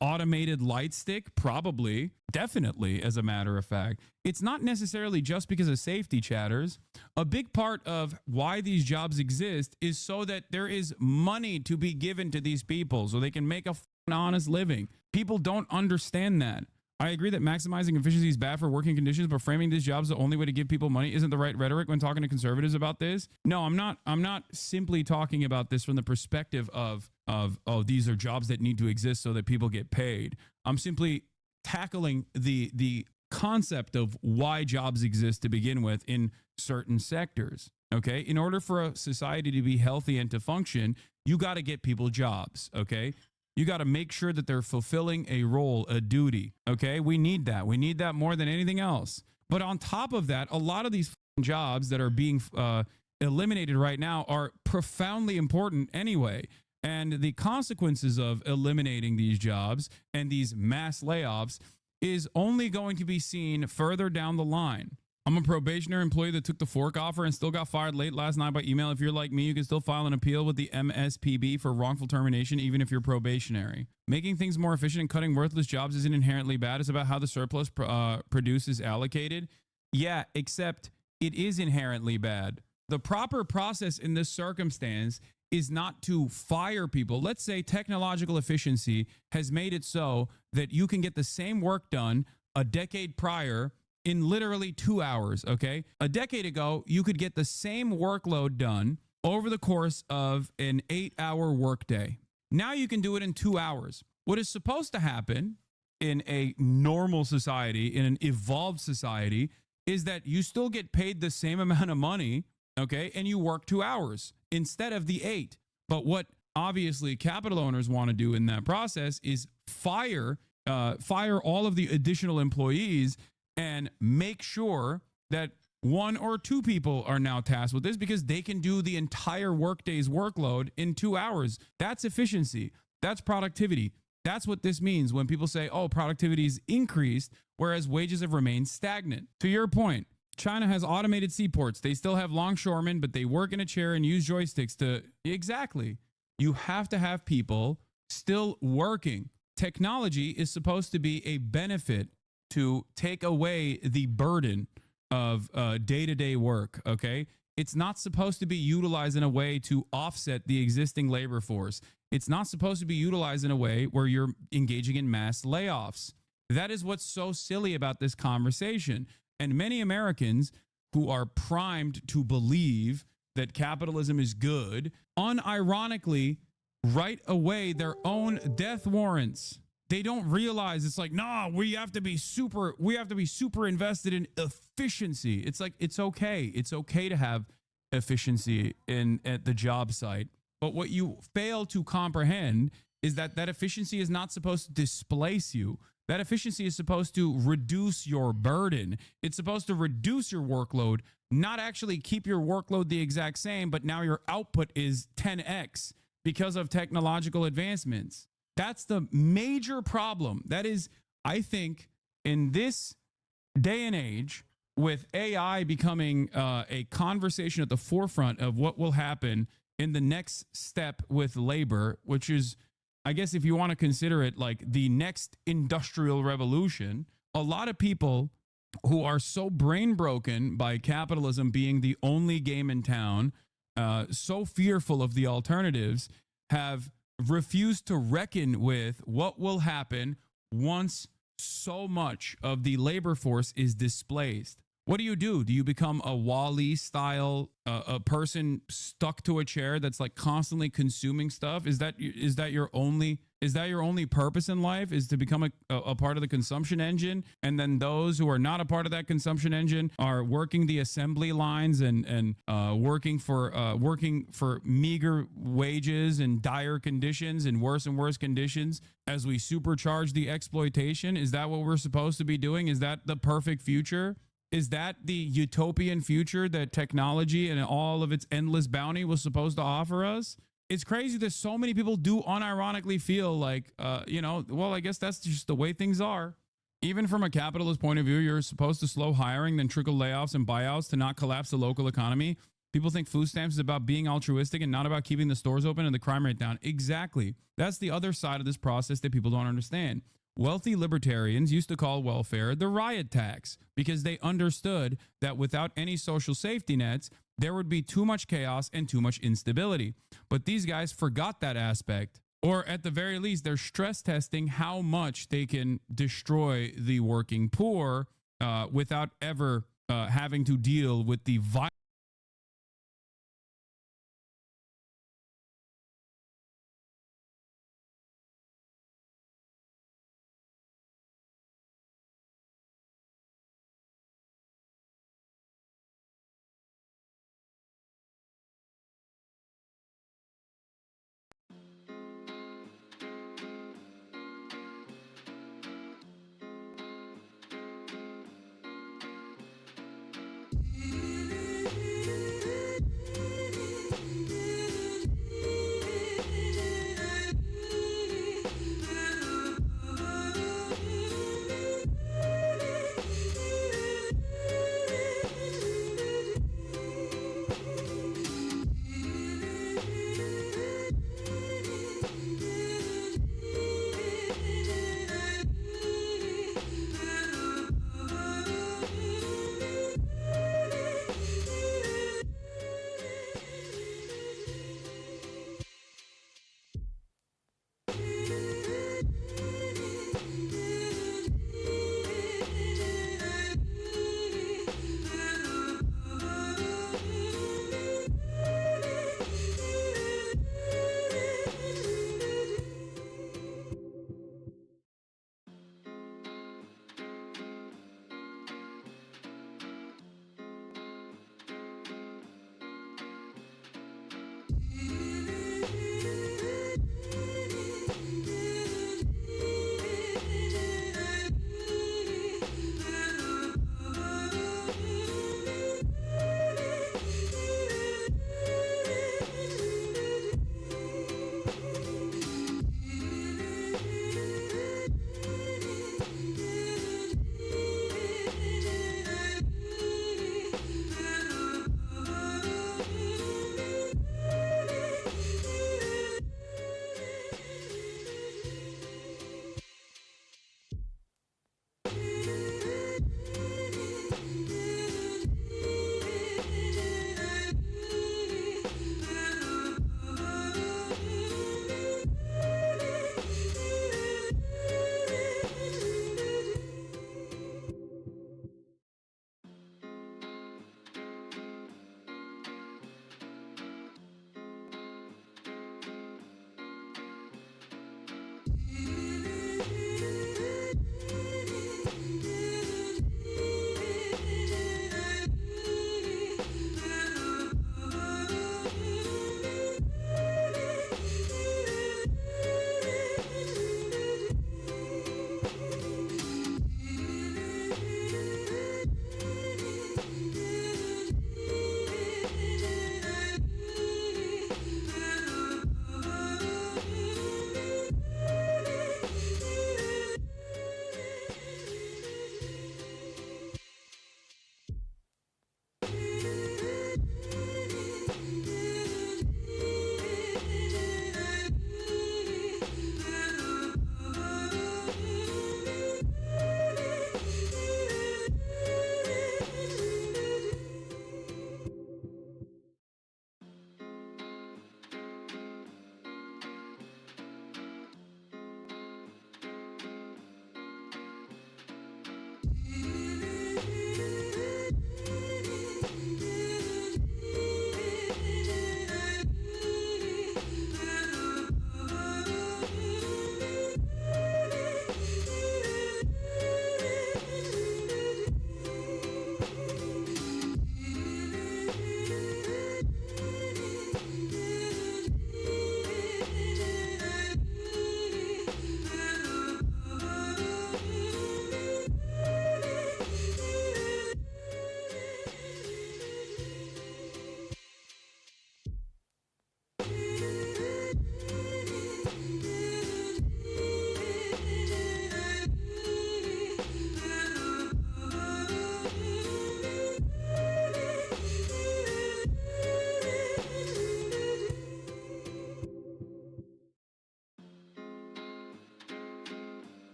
automated light stick? Probably, definitely, as a matter of fact. It's not necessarily just because of safety, chatters. A big part of why these jobs exist is so that there is money to be given to these people so they can make a honest living. People don't understand that. I agree that maximizing efficiency is bad for working conditions, but framing these jobs the only way to give people money isn't the right rhetoric when talking to conservatives about this. No, I'm not simply talking about this from the perspective of oh, these are jobs that need to exist so that people get paid. I'm simply tackling the concept of why jobs exist to begin with in certain sectors. Okay, in order for a society to be healthy and to function, you got to get people jobs. Okay. You got to make sure that they're fulfilling a role, a duty. Okay, we need that. We need that more than anything else. But on top of that, a lot of these jobs that are being eliminated right now are profoundly important anyway. And the consequences of eliminating these jobs and these mass layoffs is only going to be seen further down the line. I'm a probationary employee that took the fork offer and still got fired late last night by email. If you're like me, you can still file an appeal with the MSPB for wrongful termination, even if you're probationary. Making things more efficient and cutting worthless jobs isn't inherently bad. It's about how the surplus produced is allocated. Yeah, except it is inherently bad. The proper process in this circumstance is not to fire people. Let's say technological efficiency has made it so that you can get the same work done a decade prior in literally 2 hours, okay? A decade ago, you could get the same workload done over the course of an 8-hour workday. Now you can do it in 2 hours. What is supposed to happen in a normal society, in an evolved society, is that you still get paid the same amount of money, okay? And you work 2 hours instead of the 8. But what obviously capital owners want to do in that process is fire all of the additional employees and make sure that 1 or 2 people are now tasked with this because they can do the entire workday's workload in 2 hours. That's efficiency. That's productivity. That's what this means when people say, oh, productivity is increased, whereas wages have remained stagnant. To your point, China has automated seaports. They still have longshoremen, but they work in a chair and use joysticks to... Exactly. You have to have people still working. Technology is supposed to be a benefit to take away the burden of day-to-day work, okay? It's not supposed to be utilized in a way to offset the existing labor force. It's not supposed to be utilized in a way where you're engaging in mass layoffs. That is what's so silly about this conversation. And many Americans who are primed to believe that capitalism is good, unironically write away their own death warrants. They don't realize it's like, no, we have to be super invested in efficiency. It's like, it's okay. It's okay to have efficiency at the job site. But what you fail to comprehend is that that efficiency is not supposed to displace you. That efficiency is supposed to reduce your burden. It's supposed to reduce your workload, not actually keep your workload the exact same, but now your output is 10x because of technological advancements. That's the major problem. That is, I think, in this day and age, with AI becoming a conversation at the forefront of what will happen in the next step with labor, which is, I guess, if you want to consider it like the next industrial revolution, a lot of people who are so brain broken by capitalism being the only game in town, so fearful of the alternatives, have refused to reckon with what will happen once so much of the labor force is displaced. What do? Do you become a Wall-E style, a person stuck to a chair that's like constantly consuming stuff? Is that your only purpose in life, is to become a part of the consumption engine? And then those who are not a part of that consumption engine are working the assembly lines and working for meager wages and dire conditions and worse conditions as we supercharge the exploitation? Is that what we're supposed to be doing? Is that the perfect future? Is that the utopian future that technology and all of its endless bounty was supposed to offer us? It's crazy that so many people do unironically feel like, well, I guess that's just the way things are. Even from a capitalist point of view, you're supposed to slow hiring, then trickle layoffs and buyouts to not collapse the local economy. People think food stamps is about being altruistic and not about keeping the stores open and the crime rate down. Exactly. That's the other side of this process that people don't understand. Wealthy libertarians used to call welfare the riot tax because they understood that without any social safety nets, there would be too much chaos and too much instability. But these guys forgot that aspect, or at the very least, they're stress testing how much they can destroy the working poor without ever having to deal with the violence.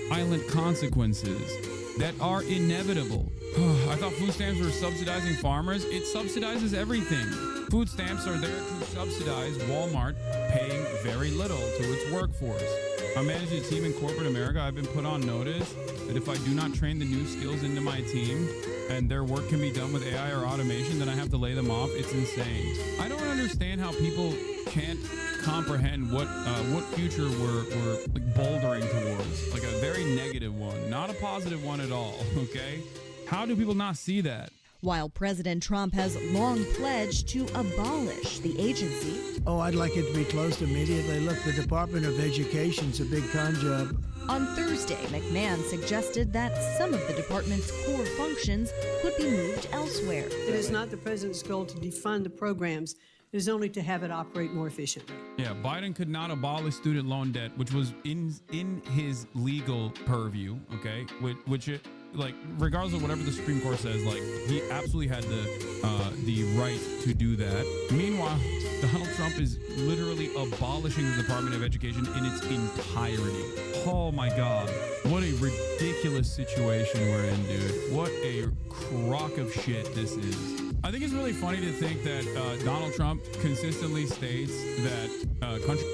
violent consequences that are inevitable. I thought food stamps were subsidizing farmers. It subsidizes everything. Food stamps are there to subsidize Walmart paying very little to its workforce. I'm managing a team in corporate America. I've been put on notice that if I do not train the new skills into my team and their work can be done with AI or automation, then I have to lay them off. It's insane. I don't understand how people can't comprehend what future we're like bouldering towards, like a very negative one, not a positive one at all. Okay, how do people not see that? While President Trump has long pledged to abolish the agency. Oh, I'd like it to be closed immediately. Look, the Department of Education's a big con job. On Thursday, McMahon suggested that some of the department's core functions could be moved elsewhere. It is not the president's goal to defund the programs. It is only to have it operate more efficiently. Yeah, Biden could not abolish student loan debt, which was in his legal purview, okay? Which like, regardless of whatever the Supreme Court says, like, he absolutely had the right to do that. Meanwhile, Donald Trump is literally abolishing the Department of Education in its entirety. Oh my God. What a ridiculous situation we're in, dude. What a crock of shit this is. I think it's really funny to think that Donald Trump consistently states that country...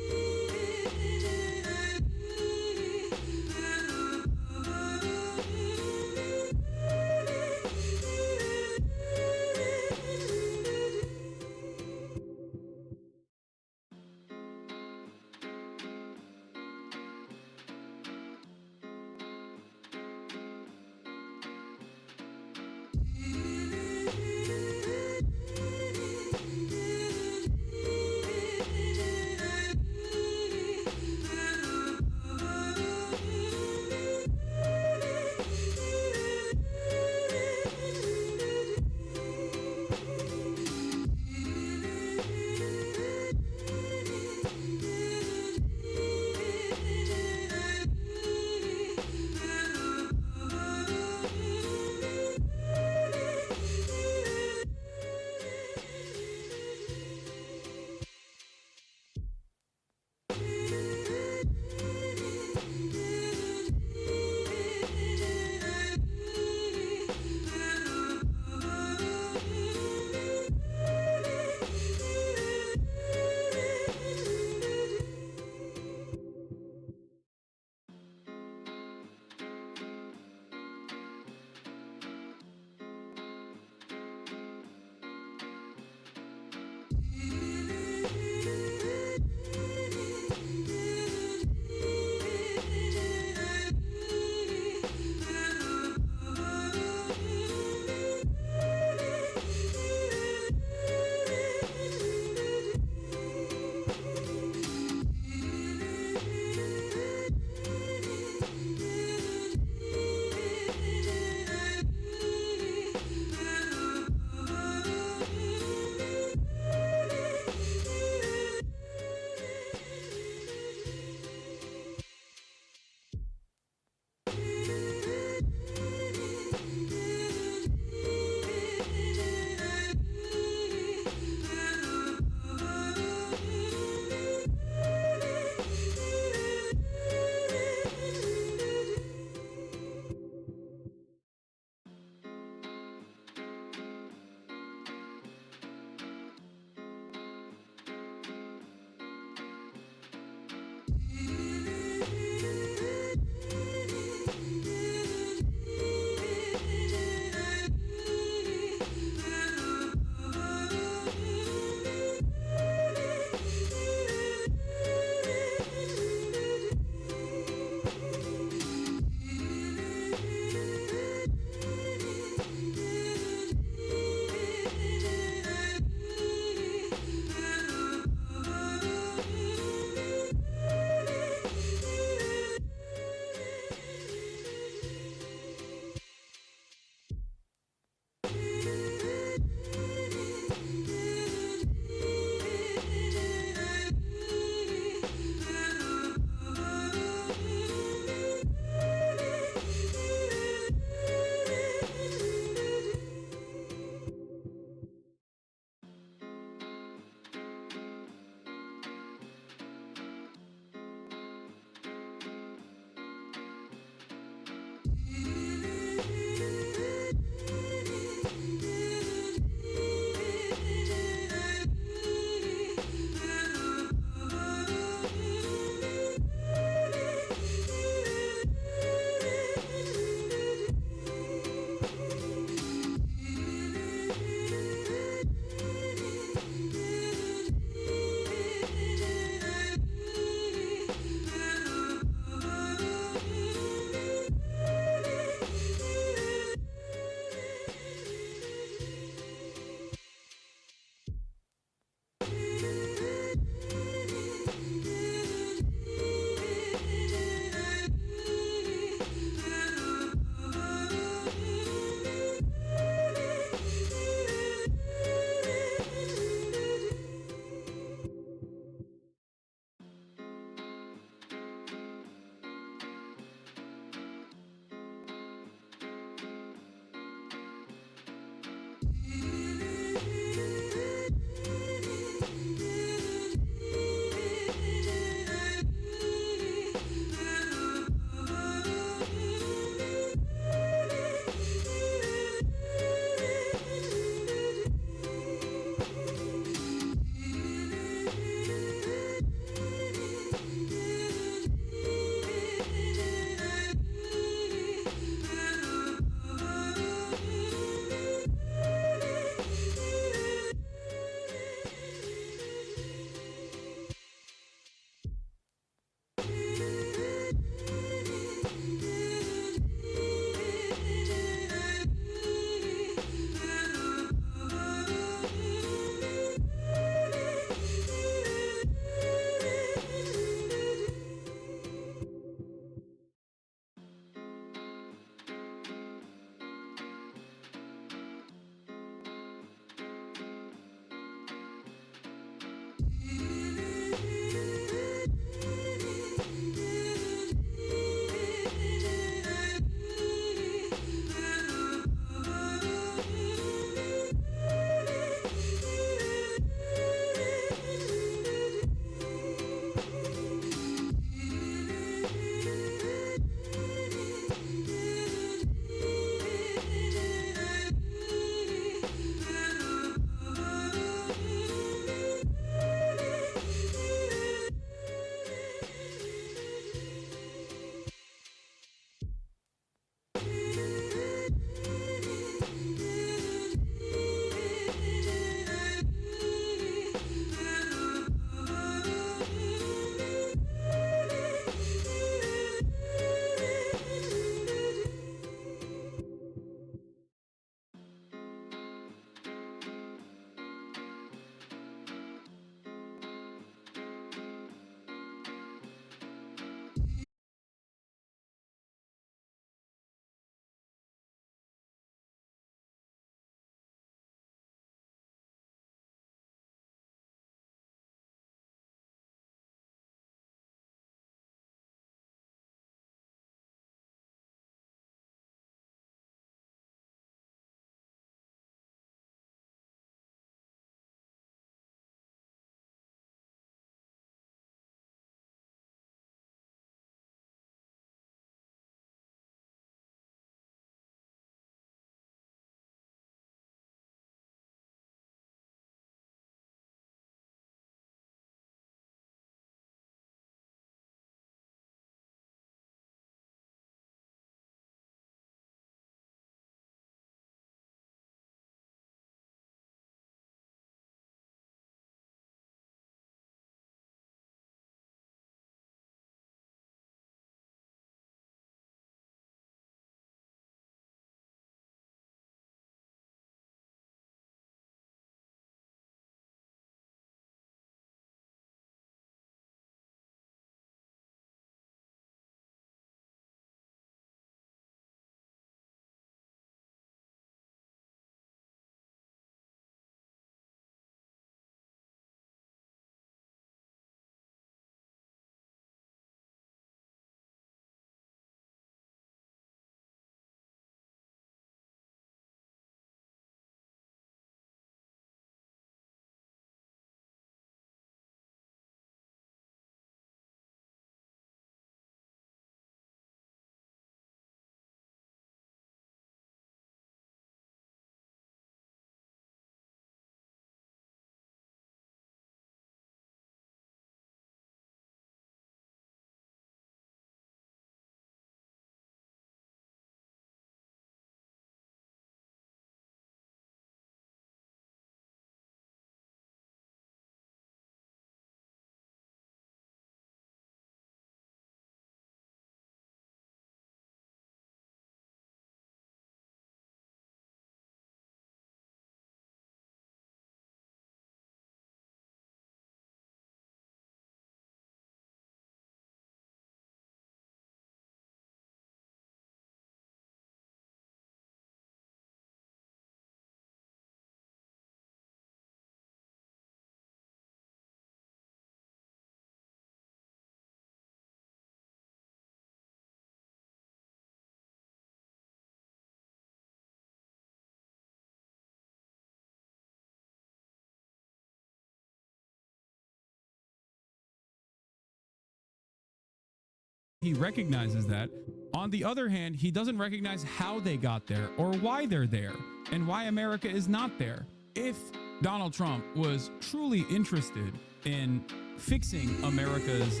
He recognizes that. On the other hand, he doesn't recognize how they got there or why they're there and why America is not there. If Donald Trump was truly interested in fixing America's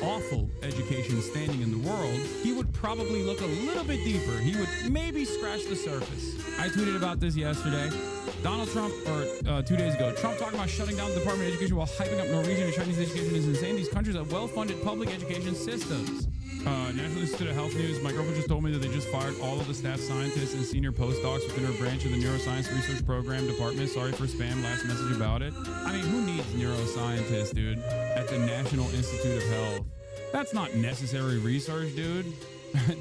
awful education standing in the world, he would probably look a little bit deeper. He would maybe scratch the surface. I tweeted about this yesterday. Donald Trump, or 2 days ago, Trump talking about shutting down the Department of Education while hyping up Norwegian and Chinese education is insane. These countries have well-funded public education systems. National Institute of Health News, my girlfriend just told me that they just fired all of the staff scientists and senior postdocs within her branch of the Neuroscience Research Program Department. Sorry for spam, last message about it. I mean, who needs neuroscientists, dude, at the National Institute of Health? That's not necessary research, dude.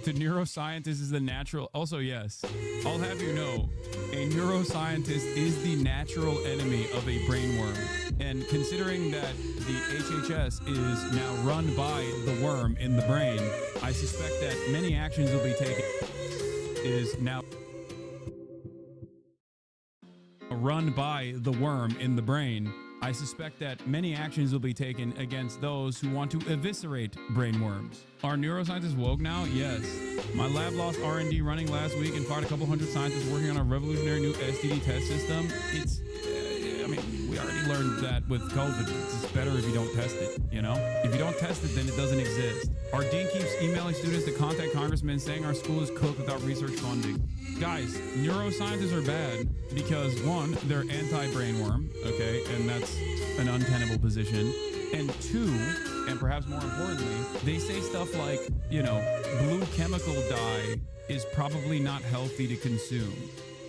The neuroscientist is the natural. Also, yes, I'll have you know, a neuroscientist is the natural enemy of a brainworm. And considering that the HHS is now run by the worm in the brain, I suspect that many actions will be taken. Is now run by the worm in the brain. I suspect that many actions will be taken against those who want to eviscerate brainworms. Are neuroscientists woke now? Yes. My lab lost R&D running last week and fired a couple hundred scientists working on a revolutionary new STD test system. It's, I mean, we already learned that with COVID. It's just better if you don't test it, you know? If you don't test it, then it doesn't exist. Our dean keeps emailing students to contact congressmen saying our school is cooked without research funding. Guys, neuroscientists are bad because, one, they're anti-brainworm, okay, and that's an untenable position. And two, and perhaps more importantly, they say stuff like, you know, blue chemical dye is probably not healthy to consume.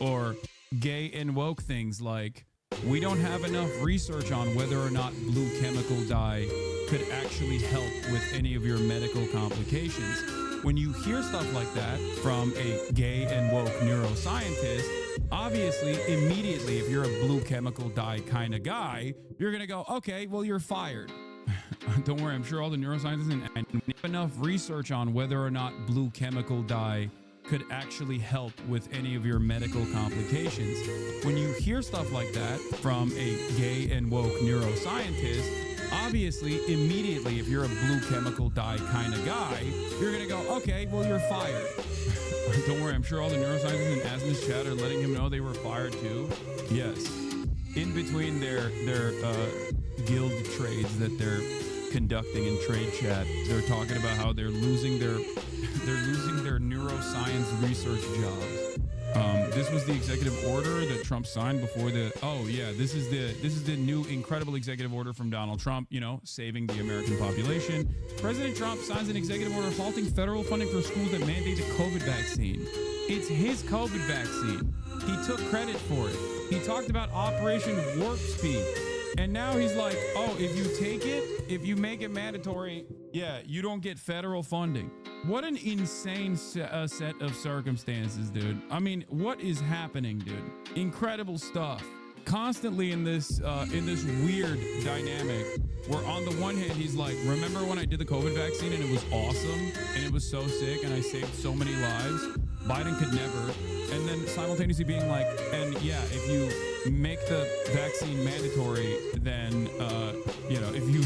Or gay and woke things like, we don't have enough research on whether or not blue chemical dye could actually help with any of your medical complications. When you hear stuff like that from a gay and woke neuroscientist, obviously, immediately, if you're a blue chemical dye kind of guy, you're going to go, okay, well, you're fired. Don't worry, I'm sure all the neuroscientists and enough research on whether or not blue chemical dye could actually help with any of your medical complications. When you hear stuff like that from a gay and woke neuroscientist, obviously, immediately, if you're a blue chemical dye kind of guy, you're going to go, okay, well, you're fired. Don't worry, I'm sure all the neuroscientists in Asmus chat are letting him know they were fired too. Yes. In between their guild trades that they're conducting in trade chat, they're talking about how they're losing their neuroscience research jobs. This was the executive order that Trump signed before the. Oh yeah, this is the new incredible executive order from Donald Trump. You know, saving the American population. President Trump signs an executive order halting federal funding for schools that mandate the COVID vaccine. It's his COVID vaccine. He took credit for it. He talked about Operation Warp Speed. And now he's like, oh, if you take it, if you make it mandatory, yeah, you don't get federal funding. What an insane set of circumstances, dude. I mean, what is happening, dude? Incredible stuff. Constantly in this weird dynamic where on the one hand, he's like, remember when I did the COVID vaccine and it was awesome and it was so sick and I saved so many lives? Biden could never. And then simultaneously being like, and yeah, if you make the vaccine mandatory, then, you know, if you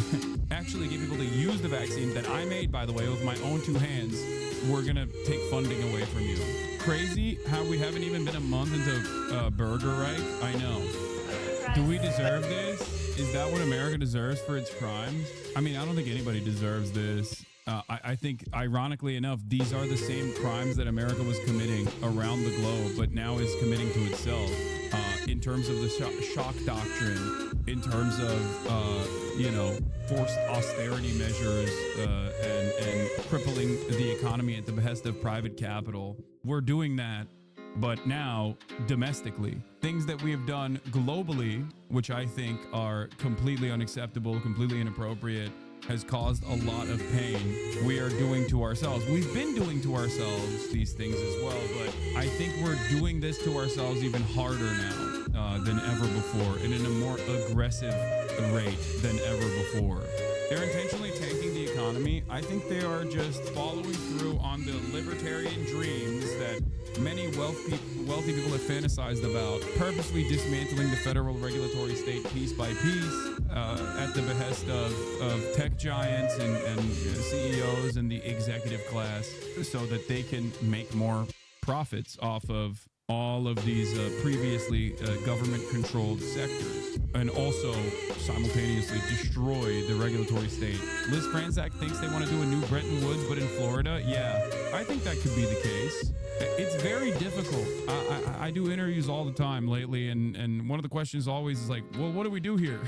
actually get people to use the vaccine that I made, by the way, with my own two hands, we're going to take funding away from you. Crazy how we haven't even been a month into Burger Reich. I know. Do we deserve this? Is that what America deserves for its crimes? I mean, I don't think anybody deserves this. I think, ironically enough, these are the same crimes that America was committing around the globe, but now is committing to itself in terms of the shock doctrine, in terms of, you know, forced austerity measures and crippling the economy at the behest of private capital. We're doing that, but now domestically. Things that we have done globally, which I think are completely unacceptable, completely inappropriate, has caused a lot of pain. We are doing to ourselves. We've been doing to ourselves these things as well, but I think we're doing this to ourselves even harder now than ever before, and in a more aggressive rate than ever before. They're intentionally tanking the economy economy. I think they are just following through on the libertarian dreams that many wealthy people have fantasized about, purposely dismantling the federal regulatory state piece by piece at the behest of tech giants and CEOs and the executive class, so that they can make more profits off of all of these previously government-controlled sectors, and also simultaneously destroy the regulatory state. Liz Franzak thinks they want to do a new Bretton Woods, but in Florida. Yeah, I think that could be the case. It's very difficult. I do interviews all the time lately, and one of the questions always is like, well, what do we do here?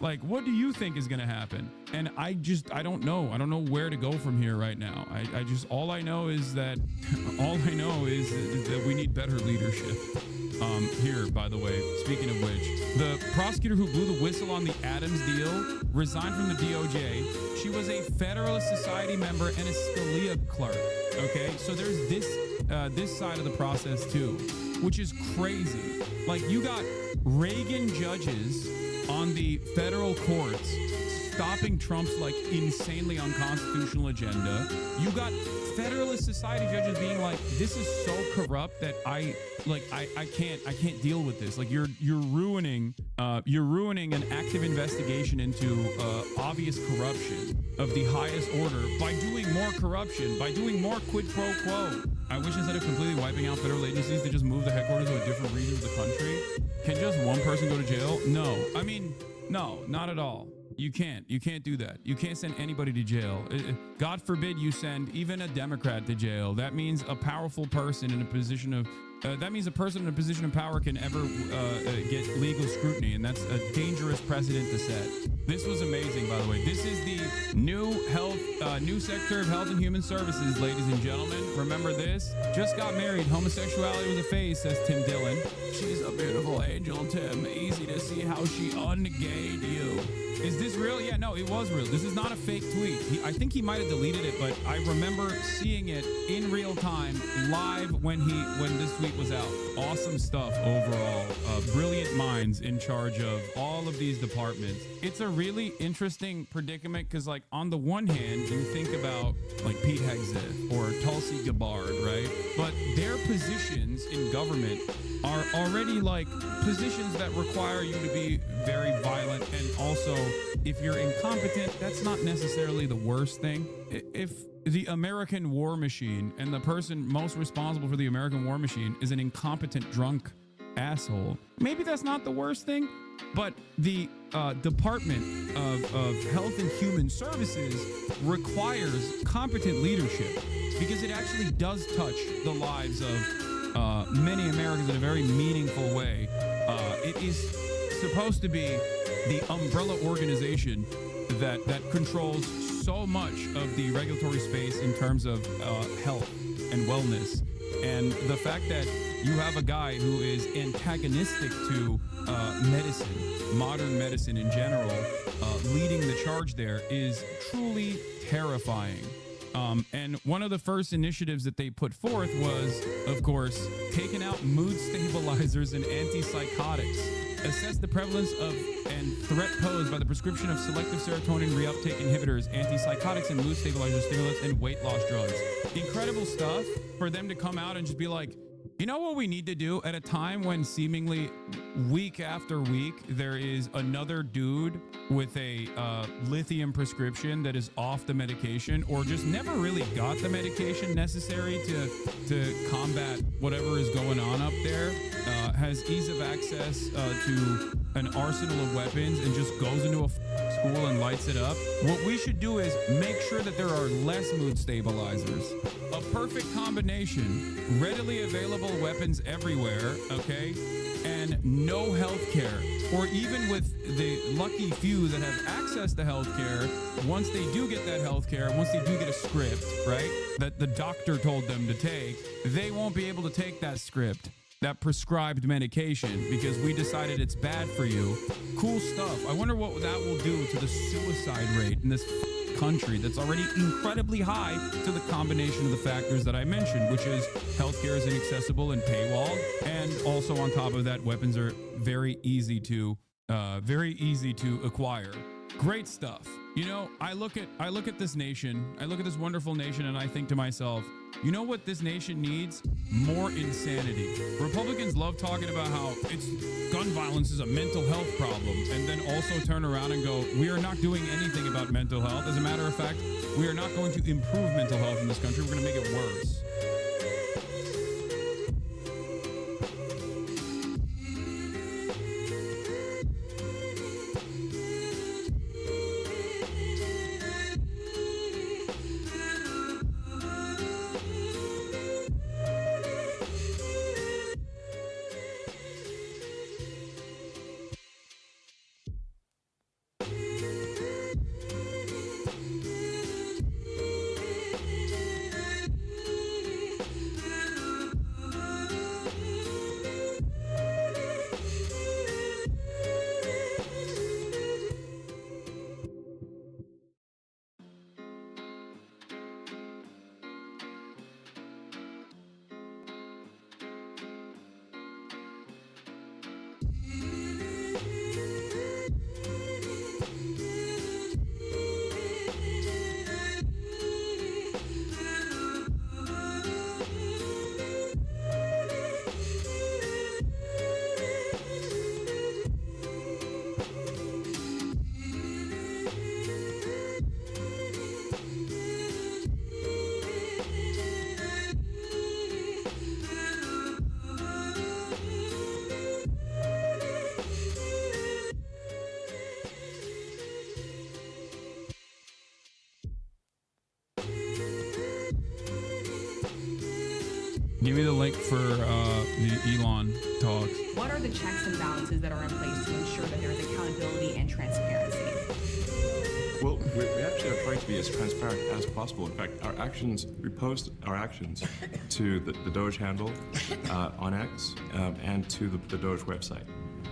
Like, what do you think is going to happen? And I don't know. I don't know where to go from here right now. All I know is that we need better leadership. Here, by the way, speaking of which, the prosecutor who blew the whistle on the Adams deal resigned from the DOJ. She was a Federalist Society member and a Scalia clerk. Okay, so there's this side of the process too, which is crazy. Like, you got Reagan judges on the federal courts stopping Trump's like insanely unconstitutional agenda. You got Federalist Society judges being like, this is so corrupt that I can't deal with this. Like, you're ruining an active investigation into obvious corruption of the highest order by doing more corruption, by doing more quid pro quo. I wish instead of completely wiping out federal agencies, they just move the headquarters to a different region of the country. Can just one person go to jail? No. I mean, no, not at all. You can't do that. You can't send anybody to jail. God forbid you send even a Democrat to jail. That means a powerful person in a position of a person in a position of power can ever get legal scrutiny, and that's a dangerous precedent to set. This was amazing, by the way. This is the new Secretary of Health and Human Services, ladies and gentlemen. Remember this? Just got married. Homosexuality was a phase, says Tim Dillon. She's a beautiful angel, Tim. Easy to see how she ungayed you. Is this real? Yeah, no, it was real. This is not a fake tweet. I think he might have deleted it, but I remember seeing it in real time, live when this tweet was out. Awesome stuff overall. Brilliant minds in charge of all of these departments. It's a really interesting predicament because, like, on the one hand, you think about like Pete Hegseth or Tulsi Gabbard, right? But their positions in government are already like positions that require you to be very violent, and also if you're incompetent, that's not necessarily the worst thing. If the American war machine and the person most responsible for the American war machine is an incompetent drunk asshole, maybe that's not the worst thing. But the Department of Health and Human Services requires competent leadership because it actually does touch the lives of many Americans in a very meaningful way. It is supposed to be the umbrella organization that controls so much of the regulatory space in terms of health and wellness. And the fact that you have a guy who is antagonistic to medicine, modern medicine in general, leading the charge there is truly terrifying. And one of the first initiatives that they put forth was, of course, taking out mood stabilizers and antipsychotics, assess the prevalence of and threat posed by the prescription of selective serotonin reuptake inhibitors, antipsychotics and mood stabilizers, stimulants, and weight loss drugs. Incredible stuff for them to come out and just be like, you know what we need to do at a time when seemingly week after week there is another dude with a lithium prescription that is off the medication or just never really got the medication necessary to combat whatever is going on up there, has ease of access to an arsenal of weapons and just goes into a school and lights it up. What we should do is make sure that there are less mood stabilizers. A perfect combination, readily available weapons everywhere, okay? And no health care. Or even with the lucky few that have access to health care, once they do get that health care, once they do get a script, right, that the doctor told them to take, they won't be able to take that script, that prescribed medication, because we decided it's bad for you. Cool stuff. I wonder what that will do to the suicide rate in this country that's already incredibly high to the combination of the factors that I mentioned, which is healthcare is inaccessible and paywalled, and also on top of that, weapons are very easy to acquire. Great stuff. You know, I look at this nation, I look at this wonderful nation, and I think to myself, you know what this nation needs? More insanity. Republicans love talking about how gun violence is a mental health problem, and then also turn around and go, we are not doing anything about mental health. As a matter of fact, we are not going to improve mental health in this country. We're going to make it worse. Give me the link for the Elon talks. What are the checks and balances that are in place to ensure that there is accountability and transparency? Well, we actually are trying to be as transparent as possible. In fact, our actions, we post our actions to the Doge handle on X and to the Doge website.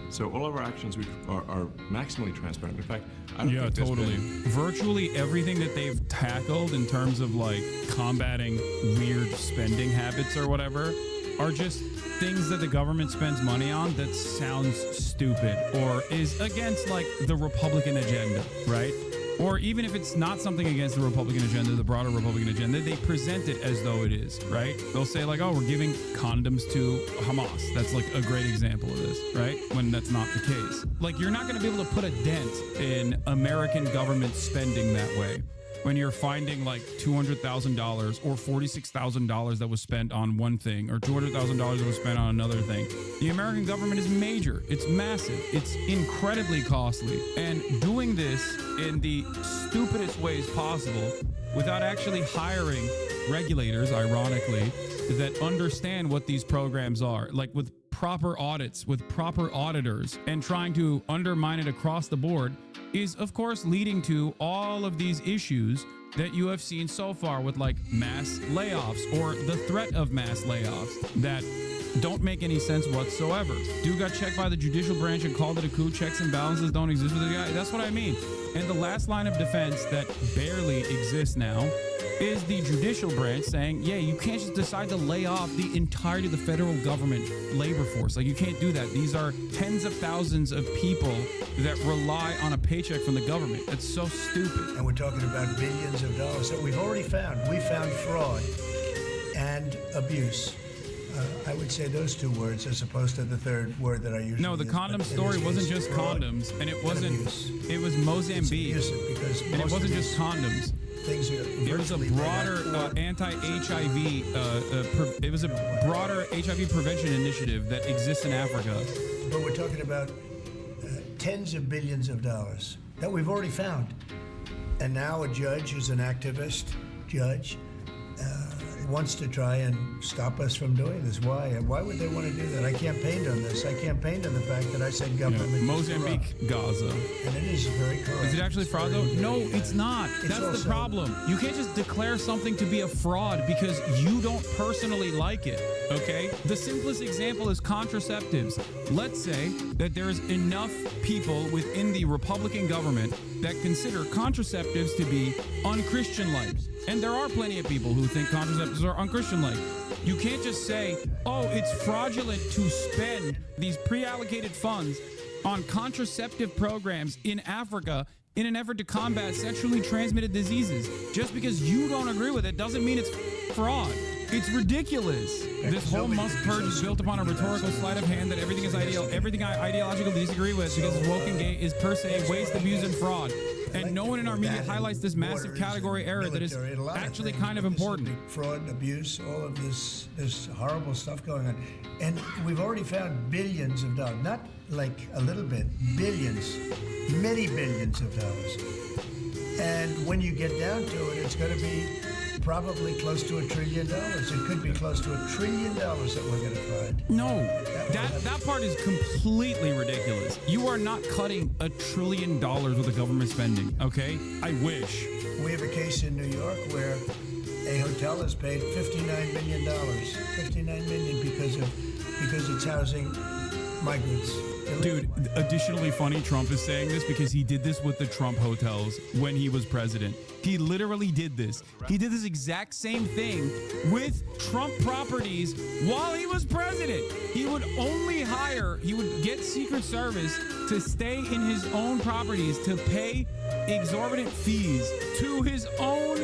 So all of our actions are maximally transparent. In fact, I don't think there's totally. Virtually everything that they've tackled in terms of like combating weird spending habits or whatever are just things that the government spends money on that sounds stupid or is against like the Republican agenda, right? Or even if it's not something against the Republican agenda, the broader Republican agenda, they present it as though it is, right? They'll say like, oh, we're giving condoms to Hamas. That's like a great example of this, right? When that's not the case. Like, you're not going to be able to put a dent in American government spending that way. When you're finding like $200,000 or $46,000 that was spent on one thing or $200,000 that was spent on another thing. The American government is major. It's massive. It's incredibly costly. And doing this in the stupidest ways possible without actually hiring regulators, ironically, that understand what these programs are, like with proper audits, with proper auditors, and trying to undermine it across the board is, of course, leading to all of these issues that you have seen so far with like mass layoffs or the threat of mass layoffs that don't make any sense whatsoever. Dude got checked by the judicial branch and called it a coup. Checks and balances don't exist with the guy. That's what I mean. And the last line of defense that barely exists now is the judicial branch saying, yeah, you can't just decide to lay off the entirety of the federal government labor force. Like, you can't do that. These are tens of thousands of people that rely on a paycheck from the government. That's so stupid. And we're talking about billions of dollars that we've already found. We found fraud and abuse. I would say those two words as opposed to the third word that I usually No, the use, condom story wasn't just condoms, and it wasn't. It was Mozambique, and it wasn't just condoms. It was a broader anti-HIV. It was a broader HIV prevention initiative that exists in Africa. But we're talking about tens of billions of dollars that we've already found, and now a judge who's an activist judge wants to try and stop us from doing this. Why? Why would they want to do that? I campaigned on this. I campaigned on the fact that I said government is Mozambique, corrupt. Gaza. And it is very corrupt. Is it actually fraud though? No, it's not. It's That's the problem. You can't just declare something to be a fraud because you don't personally like it, okay? The simplest example is contraceptives. Let's say that there's enough people within the Republican government that consider contraceptives to be unchristian-like. And there are plenty of people who think contraceptives are unchristian-like. You can't just say, oh, it's fraudulent to spend these pre-allocated funds on contraceptive programs in Africa in an effort to combat sexually transmitted diseases. Just because you don't agree with it doesn't mean it's fraud. It's ridiculous. This whole Musk purge is built upon a rhetorical sleight of hand that everything I ideologically disagree with because it's woke and gay is per se waste, abuse, and fraud. And no one in our media highlights this massive category error that is actually kind of important. Fraud, abuse, all of this horrible stuff going on. And we've already found billions of dollars, not like a little bit, billions, many billions of dollars. And when you get down to it, it's going to be probably close to $1 trillion. It could be close to $1 trillion that we're going to find. No, that part is completely ridiculous. You are not cutting $1 trillion with the government spending, okay? I wish. We have a case in New York where a hotel has paid $59 million. $59 million because it's housing migrants. Dude, additionally funny, Trump is saying this because he did this with the Trump hotels when he was president. He literally did this. He did this exact same thing with Trump properties while he was president. He would get Secret Service to stay in his own properties, to pay exorbitant fees to his own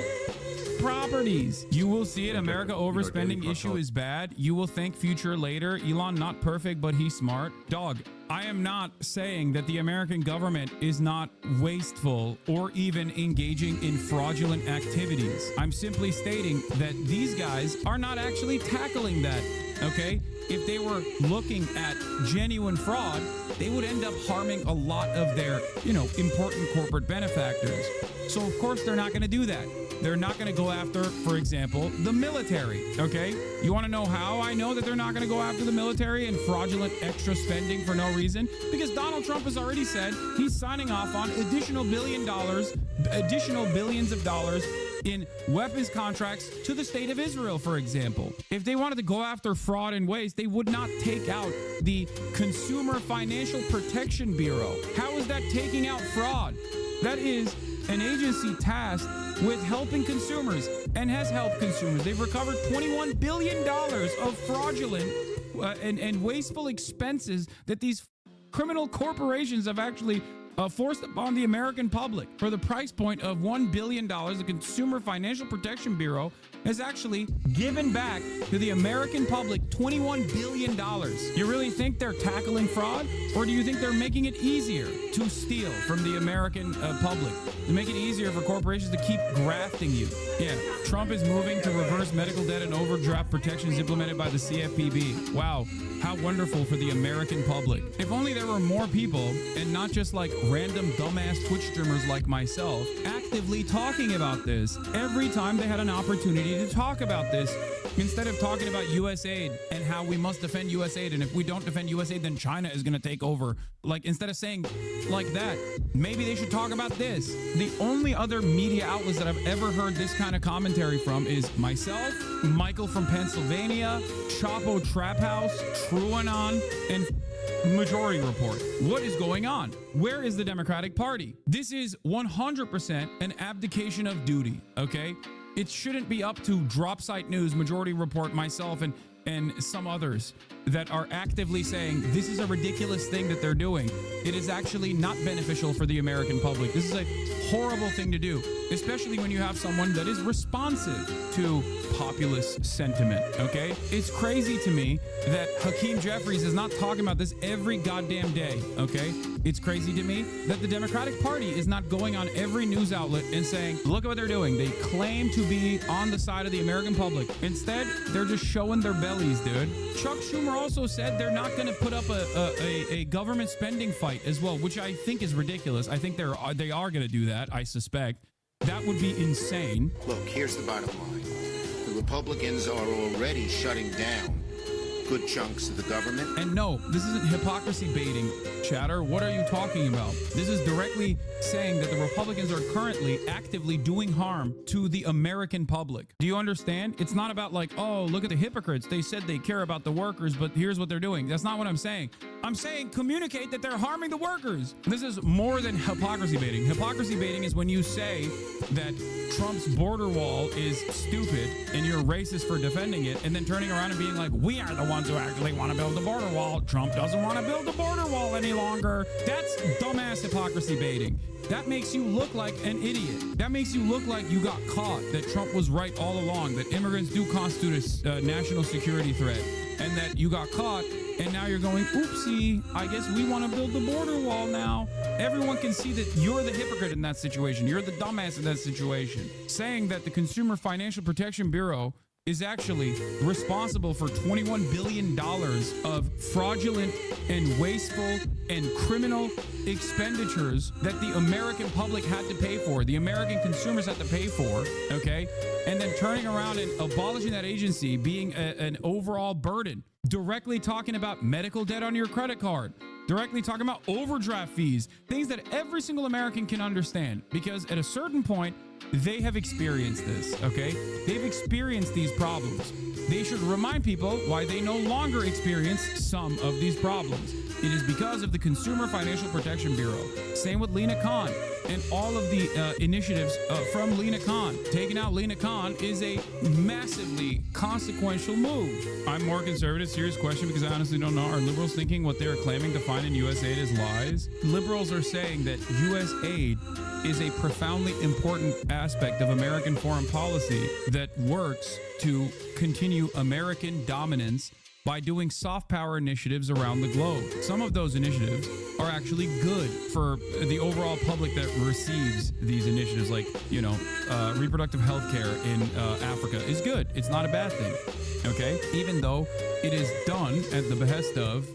properties. You will see it. America overspending issue is bad. You will thank future later. Elon not perfect, but he's smart. Dog, I am not saying that the American government is not wasteful or even engaging in fraudulent activities. I'm simply stating that these guys are not actually tackling that, okay? If they were looking at genuine fraud, they would end up harming a lot of their, important corporate benefactors. So of course they're not going to do that. They're not going to go after, for example, the military, okay? You want to know how I know that they're not going to go after the military and fraudulent extra spending for no reason? Because Donald Trump has already said he's signing off on additional billions of dollars in weapons contracts to the state of Israel, for example. If they wanted to go after fraud and waste, they would not take out the Consumer Financial Protection Bureau. How is that taking out fraud? That is an agency tasked with helping consumers and has helped consumers. They've recovered $21 billion of fraudulent and wasteful expenses that these criminal corporations have actually forced upon the American public. For the price point of $1 billion, the Consumer Financial Protection Bureau has actually given back to the American public $21 billion. You really think they're tackling fraud? Or do you think they're making it easier to steal from the American public? To make it easier for corporations to keep grafting you? Yeah, Trump is moving to reverse medical debt and overdraft protections implemented by the CFPB. Wow, how wonderful for the American public. If only there were more people, and not just like random dumbass Twitch streamers like myself, actively talking about this every time they had an opportunity to talk about this, instead of talking about USAID and how we must defend USAID, and if we don't defend USAID, then China is going to take over. Like, instead of saying like that, maybe they should talk about this. The only other media outlets that I've ever heard this kind of commentary from is myself, Michael from Pennsylvania, Chapo Trap House, TrueAnon, and Majority Report. What is going on? Where is the Democratic Party? This is 100% an abdication of duty, okay? It shouldn't be up to Drop Site News, Majority Report, myself, and some others that are actively saying this is a ridiculous thing that they're doing. It is actually not beneficial for the American public. This is a horrible thing to do, especially when you have someone that is responsive to populist sentiment, okay? It's crazy to me that Hakeem Jeffries is not talking about this every goddamn day, okay? It's crazy to me that the Democratic Party is not going on every news outlet and saying, look at what they're doing. They claim to be on the side of the American public. Instead, they're just showing their bellies, dude. Chuck Schumer also said they're not going to put up a government spending fight as well, which I think is ridiculous. I think they are going to do that, I suspect. That would be insane. Look, here's the bottom line. The Republicans are already shutting down good chunks of the government. And no, this isn't hypocrisy baiting, chatter. What are you talking about? This is directly saying that the Republicans are currently actively doing harm to the American public. Do you understand? It's not about like, oh, look at the hypocrites. They said they care about the workers, but here's what they're doing. That's not what I'm saying. I'm saying communicate that they're harming the workers. This is more than hypocrisy baiting. Hypocrisy baiting is when you say that Trump's border wall is stupid and you're racist for defending it, and then turning around and being like, we are the ones who actually want to build the border wall. Trump doesn't want to build the border wall any longer. That's dumbass hypocrisy baiting. That makes you look like an idiot. That makes you look like you got caught, that Trump was right all along, that immigrants do constitute a national security threat, and that you got caught, and now you're going, oopsie, I guess we want to build the border wall now. Everyone can see that you're the hypocrite in that situation. You're the dumbass in that situation. Saying that the Consumer Financial Protection Bureau is actually responsible for $21 billion of fraudulent and wasteful and criminal expenditures that the American public had to pay for, the American consumers had to pay for, okay? And then turning around and abolishing that agency being an overall burden, directly talking about medical debt on your credit card, directly talking about overdraft fees, things that every single American can understand, because at a certain point, they have experienced this, okay? They've experienced these problems. They should remind people why they no longer experience some of these problems. It is because of the Consumer Financial Protection Bureau. Same with Lena Khan and all of the initiatives from Lena Khan. Taking out Lena Khan is a massively consequential move. I'm more conservative. Serious question, because I honestly don't know. Are liberals thinking what they're claiming to find in U.S. aid is lies? Liberals are saying that U.S. aid is a profoundly important aspect of American foreign policy that works to continue American dominance by doing soft power initiatives around the globe. Some of those initiatives are actually good for the overall public that receives these initiatives, like, reproductive health care in Africa is good. It's not a bad thing, okay? Even though it is done at the behest of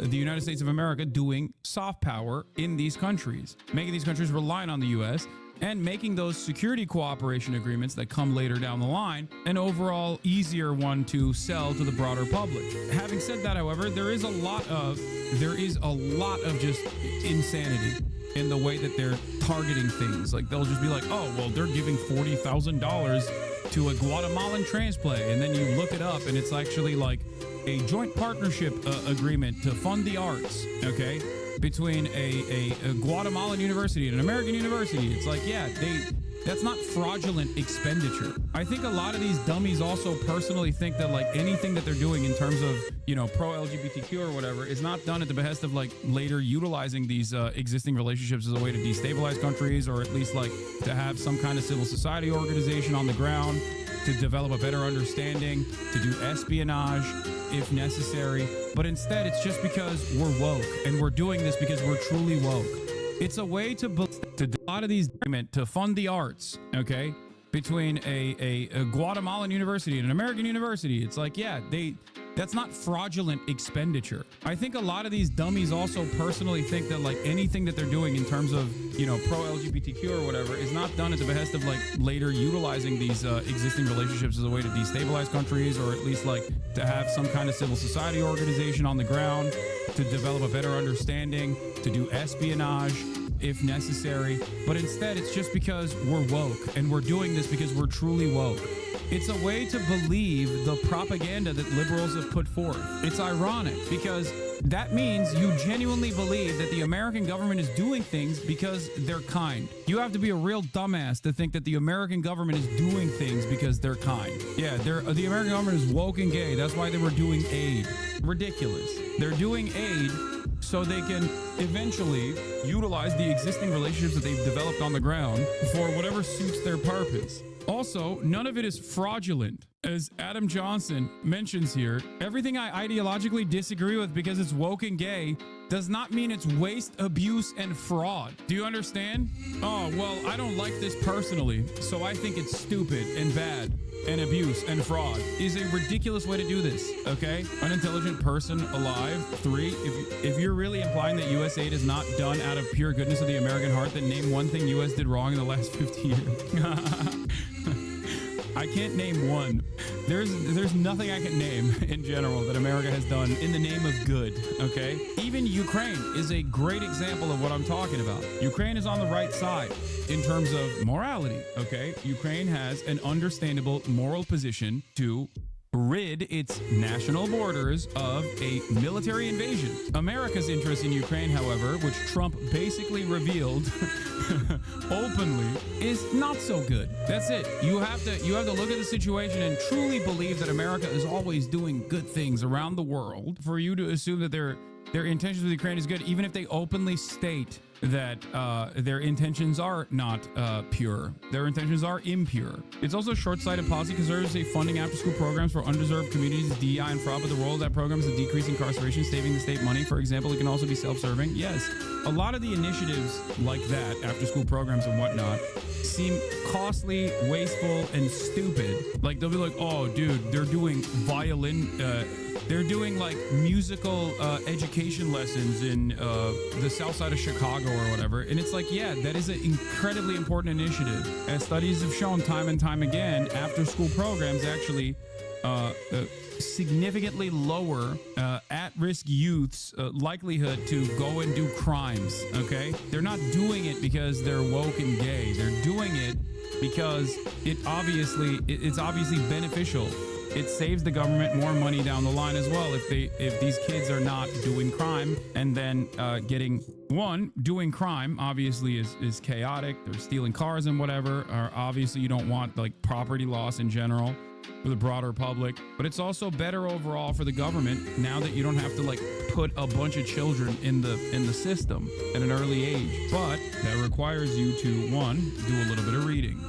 the United States of America doing soft power in these countries, making these countries reliant on the U.S., and making those security cooperation agreements that come later down the line an overall easier one to sell to the broader public. Having said that, however, there is a lot of just insanity in the way that they're targeting things. Like, they'll just be like, oh, well, they're giving $40,000 to a Guatemalan transplant, and then you look it up and it's actually like a joint partnership agreement to fund the arts, okay, between a Guatemalan university and an American university. It's like, yeah, that's not fraudulent expenditure. I think a lot of these dummies also personally think that, like, anything that they're doing in terms of, pro-LGBTQ or whatever is not done at the behest of, like, later utilizing these existing relationships as a way to destabilize countries, or at least, like, to have some kind of civil society organization on the ground to develop a better understanding, to do espionage if necessary. But instead, it's just because we're woke, and we're doing this because we're truly woke. It's a way to a lot of these to fund the arts, okay, between a Guatemalan university and an American university. It's like, yeah, that's not fraudulent expenditure. I think a lot of these dummies also personally think that, like, anything that they're doing in terms of, pro-LGBTQ or whatever is not done at the behest of, like, later utilizing these existing relationships as a way to destabilize countries, or at least, like, to have some kind of civil society organization on the ground to develop a better understanding, to do espionage if necessary. But instead, it's just because we're woke, and we're doing this because we're truly woke. It's a way to believe the propaganda that liberals have put forth. It's ironic, because that means you genuinely believe that the American government is doing things because they're kind. You have to be a real dumbass to think that the American government is doing things because they're kind. Yeah, the American government is woke and gay. That's why they were doing aid. Ridiculous. They're doing aid so they can eventually utilize the existing relationships that they've developed on the ground for whatever suits their purpose. Also, none of it is fraudulent. As Adam Johnson mentions here, everything I ideologically disagree with because it's woke and gay does not mean it's waste, abuse, and fraud. Do you understand? Oh, well, I don't like this personally, so I think it's stupid and bad, and abuse and fraud is a ridiculous way to do this, okay? Unintelligent person alive. 3, if you're really implying that U.S. aid is not done out of pure goodness of the American heart, then name one thing U.S. did wrong in the last 50 years. I can't name one. There's nothing I can name in general that America has done in the name of good, okay? Even Ukraine is a great example of what I'm talking about. Ukraine is on the right side in terms of morality, okay? Ukraine has an understandable moral position to rid its national borders of a military invasion. America's interest in Ukraine, however, which Trump basically revealed openly, is not so good. That's it. You have to look at the situation and truly believe that America is always doing good things around the world for you to assume that their intentions with Ukraine is good, even if they openly state that their intentions are not pure. Their intentions are impure. It's also a short-sighted policy because there is a funding after-school programs for undeserved communities, DEI, and fraud, but the role of that program is to decrease incarceration, saving the state money. For example, it can also be self-serving. Yes, a lot of the initiatives like that, after-school programs and whatnot, seem costly, wasteful, and stupid. Like, they'll be like, oh, dude, they're doing violin... they're doing like musical education lessons in the south side of Chicago or whatever. And it's like, yeah, that is an incredibly important initiative. As studies have shown time and time again, after school programs actually significantly lower at-risk youth's likelihood to go and do crimes, okay? They're not doing it because they're woke and gay. They're doing it because it's obviously beneficial. It saves the government more money down the line as well if these kids are not doing crime and then doing crime obviously is chaotic. They're stealing cars and whatever, or obviously you don't want like property loss in general for the broader public, but it's also better overall for the government now that you don't have to like put a bunch of children in the system at an early age. But that requires you to, one, do a little bit of reading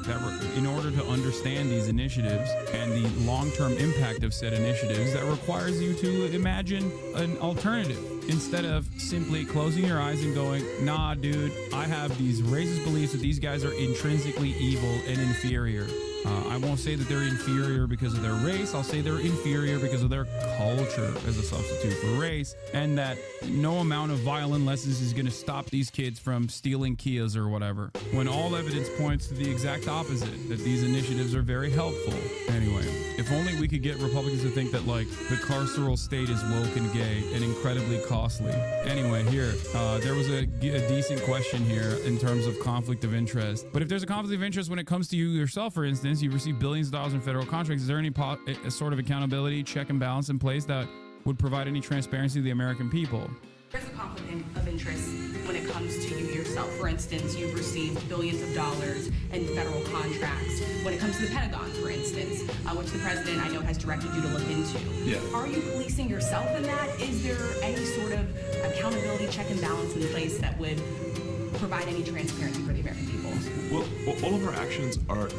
in order to understand these initiatives and the long-term impact of said initiatives. That requires you to imagine an alternative instead of simply closing your eyes and going, nah, dude, I have these racist beliefs that these guys are intrinsically evil and inferior. I won't say that they're inferior because of their race. I'll say they're inferior because of their culture as a substitute for race, and that no amount of violin lessons is going to stop these kids from stealing Kias or whatever, when all evidence points to the exact opposite, that these initiatives are very helpful. Anyway, if only we could get Republicans to think that, like, the carceral state is woke and gay and incredibly costly. Anyway, here, there was a decent question here in terms of conflict of interest. But if there's a conflict of interest when it comes to you yourself, for instance, you receive billions of dollars in federal contracts, is there any sort of accountability, check and balance in place that would provide any transparency to the American people? There's a conflict of interest when it comes to you yourself. For instance, you've received billions of dollars in federal contracts. When it comes to the Pentagon, for instance, which the president, I know, has directed you to look into. Yeah. Are you policing yourself in that? Is there any sort of accountability, check and balance in place that would provide any transparency for the American people? Well, all of our actions are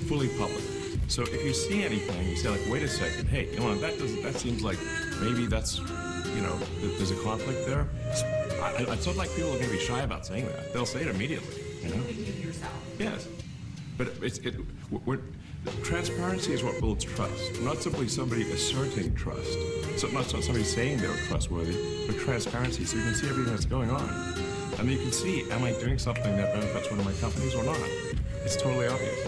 fully public. So if you see anything, you say like, wait a second, hey, you know, that seems like maybe that's, you know, there's a conflict there. It's not like people are going to be shy about saying that. They'll say it immediately. You know? You yourself. Yes, but transparency is what builds trust, not simply somebody asserting trust. So not somebody saying they're trustworthy, but transparency, so you can see everything that's going on. And you can see, am I doing something that benefits one of my companies or not? It's totally obvious.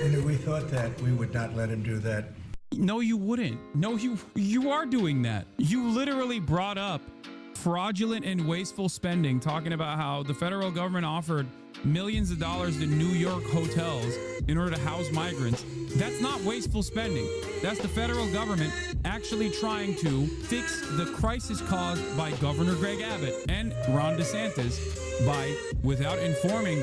And if we thought that, we would not let him do that. No, you wouldn't. No, you are doing that. You literally brought up fraudulent and wasteful spending, talking about how the federal government offered millions of dollars to New York hotels in order to house migrants. That's not wasteful spending. That's the federal government actually trying to fix the crisis caused by Governor Greg Abbott and Ron DeSantis by, without informing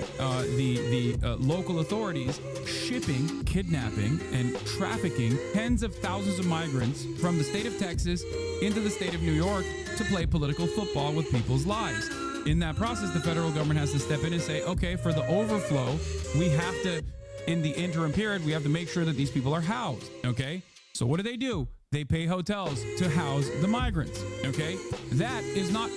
the local authorities, shipping, kidnapping, and trafficking tens of thousands of migrants from the state of Texas into the state of New York to play political football with people's lives. In that process, the federal government has to step in and say, okay, for the overflow, we have to, in the interim period, we have to make sure that these people are housed, okay? So what do? They pay hotels to house the migrants, okay? That is not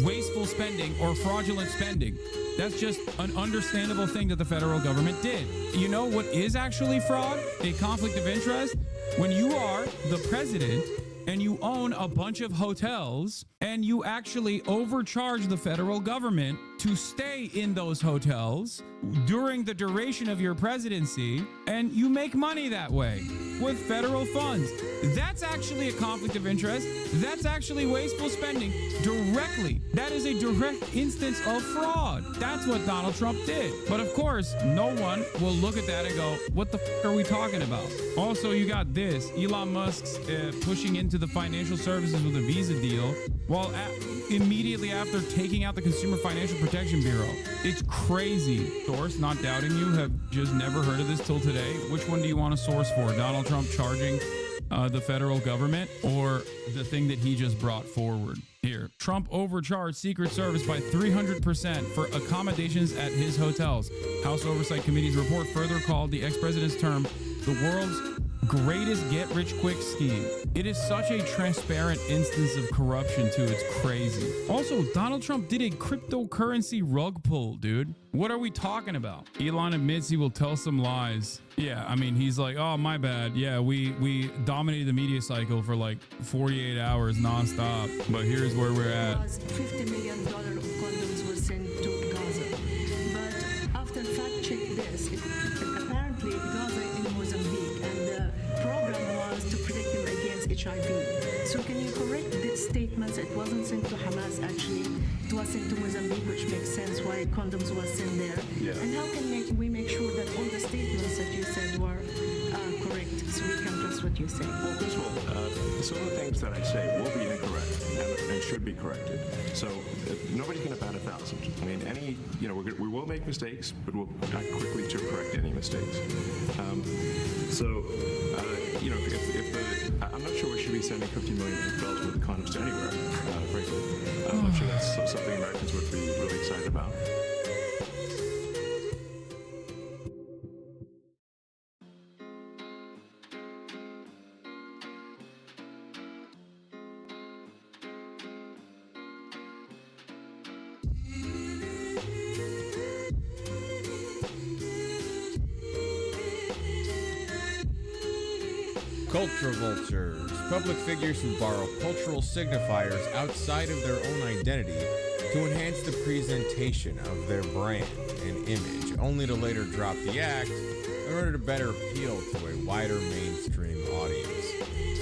wasteful spending or fraudulent spending. That's just an understandable thing that the federal government did. You know what is actually fraud? A conflict of interest? When you are the president and you own a bunch of hotels and you actually overcharge the federal government to stay in those hotels during the duration of your presidency, and you make money that way with federal funds. That's actually a conflict of interest. That's actually wasteful spending directly. That is a direct instance of fraud. That's what Donald Trump did. But of course, no one will look at that and go, what the f are we talking about? Also, you got this. Elon Musk's pushing into the financial services with a Visa deal, while immediately after taking out the Consumer Financial Protection Bureau. It's crazy. Source, not doubting you, have just never heard of this till today. Which one do you want to source for? Donald Trump charging the federal government, or the thing that he just brought forward? Here, Trump overcharged Secret Service by 300% for accommodations at his hotels. House Oversight Committee's report further called the ex-president's term the world's greatest get-rich-quick scheme. It is such a transparent instance of corruption, too. It's crazy. Also, Donald Trump did a cryptocurrency rug pull, dude. What are we talking about? Elon admits he will tell some lies. Yeah, I mean, he's like, oh, my bad. Yeah, we dominated the media cycle for like 48 hours nonstop. But here's where we're at. $50 million of condoms were sent to Gaza. But after fact-check this, apparently Gaza in Mozambique, and the program was to protect them against HIV. So can you correct these statements? It wasn't sent to Hamas, actually. It was sent to Mozambique, which makes sense why condoms was sent there. Yeah. And how can we make sure that all the statements that you said were correct, so we can trust what you say? Well, first of all, some of the things that I say will be incorrect and should be corrected. So nobody can about 1,000. I mean, we will make mistakes, but we'll act quickly to correct any mistakes. I'm not sure we should be sending $50 million worth of condoms to anywhere, frankly. I'm not sure that's something Americans would be really excited about. Culture vultures, public figures who borrow cultural signifiers outside of their own identity to enhance the presentation of their brand and image, only to later drop the act in order to better appeal to a wider mainstream audience.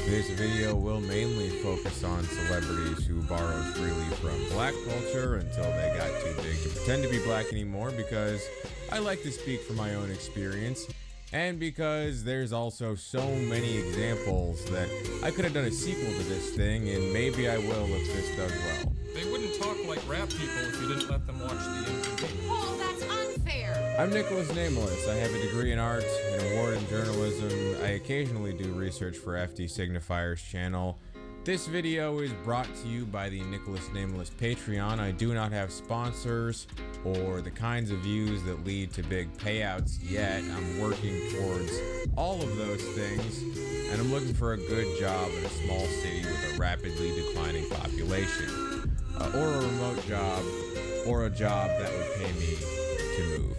This video will mainly focus on celebrities who borrowed freely from black culture until they got too big to pretend to be black anymore, because I like to speak from my own experience, and because there's also so many examples that I could have done a sequel to this thing, and maybe I will if this does well. They wouldn't talk like rap people if you didn't let them watch the MTV. Paul, that's unfair. I'm Nicholas Nameless. I have a degree in art, an award in journalism. I occasionally do research for FD Signifier's channel. This video is brought to you by the Nicholas Nameless Patreon. I do not have sponsors or the kinds of views that lead to big payouts yet. I'm working towards all of those things, and I'm looking for a good job in a small city with a rapidly declining population, or a remote job, or a job that would pay me to move.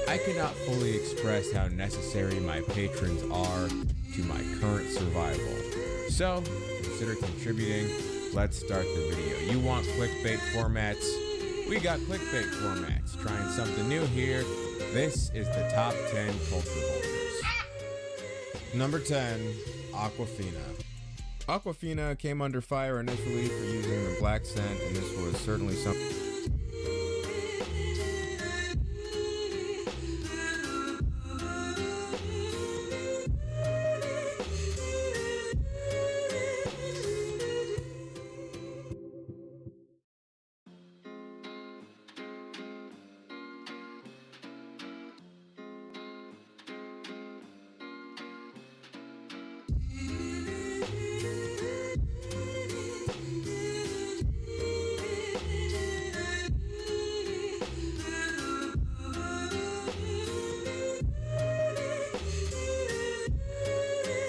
I cannot fully express how necessary my patrons are to my current survival. So, consider contributing. Let's start the video. You want clickbait formats? We got clickbait formats. Trying something new here. This is the top 10 culture vultures. Number 10, Aquafina. Aquafina came under fire initially for using the black scent, and this was certainly something.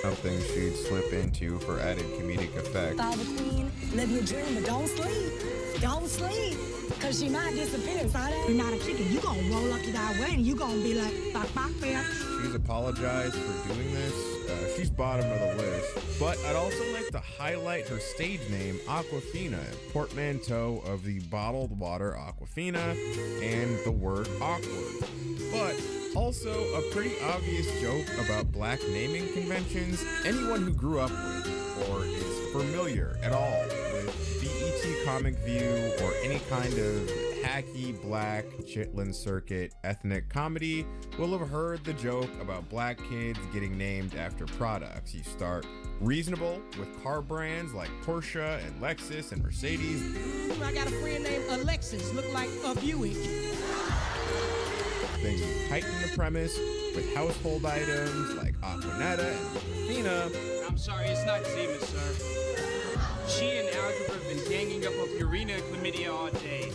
Something she'd slip into for added comedic effect. Follow the queen, live your dream, but don't sleep. Don't sleep, because she might disappear, so you're not a chicken. You gonna roll up to that wedding, you gonna be like, bak bak bitch. She's apologized for doing this, she's bottom of the list. But I'd also like to highlight her stage name, Aquafina, portmanteau of the bottled water Aquafina and the word awkward. But also a pretty obvious joke about black naming conventions. Anyone who grew up with or is familiar at all with BET Comic View or any kind of hacky black Chitlin Circuit ethnic comedy will have heard the joke about black kids getting named after products. You start reasonable with car brands like Porsche and Lexus and Mercedes. I got a friend named Alexis, look like a Buick. Then you heighten the premise with household items like Aquanetta and Aquafina. I'm sorry, it's not Zima, sir. She and algebra have been ganging up on Purina and chlamydia all day.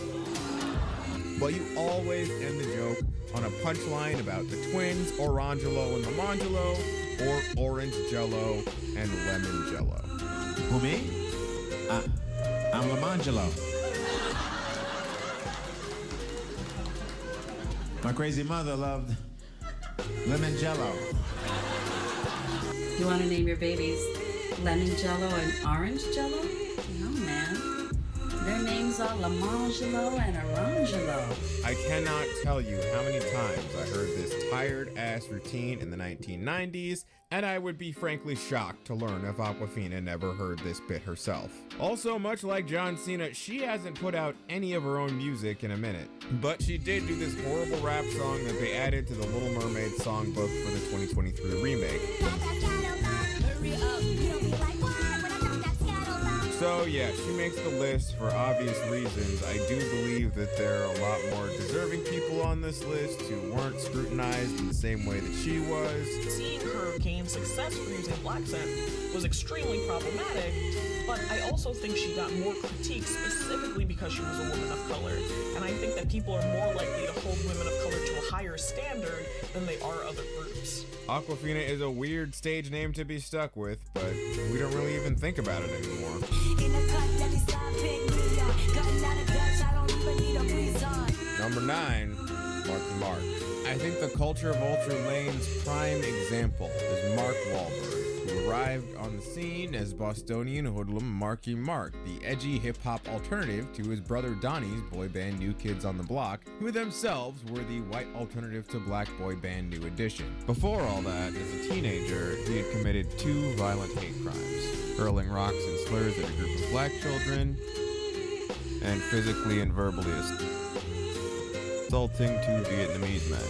But you always end the joke on a punchline about the twins, Orangelo and Lamangelo, or Orange Jello and Lemon Jello. Who, me? I'm Lamangelo. My crazy mother loved lemon jello. You want to name your babies Lemon Jello and Orange Jello? No, man. Their names are Lamangelo and Orangelo. I cannot tell you how many times I heard this tired-ass routine in the 1990s, and I would be frankly shocked to learn if Aquafina never heard this bit herself. Also, much like John Cena, she hasn't put out any of her own music in a minute, but she did do this horrible rap song that they added to the Little Mermaid songbook for the 2023 remake. So yeah, she makes the list for obvious reasons. I do believe that there are a lot more deserving people on this list who weren't scrutinized in the same way that she was. Seeing her gain success for using black scent was extremely problematic, but I also think she got more critique specifically because she was a woman of color. And I think that people are more likely to hold women of color to a higher standard than they are other groups. Aquafina is a weird stage name to be stuck with, but we don't really even think about it anymore. Number 9, Marky Mark. I think the culture vulture lane's prime example is Mark Wahlberg, who arrived on the scene as Bostonian hoodlum Marky Mark, the edgy hip-hop alternative to his brother Donnie's boy band New Kids on the Block, who themselves were the white alternative to black boy band New Edition. Before all that, as a teenager, he had committed 2 violent hate crimes, hurling rocks and slurs at a group of black children, and physically and verbally assaulting 2 Vietnamese men.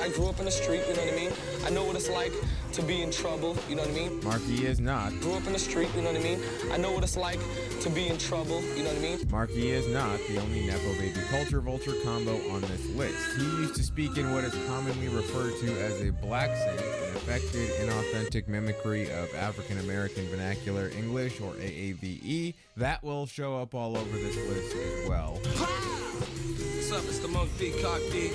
I grew up in the street, you know what I mean? I know what it's like to be in trouble, you know what I mean? Marky is not. Grew up in the street, you know what I mean? I know what it's like to be in trouble, you know what I mean? Marky is not the only Nepo Baby culture vulture combo on this list. He used to speak in what is commonly referred to as a black saint, an affected, inauthentic mimicry of African American vernacular English, or AAVE. That will show up all over this list as well. What's up? It's the Most Peacock D.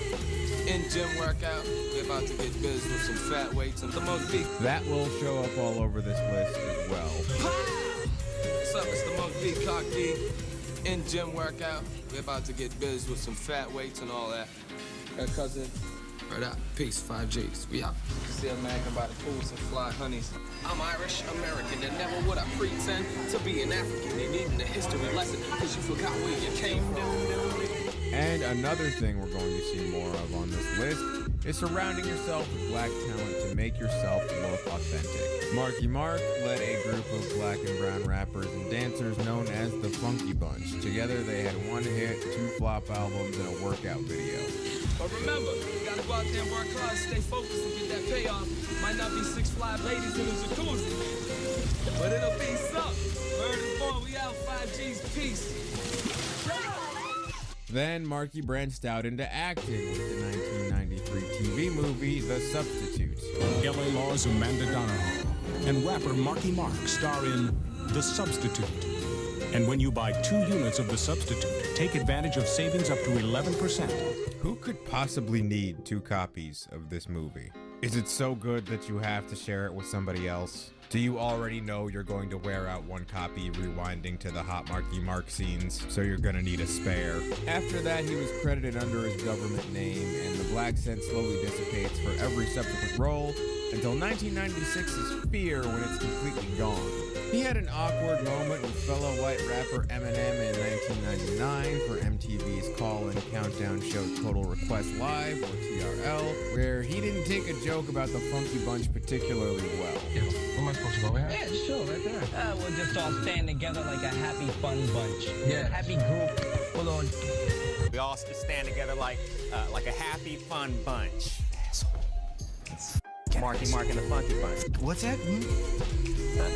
In gym workout. We're about to get busy with some fat weights and the Most Peacock. That will show up all over this list as well. What's up? It's the Most Peacock D. In gym workout. We're about to get busy with some fat weights and all that. Got cousin. Right out. Peace. 5 G's. We out. See a man come by the pool, some fly honeys. I'm Irish American, and never would I pretend to be an African. You needing a history lesson because you forgot where you came from. And another thing we're going to see more of on this list is surrounding yourself with black talent to make yourself look authentic. Marky Mark led a group of black and brown rappers and dancers known as the Funky Bunch. Together they had 1 hit, 2 flop albums, and a workout video. But remember, you gotta go out there and work hard, stay focused and get that payoff. Might not be 6 fly ladies in a jacuzzi, but it'll be something. Word is born, we out. 5 G's, peace. Then Marky branched out into acting with the 1993 TV movie The Substitute. L.A. Law's Amanda Donohoe and rapper Marky Mark star in The Substitute. And when you buy 2 units of The Substitute, take advantage of savings up to 11%. Who could possibly need 2 copies of this movie? Is it so good that you have to share it with somebody else? Do you already know you're going to wear out 1 copy rewinding to the hot Marky Mark scenes, so you're gonna need a spare? After that, he was credited under his government name, and the black scent slowly dissipates for every subsequent role, until 1996's Fear when it's completely gone. He had an awkward moment with fellow white rapper Eminem in 1999 for MTV's call-in countdown show Total Request Live, or TRL, where he didn't take a joke about the Funky Bunch particularly well. Where am I supposed to go here? Yeah, just chill right there. We'll just all stand together like a happy, fun bunch. Yeah. Happy group. Hold on. We all just stand together like a happy, fun bunch. Marky Mark and the Funky Bunch. What's that?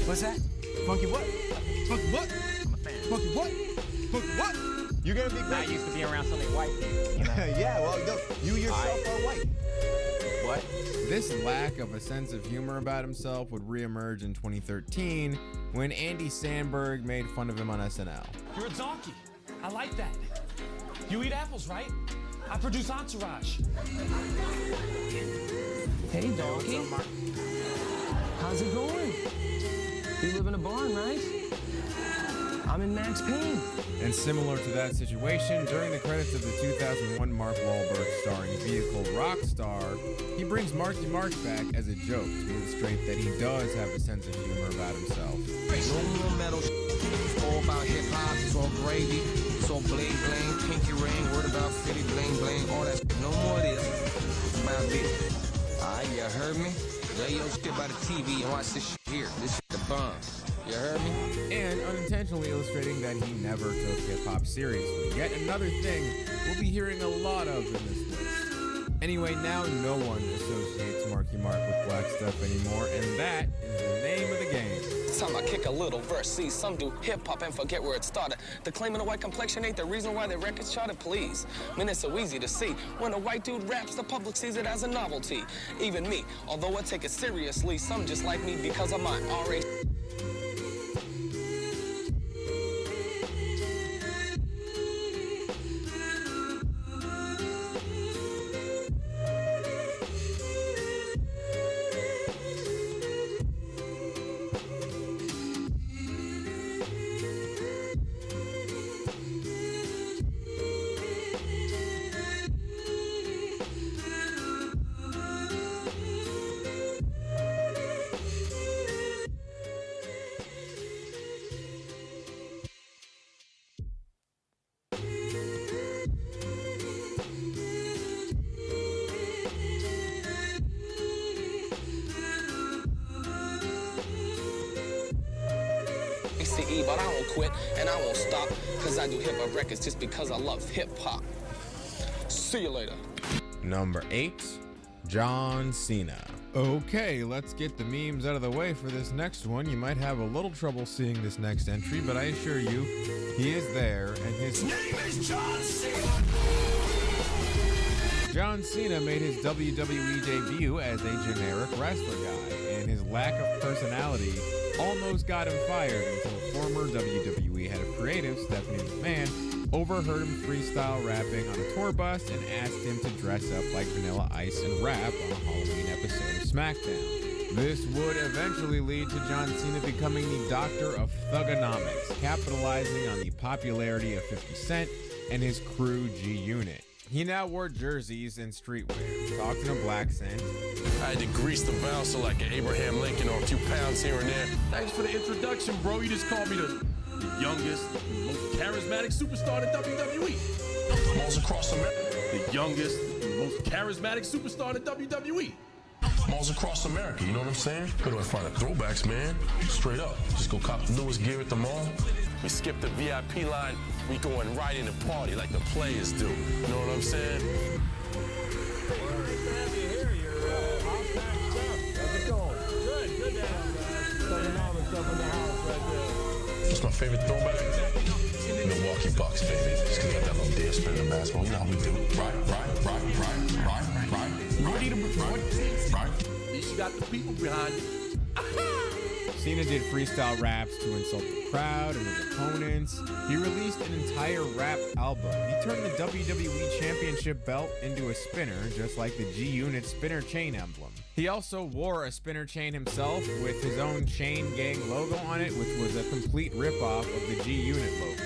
What's that? Funky what? Funky what? I'm a fan. Funky what? Funky what? You're gonna be great. I used to be around so many white people. You know? Yeah, well, no, you yourself are white. What? This lack of a sense of humor about himself would reemerge in 2013 when Andy Samberg made fun of him on SNL. You're a donkey. I like that. You eat apples, right? I produce Entourage. Hey, donkey. How's it going? You live in a barn, right? I'm in Max Payne. And similar to that situation, during the credits of the 2001 Mark Wahlberg starring vehicle Rockstar, he brings Marky Mark back as a joke to illustrate that he does have a sense of humor about himself. No more metal It's all about hip-hop, it's all gravy, it's all bling bling, pinky ring, word about fitty, bling bling, all that shit. No more of this. It's about this. Alright, you heard me? Lay your shit by the TV and watch this shit here. This shit the bomb. You heard me? And unintentionally illustrating that he never took hip-hop seriously. Yet another thing we'll be hearing a lot of in this list. Anyway, now no one associates Marky Mark with black stuff anymore, and that is the name of the game. Time I kick a little verse, see some do hip-hop and forget where it started. The claiming a white complexion ain't the reason why their records charted, please. Man, it's so easy to see. When a white dude raps, the public sees it as a novelty. Even me, although I take it seriously, some just like me because of my RA. But I won't quit and I won't stop, cause I do hip-hop records just because I love hip-hop. See you later. Number 8, John Cena. Okay, let's get the memes out of the way for this next one. You might have a little trouble seeing this next entry, but I assure you, he is there, and his name is John Cena. John Cena made his WWE debut as a generic wrestler guy, and his lack of personality almost got him fired until former WWE head of creative Stephanie McMahon overheard him freestyle rapping on a tour bus and asked him to dress up like Vanilla Ice and rap on a Halloween episode of SmackDown. This would eventually lead to John Cena becoming the Doctor of Thugonomics, capitalizing on the popularity of 50 Cent and his crew G-Unit. He now wore jerseys and streetwear, talked in a black accent. I had to grease the bouncer like an Abraham Lincoln or a few pounds here and there. Thanks for the introduction, bro. You just called me the youngest, most charismatic superstar in WWE. Malls across America. The youngest, most charismatic superstar in WWE. Malls across America, you know what I'm saying? Go to find the throwbacks, man. Straight up. Just go cop the newest gear at the mall. We skip the VIP line. We going right in the party like the players do. You know what I'm saying? What's my favorite throwback? Milwaukee Bucks, baby. Just because I got that little dance spin in the basketball. You know how we do. Right. At least you got the people behind you. Cena did freestyle raps to insult the crowd and his opponents. He released an entire rap album. He turned the WWE Championship belt into a spinner, just like the G-Unit spinner chain emblem. He also wore a spinner chain himself with his own Chain Gang logo on it, which was a complete ripoff of the G-Unit logo.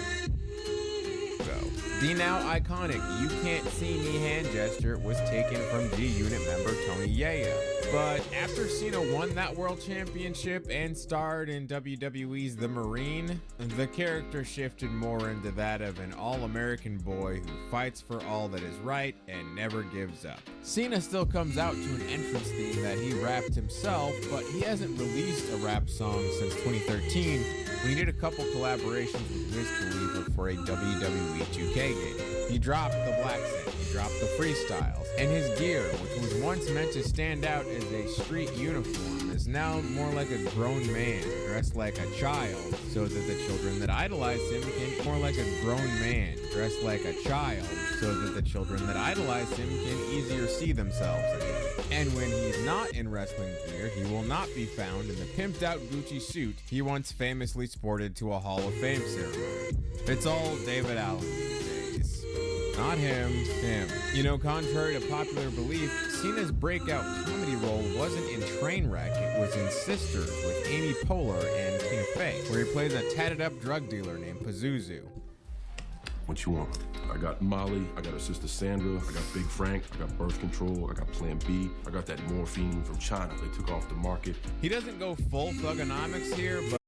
The now iconic "You Can't See Me" hand gesture was taken from G-Unit member Tony Yayo. But after Cena won that world championship and starred in WWE's The Marine, the character shifted more into that of an all-American boy who fights for all that is right and never gives up. Cena still comes out to an entrance theme that he rapped himself, but he hasn't released a rap song since 2013 when he did a couple collaborations with Wiz Khalifa for a WWE 2K game. He dropped the black set, he dropped the freestyles, and his gear, which was once meant to stand out as a street uniform, is now more like a grown man dressed like a child, so that the children that idolize him can more like a grown man dressed like a child, so that the children that idolize him can easier see themselves again. And when he's not in wrestling gear, he will not be found in the pimped out Gucci suit he once famously sported to a Hall of Fame ceremony. It's all David Allen these days. Not him, him. You know, contrary to popular belief, Cena's breakout comedy role wasn't in Trainwreck, it was in Sisters with Amy Poehler and Tina Fey, where he plays a tatted up drug dealer named Pazuzu. What you want? I got Molly, I got her sister Sandra, I got Big Frank, I got birth control, I got Plan B, I got that morphine from China they took off the market. He doesn't go full thugonomics here, but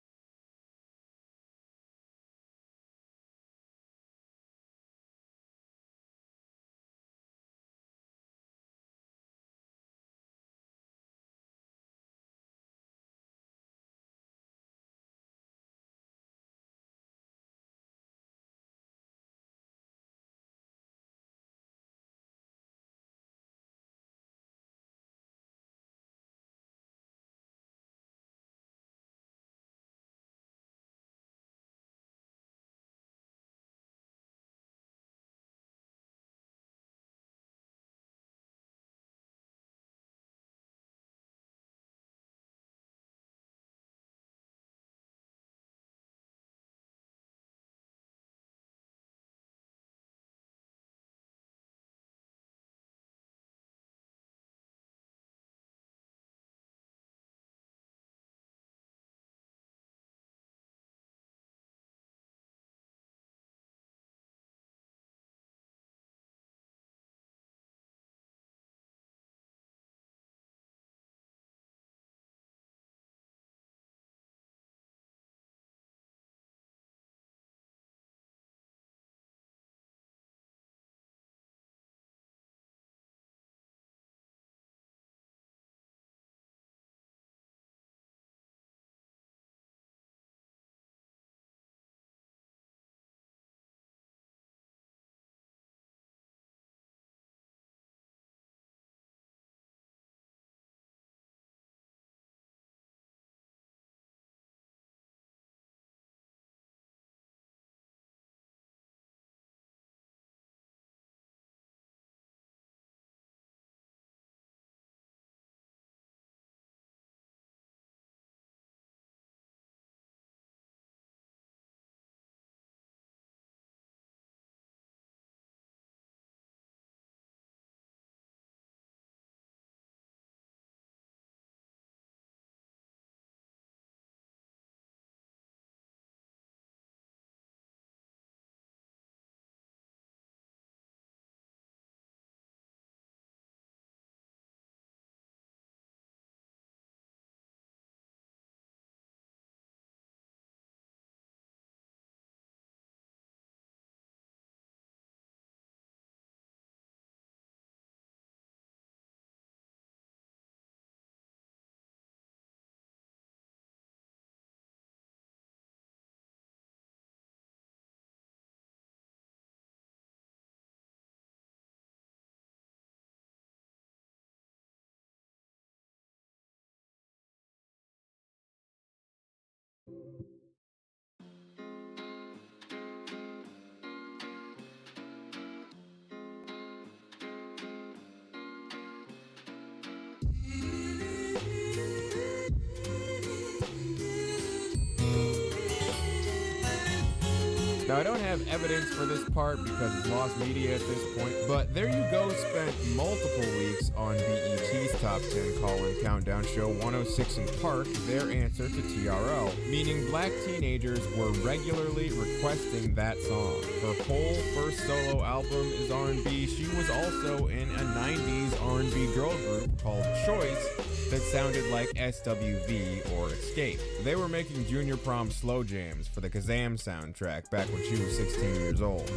Now, I don't have evidence for this part because it's lost media at this point, but There You Go spent multiple weeks on BET's Top 10 call-in countdown show 106 in Park, their answer to TRL, meaning black teenagers were regularly requesting that song. Her whole first solo album is R&B. She was also in a 90s R&B girl group called Choice that sounded like SWV or Escape. They were making junior prom slow jams for the Kazam soundtrack back when she was 16 years old.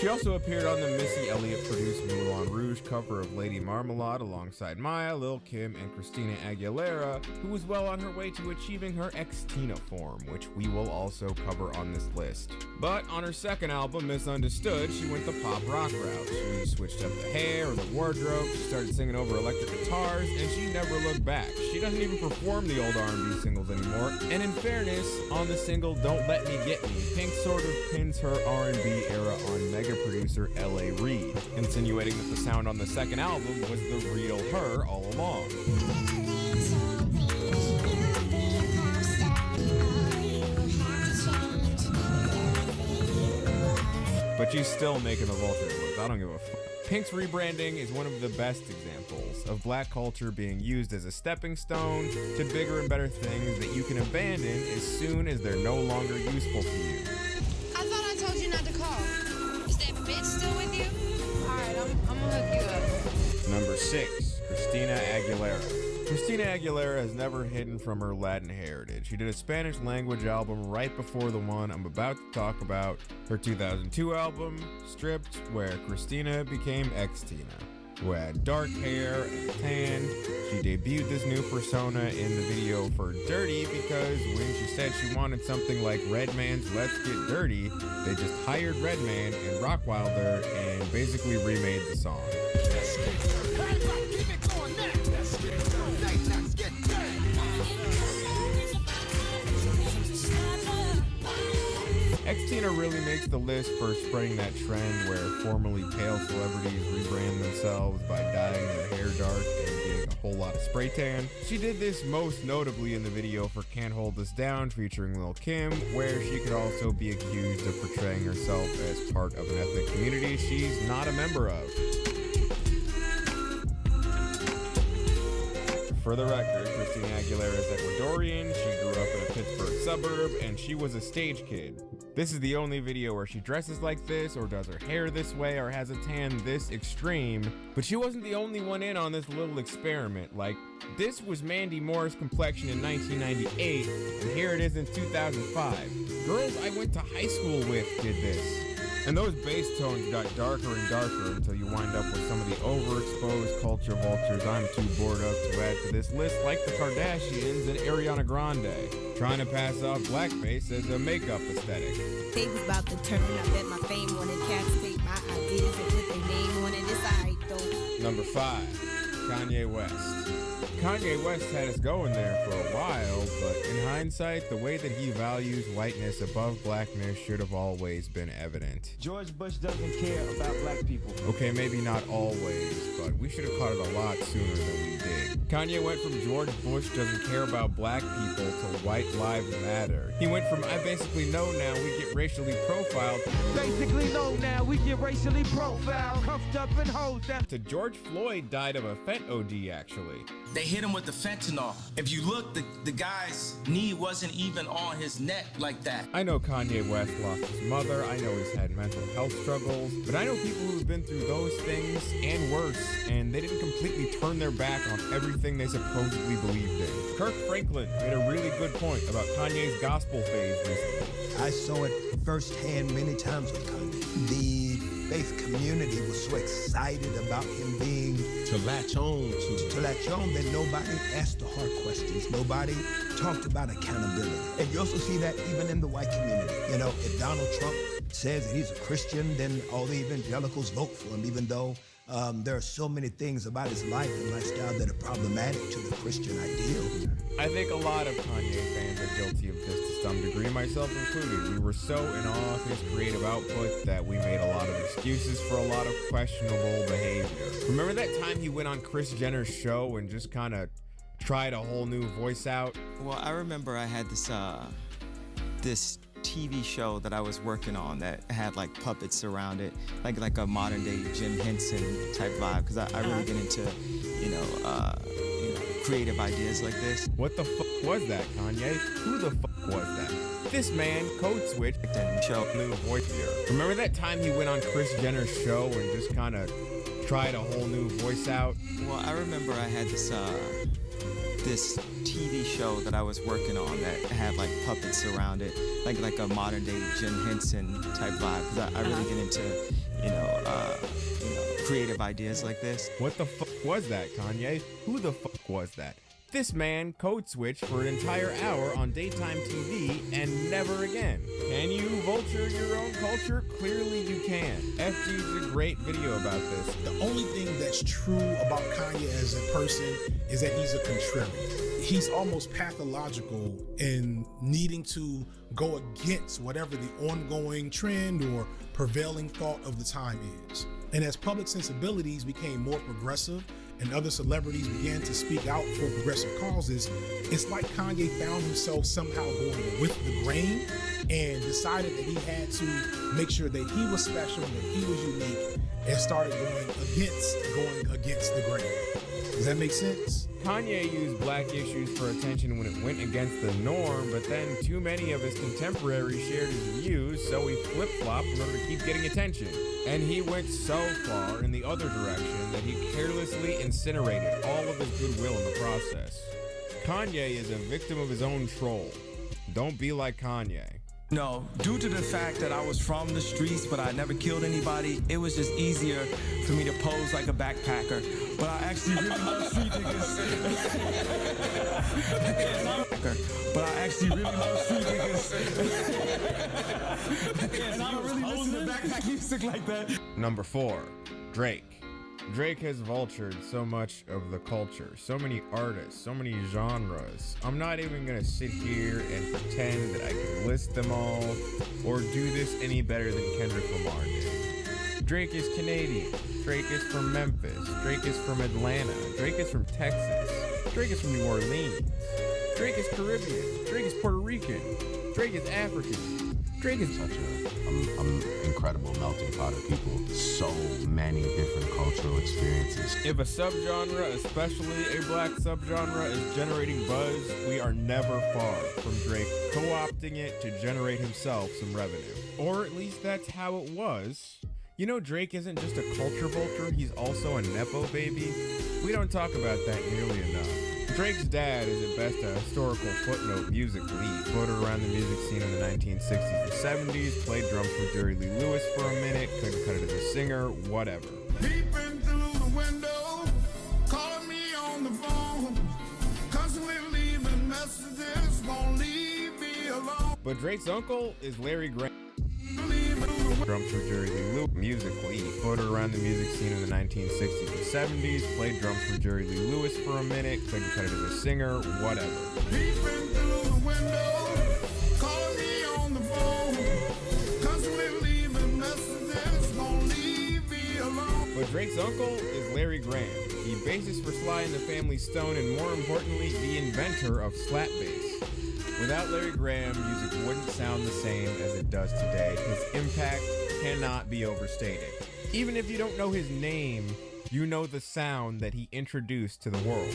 She also appeared on the Missy Elliott-produced Moulin Rouge cover of Lady Marmalade alongside Maya, Lil' Kim, and Christina Aguilera, who was well on her way to achieving her ex-Tina form, which we will also cover on this list. But on her second album, Misunderstood, she went the pop rock route. She switched up the hair or the wardrobe, she started singing over electric guitars, and she never looked back. She doesn't even perform the old R&B singles anymore, and in fairness, on the single Don't Let Me Get Me, Pink sort of pins her R&B era on mega producer L.A. Reid, insinuating that the sound on the second album was the real her all along. But she's still making the vulture moves. I don't give a fuck. Pink's rebranding is one of the best examples of black culture being used as a stepping stone to bigger and better things that you can abandon as soon as they're no longer useful to you. I thought I told you not to call. Is that bitch still with you? Alright, I'm gonna hook you up. Number 6, Christina Aguilera. Christina Aguilera has never hidden from her Latin heritage. She did a Spanish language album right before the one I'm about to talk about, her 2002 album, Stripped, where Christina became ex-Tina, who had dark hair and tan. She debuted this new persona in the video for Dirty because when she said she wanted something like Redman's Let's Get Dirty, they just hired Redman and Rockwilder and basically remade the song. Ex-Tina really makes the list for spreading that trend where formerly pale celebrities rebrand themselves by dyeing their hair dark and getting a whole lot of spray tan. She did this most notably in the video for Can't Hold Us Down featuring Lil' Kim, where she could also be accused of portraying herself as part of an ethnic community she's not a member of. For the record, Christina Aguilera is Ecuadorian, she grew up in a Pittsburgh suburb, and she was a stage kid. This is the only video where she dresses like this, or does her hair this way, or has a tan this extreme, but she wasn't the only one in on this little experiment. Like, this was Mandy Moore's complexion in 1998, and here it is in 2005. Girls I went to high school with did this. And those bass tones got darker and darker until you wind up with some of the overexposed culture vultures I'm too bored of to add to this list, like the Kardashians and Ariana Grande, trying to pass off blackface as a makeup aesthetic. They was about to turn up at my fame wanted cats take my ideas and put their name on it. It's alright though. Number 5, Kanye West. Kanye West had us going there for a while, but in hindsight, the way that he values whiteness above blackness should have always been evident. George Bush doesn't care about black people. Okay, maybe not always, but we should have caught it a lot sooner than we did. Kanye went from George Bush doesn't care about black people to White Lives Matter. He went from I basically know now we get racially profiled. Basically know now we get racially profiled, cuffed up and hosed down. To George Floyd died of a fent OD actually. They hit him with the fentanyl. If you look, the guy's knee wasn't even on his neck like that. I know Kanye West lost his mother. I know he's had mental health struggles. But I know people who've been through those things and worse, and they didn't completely turn their back on everything they supposedly believed in. Kirk Franklin made a really good point about Kanye's gospel phase recently. I saw it firsthand many times with Kanye. The faith community was so excited about him being to latch on that nobody asked the hard questions. Nobody talked about accountability. And you also see that even in the white community. You know, if Donald Trump says that he's a Christian, then all the evangelicals vote for him, even though there are so many things about his life and lifestyle that are problematic to the Christian ideal. I think a lot of Kanye fans are guilty of this to some degree, myself included. We were so in awe of his creative output that we made a lot of excuses for a lot of questionable behavior. Remember that time he went on Kris Jenner's show and just kind of tried a whole new voice out? Well, I remember I had this TV show that I was working on that had like puppets around it, like a modern day Jim Henson type vibe, because I really get into, creative ideas like this. What the fuck was that, Kanye? Who the fuck was that? This man code switched and show new voice here. Remember that time he went on Kris Jenner's show and just kind of tried a whole new voice out? Well, I remember I had this TV show that I was working on that had like puppets around it, like a modern day Jim Henson type vibe, because I really get into, creative ideas like this. What the fuck was that, Kanye? Who the fuck was that? This man code switched for an entire hour on daytime TV and never again. Can you vulture your own culture? Clearly you can. FG did a great video about this. The only thing that's true about Kanye as a person is that he's a contrarian. He's almost pathological in needing to go against whatever the ongoing trend or prevailing thought of the time is. And as public sensibilities became more progressive and other celebrities began to speak out for progressive causes, it's like Kanye found himself somehow going with the grain and decided that he had to make sure that he was special and that he was unique, and started going against the grain. Does that make sense? Kanye used black issues for attention when it went against the norm, but then too many of his contemporaries shared his views, so he flip-flopped in order to keep getting attention. And he went so far in the other direction that he carelessly incinerated all of his goodwill in the process. Kanye is a victim of his own troll. Don't be like Kanye. No, due to the fact that I was from the streets, but I never killed anybody, it was just easier for me to pose like a backpacker. But I actually really love street niggas. But I actually really love street niggas. And I don't really listen to backpack music like that. Number 4, Drake. Drake has vultured so much of the culture, so many artists, so many genres. I'm not even gonna sit here and pretend that I can list them all or do this any better than Kendrick Lamar did. Drake is Canadian. Drake is from Memphis. Drake is from Atlanta. Drake is from Texas. Drake is from New Orleans. Drake is Caribbean. Drake is Puerto Rican. Drake is African. Drake is such an incredible melting pot of people. So many different cultural experiences. If a subgenre, especially a black subgenre, is generating buzz, we are never far from Drake co-opting it to generate himself some revenue. Or at least that's how it was. You know, Drake isn't just a culture vulture, he's also a Nepo baby. We don't talk about that nearly enough. Drake's dad is at best a historical footnote musically. Floated around the music scene in the 1960s and 70s, played drums for Jerry Lee Lewis for a minute, couldn't cut it as a singer, whatever. Peeping through the window, calling me on the phone, constantly leaving messages, won't leave me alone. But Drake's uncle is Larry Graham. Drums for Jerry Lee Lewis musically. He floated around the music scene in the 1960s and 70s, played drums for Jerry Lee Lewis for a minute, couldn't cut it as a singer, whatever. Peeping through the window, calling me on the phone, constantly leaving messages, won't leave me alone. But Drake's uncle is Larry Graham, the bassist for Sly and the Family Stone, and more importantly, the inventor of slap bass. Without Larry Graham, music wouldn't sound the same as it does today. His impact cannot be overstated. Even if you don't know his name, you know the sound that he introduced to the world.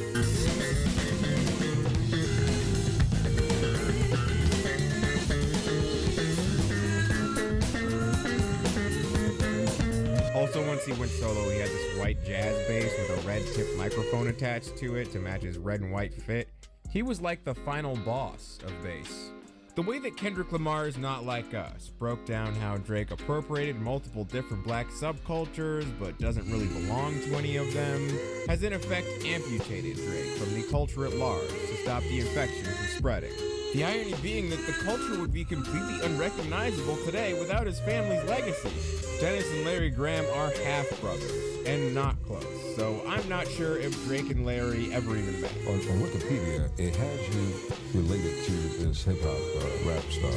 Also, once he went solo, he had this white jazz bass with a red tip microphone attached to it to match his red and white fit. He was like the final boss of bass. The way that Kendrick Lamar is not like us broke down how Drake appropriated multiple different black subcultures but doesn't really belong to any of them, has in effect amputated Drake from the culture at large to stop the infection from spreading. The irony being that the culture would be completely unrecognizable today without his family's legacy. Dennis and Larry Graham are half-brothers, and not close, so I'm not sure if Drake and Larry ever even met. On Wikipedia, it has you related to this hip-hop rap star,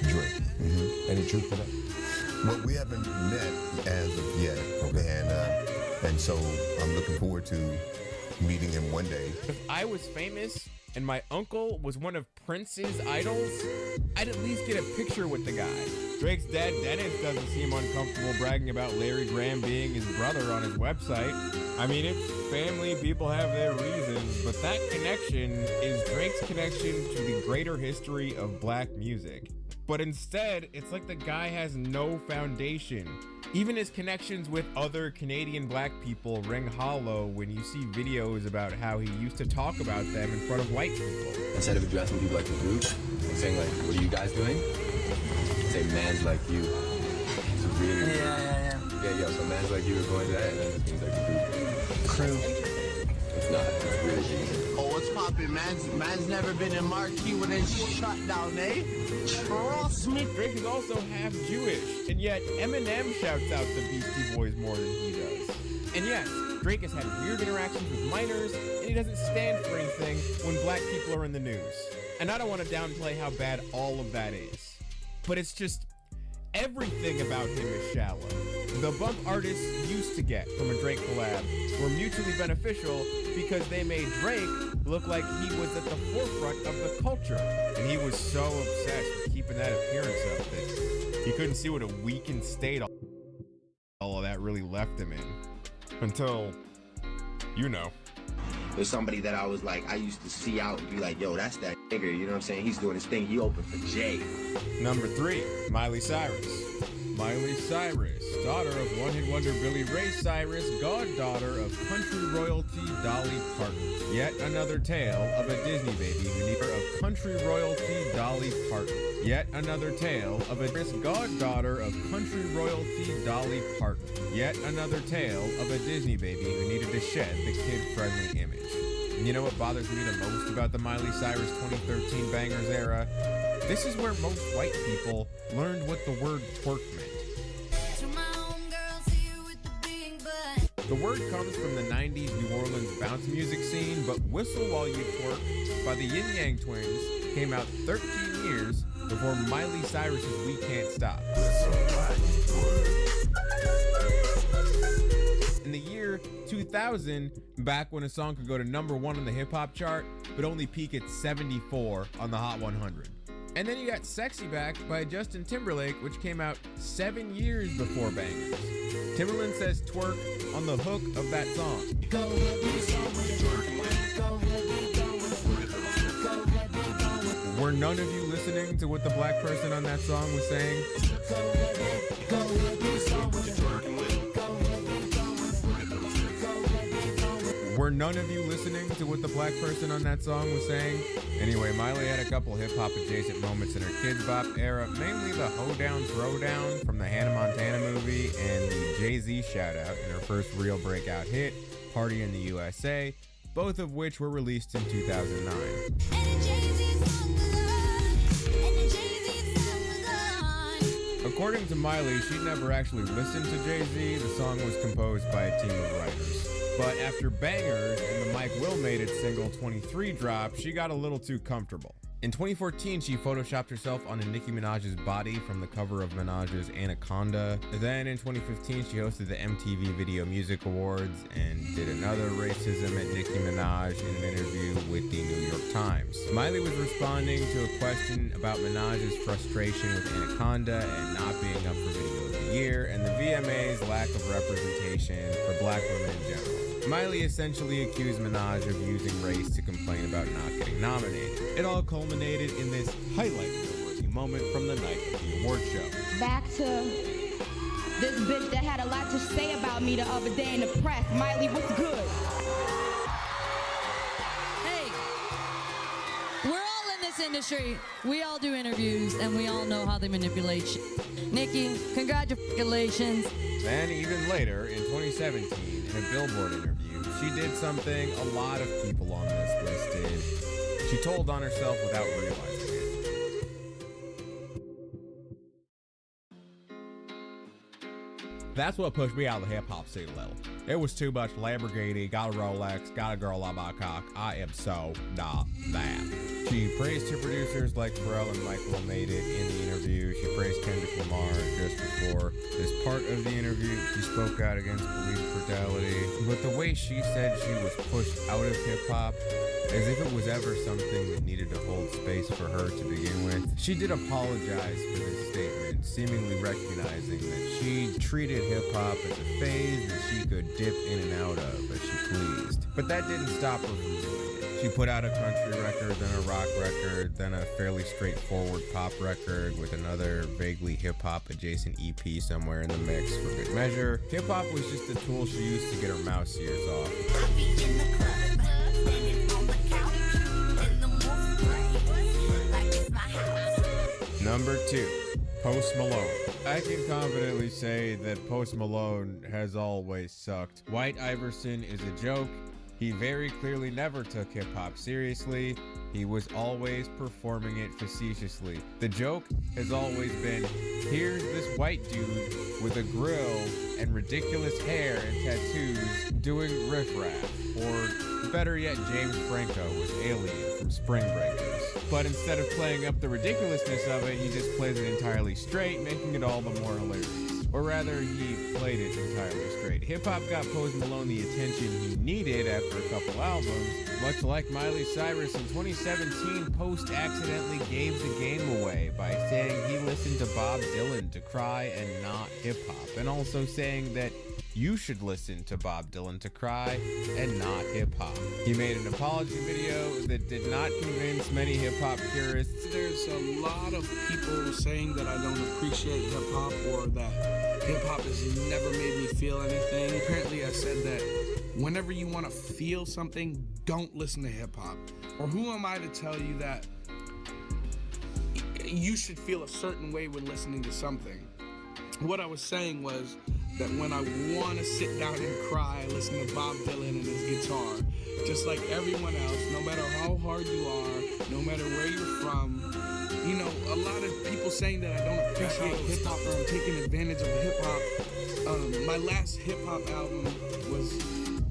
Drake. Any truth to that? Well, we haven't met as of yet, and so I'm looking forward to meeting him one day. If I was famous and my uncle was one of Prince's idols, I'd at least get a picture with the guy. Drake's dad, Dennis, doesn't seem uncomfortable bragging about Larry Graham being his brother on his website. I mean, it's family, people have their reasons, but that connection is Drake's connection to the greater history of black music. But instead, it's like the guy has no foundation. Even his connections with other Canadian black people ring hollow when you see videos about how he used to talk about them in front of white people. Instead of addressing people like a group and saying like, what are you guys doing? Say man's like you. It's really yeah, so man's like you are going to that and then it seems like a group. Crew. It's not, it's really easy. Oh, what's poppin'? Man's never been in marquee when it's shut down, eh? Trust me. Drake is also half Jewish, and yet Eminem shouts out the Beastie Boys more than he does. And yes, Drake has had weird interactions with minors, and he doesn't stand for anything when black people are in the news. And I don't want to downplay how bad all of that is, but it's just everything about him is shallow. The bump artists used to get from a Drake collab were mutually beneficial because they made Drake look like he was at the forefront of the culture. And he was so obsessed with keeping that appearance up that he couldn't see what a weakened state all of that really left him in. Until, you know. There's somebody that I was like, I used to see out and be like, yo, that's that nigga, you know what I'm saying? He's doing his thing, he opened for Jay. Number 3, Miley Cyrus. Miley Cyrus, daughter of one-hit wonder Billy Ray Cyrus, goddaughter of country royalty Dolly Parton. Yet another tale of a Disney baby who neither of country royalty Dolly Parton. Yet another tale of a goddaughter of country royalty Dolly Parton. Yet another tale of a Disney baby who needed to shed the kid-friendly image. And you know what bothers me the most about the Miley Cyrus 2013 Bangers era? This is where most white people learned what the word twerk meant. The word comes from the 90s New Orleans bounce music scene, but Whistle While You Twerk by the Yin Yang Twins came out 13 years before Miley Cyrus's We Can't Stop. In the year 2000, back when a song could go to #1 on the hip-hop chart, but only peak at 74 on the Hot 100. And then you got Sexy Back by Justin Timberlake, which came out 7 years before Bangers. Timberland says twerk on the hook of that song. Were none of you listening to what the black person on that song was saying? Were none of you listening to what the black person on that song was saying? Anyway, Miley had a couple hip-hop adjacent moments in her Kids Bop era, mainly the Hoedown Throwdown from the Hannah Montana movie and the Jay-Z shout-out in her first real breakout hit, Party in the USA, both of which were released in 2009. According to Miley, she'd never actually listened to Jay-Z. The song was composed by a team of writers. But after Bangers and the Mike Will Made It single 23 dropped, she got a little too comfortable. In 2014, she photoshopped herself onto Nicki Minaj's body from the cover of Minaj's Anaconda. Then in 2015, she hosted the MTV Video Music Awards and did another racism at Nicki Minaj in an interview with the New York Times. Miley was responding to a question about Minaj's frustration with Anaconda and not being up for Video of the Year, and the VMA's lack of representation for black women in general. Miley essentially accused Minaj of using race to complain about not getting nominated. It all culminated in this highlight-worthy moment from the night of the award show. Back to this bitch that had a lot to say about me the other day in the press. Miley, what's good? Hey, we're all in this industry. We all do interviews, and we all know how they manipulate shit. Nikki, congratulations. Then even later, in 2017, in a Billboard interview, she did something a lot of people on this list did. She told on herself without realizing it. That's what pushed me out of the hip-hop scene a little. It was too much Lamborghini, got a Rolex, got a girl on my cock. I am so not that. She praised her producers like Pharrell and Michael made it in the interview. She praised Kendrick Lamar just before this part of the interview. She spoke out against police brutality. But the way she said she was pushed out of hip-hop, as if it was ever something that needed to hold space for her to begin with. She did apologize for this statement, seemingly recognizing that she treated hip-hop as a phase that she could dip in and out of as she pleased. But that didn't stop her from doing it. She put out a country record, then a rock record, then a fairly straightforward pop record with another vaguely hip-hop adjacent EP somewhere in the mix for good measure. Hip-hop was just a tool she used to get her mouse ears off. Number 2, Post Malone. I can confidently say that Post Malone has always sucked. White Iverson is a joke. He very clearly never took hip-hop seriously. He was always performing it facetiously. The joke has always been, here's this white dude with a grill and ridiculous hair and tattoos doing riff-raff. Or better yet, James Franco was Alien from Spring Breakers. But instead of playing up the ridiculousness of it, he just plays it entirely straight, making it all the more hilarious. Or rather, he played it entirely straight. Hip-hop got Post Malone the attention he needed after a couple albums. Much like Miley Cyrus in 2017, Post accidentally gave the game away by saying he listened to Bob Dylan to cry and not hip-hop, and also saying that you should listen to Bob Dylan to cry and not hip-hop. He made an apology video that did not convince many hip-hop purists. There's a lot of people saying that I don't appreciate hip-hop or that hip-hop has never made me feel anything. Apparently I said that whenever you want to feel something, don't listen to hip-hop. Or who am I to tell you that you should feel a certain way when listening to something? What I was saying was that when I want to sit down and cry, I listen to Bob Dylan and his guitar. Just like everyone else, no matter how hard you are, no matter where you're from. You know, a lot of people saying that I don't appreciate hip-hop or I'm taking advantage of hip-hop. My last hip-hop album was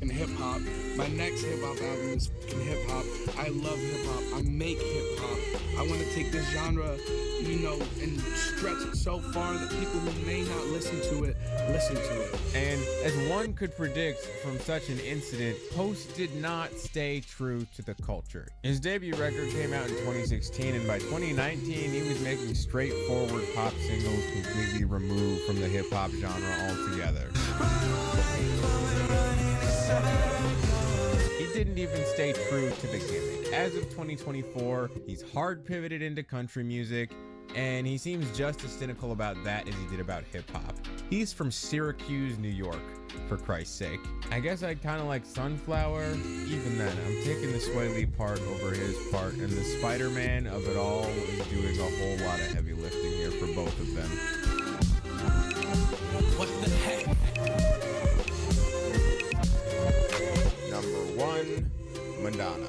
in hip-hop. My next hip-hop album is in hip-hop. I love hip-hop. I make hip-hop. I want to take this genre, you know, and stretch it so far that people who may not listen to it, listen to it. And as one could predict from such an incident, Post did not stay true to the culture. His debut record came out in 2016, and by 2019, he was making straightforward pop singles completely removed from the hip-hop genre altogether. He didn't even stay true to the gimmick. As of 2024, he's hard pivoted into country music, and he seems just as cynical about that as he did about hip-hop. He's from Syracuse, New York, for Christ's sake. I guess I'd kind of like Sunflower. Even then, I'm taking the Sway Lee part over his part, and the Spider-Man of it all is doing a whole lot of heavy lifting here for both of them. What the heck? Number 1, Madonna.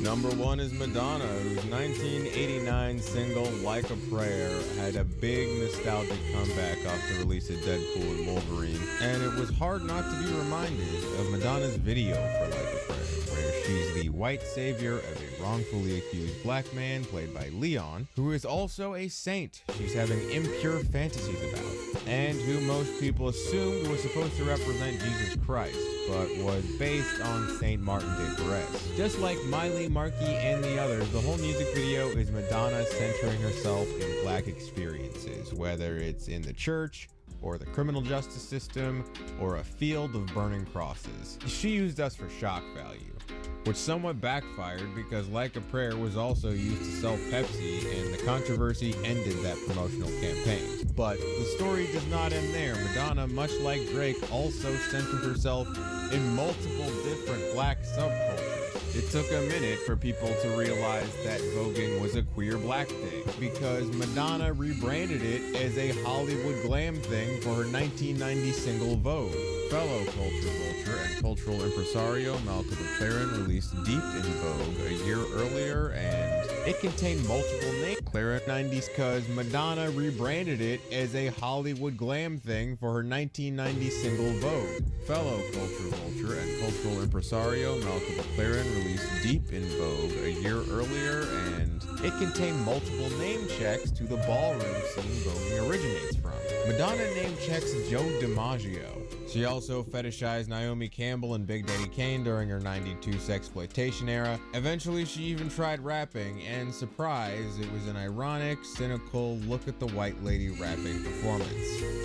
Number 1 is Madonna, whose 1989 single, Like a Prayer, had a big nostalgic comeback off the release of Deadpool and Wolverine. And it was hard not to be reminded of Madonna's video for Like a Prayer, where she's the white savior of a wrongfully accused black man played by Leon, who is also a saint she's having impure fantasies about, and who most people assumed was supposed to represent Jesus Christ, but was based on Saint Martin de Porres. Just like Miley, Markey, and the others, the whole music video is Madonna centering herself in black experiences, whether it's in the church, or the criminal justice system, or a field of burning crosses. She used us for shock value, which somewhat backfired because Like a Prayer was also used to sell Pepsi, and the controversy ended that promotional campaign. But the story does not end there. Madonna, much like Drake, also centered herself in multiple different black subcultures. It took a minute for people to realize that voguing was a queer black thing, because Madonna rebranded it as a Hollywood glam thing for her 1990 single Vogue. Fellow culture vulture and cultural impresario Malcolm McLaren released Deep in Vogue a year earlier, and it contained multiple names. McLaren 90s because Madonna rebranded it as a Hollywood glam thing for her 1990 single Vogue. Fellow culture vulture and cultural impresario Malcolm McLaren released Deep in Vogue a year earlier, and it contained multiple name checks to the ballroom scene voguing originates from. Madonna name checks Joe DiMaggio. She also fetishized Naomi Campbell and Big Daddy Kane during her 92 sexploitation era. Eventually, she even tried rapping, and surprise, it was an ironic, cynical, look-at-the-white lady rapping performance.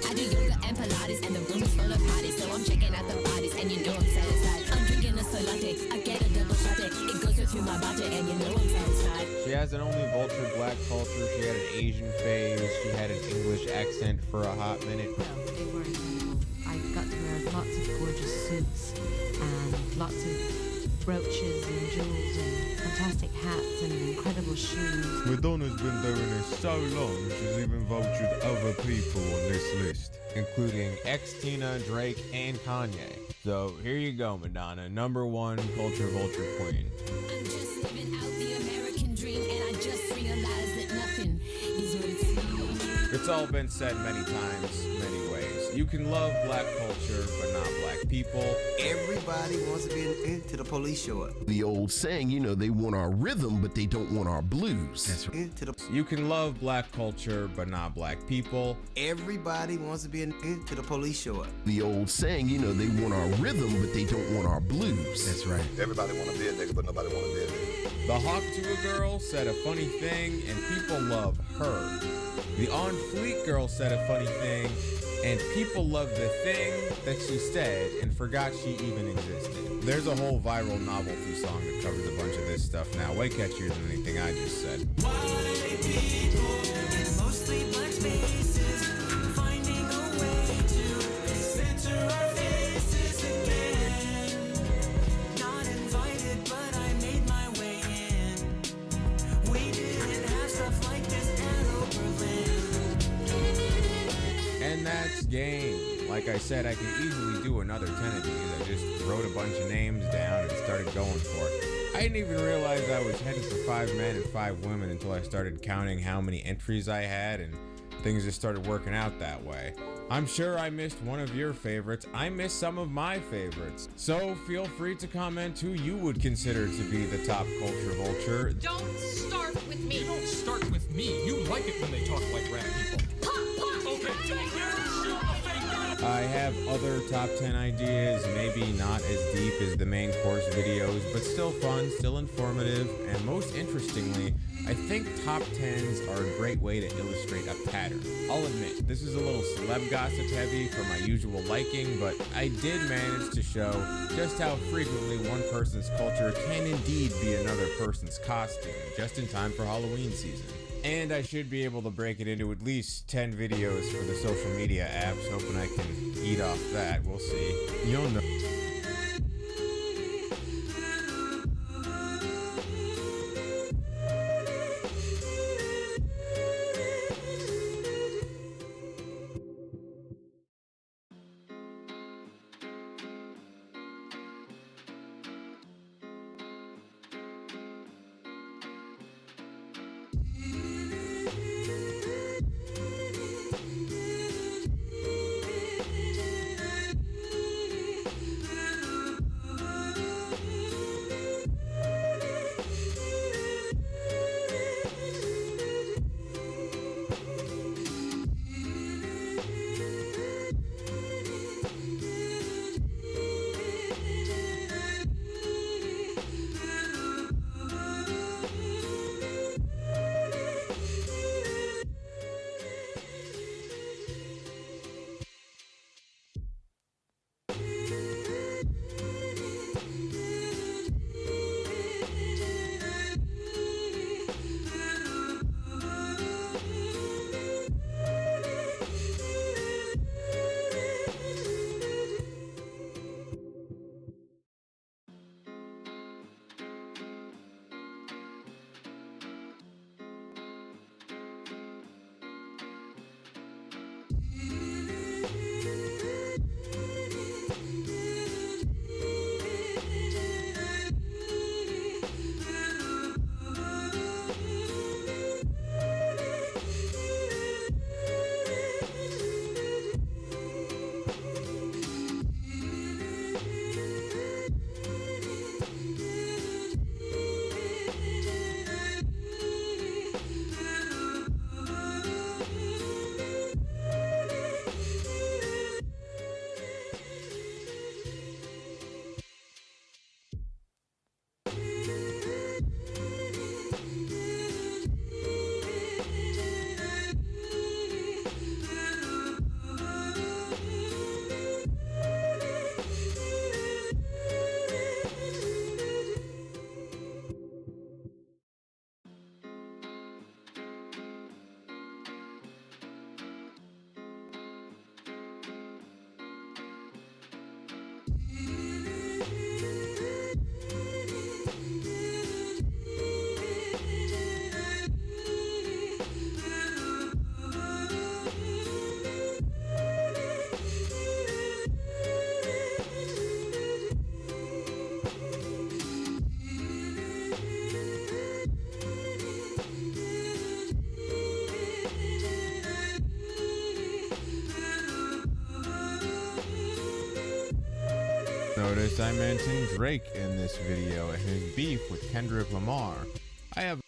I do yoga and Pilates, and the room is full of hotties, so I'm checking out the bodies, and you know I'm satisfied. I'm drinking a soy latte, I get a double shot, it goes through my body, and you know I'm satisfied. She hasn't only vultured black culture, she had an Asian phase, she had an English accent for a hot minute. No, they were incredible. I got to wear lots of gorgeous suits and lots of brooches and jewels and fantastic hats and incredible shoes. Madonna's been doing this so long, she's even vultured other people on this list, including ex-Tina, Drake, and Kanye. So here you go, Madonna, #1 culture vulture queen. I'm just living out the American dream, and I just realized that nothing is what it seems. It's all been said many times, many ways. You can love black culture, but not black people. Everybody wants to be into the police show. The old saying, you know, they want our rhythm, but they don't want our blues. That's right. You can love black culture, but not black people. Everybody wants to be into the police show. The old saying, you know, they want our rhythm, but they don't want our blues. That's right. Everybody want to be a nigga, but nobody want to be a nigga. The Hawk Tuah girl said a funny thing, and people love her. The On Fleek girl said a funny thing, and people love the thing that she said and forgot she even existed. There's a whole viral novelty song that covers a bunch of this stuff now, way catchier than anything I just said. White people in mostly black spaces, finding a way to center our faces again. Not invited, but I made my way in. We didn't have stuff like this at Oberlin. And that's game. Like I said, I could easily do another 10 of these. I just wrote a bunch of names down and started going for it. I didn't even realize I was heading for 5 men and 5 women until I started counting how many entries I had, and things just started working out that way. I'm sure I missed one of your favorites. I missed some of my favorites. So feel free to comment who you would consider to be the top culture vulture. Don't start with me. You don't start with me. You like it when they talk like rap people. Okay, take your shit. I have other top 10 ideas, maybe not as deep as the main course videos, but still fun, still informative, and most interestingly, I think top 10s are a great way to illustrate a pattern. I'll admit, this is a little celeb gossip heavy for my usual liking, but I did manage to show just how frequently one person's culture can indeed be another person's costume, just in time for Halloween season. And I should be able to break it into at least 10 videos for the social media apps, hoping I can eat off that. We'll see. You'll know. Notice I mentioned Drake in this video and his beef with Kendrick Lamar. I have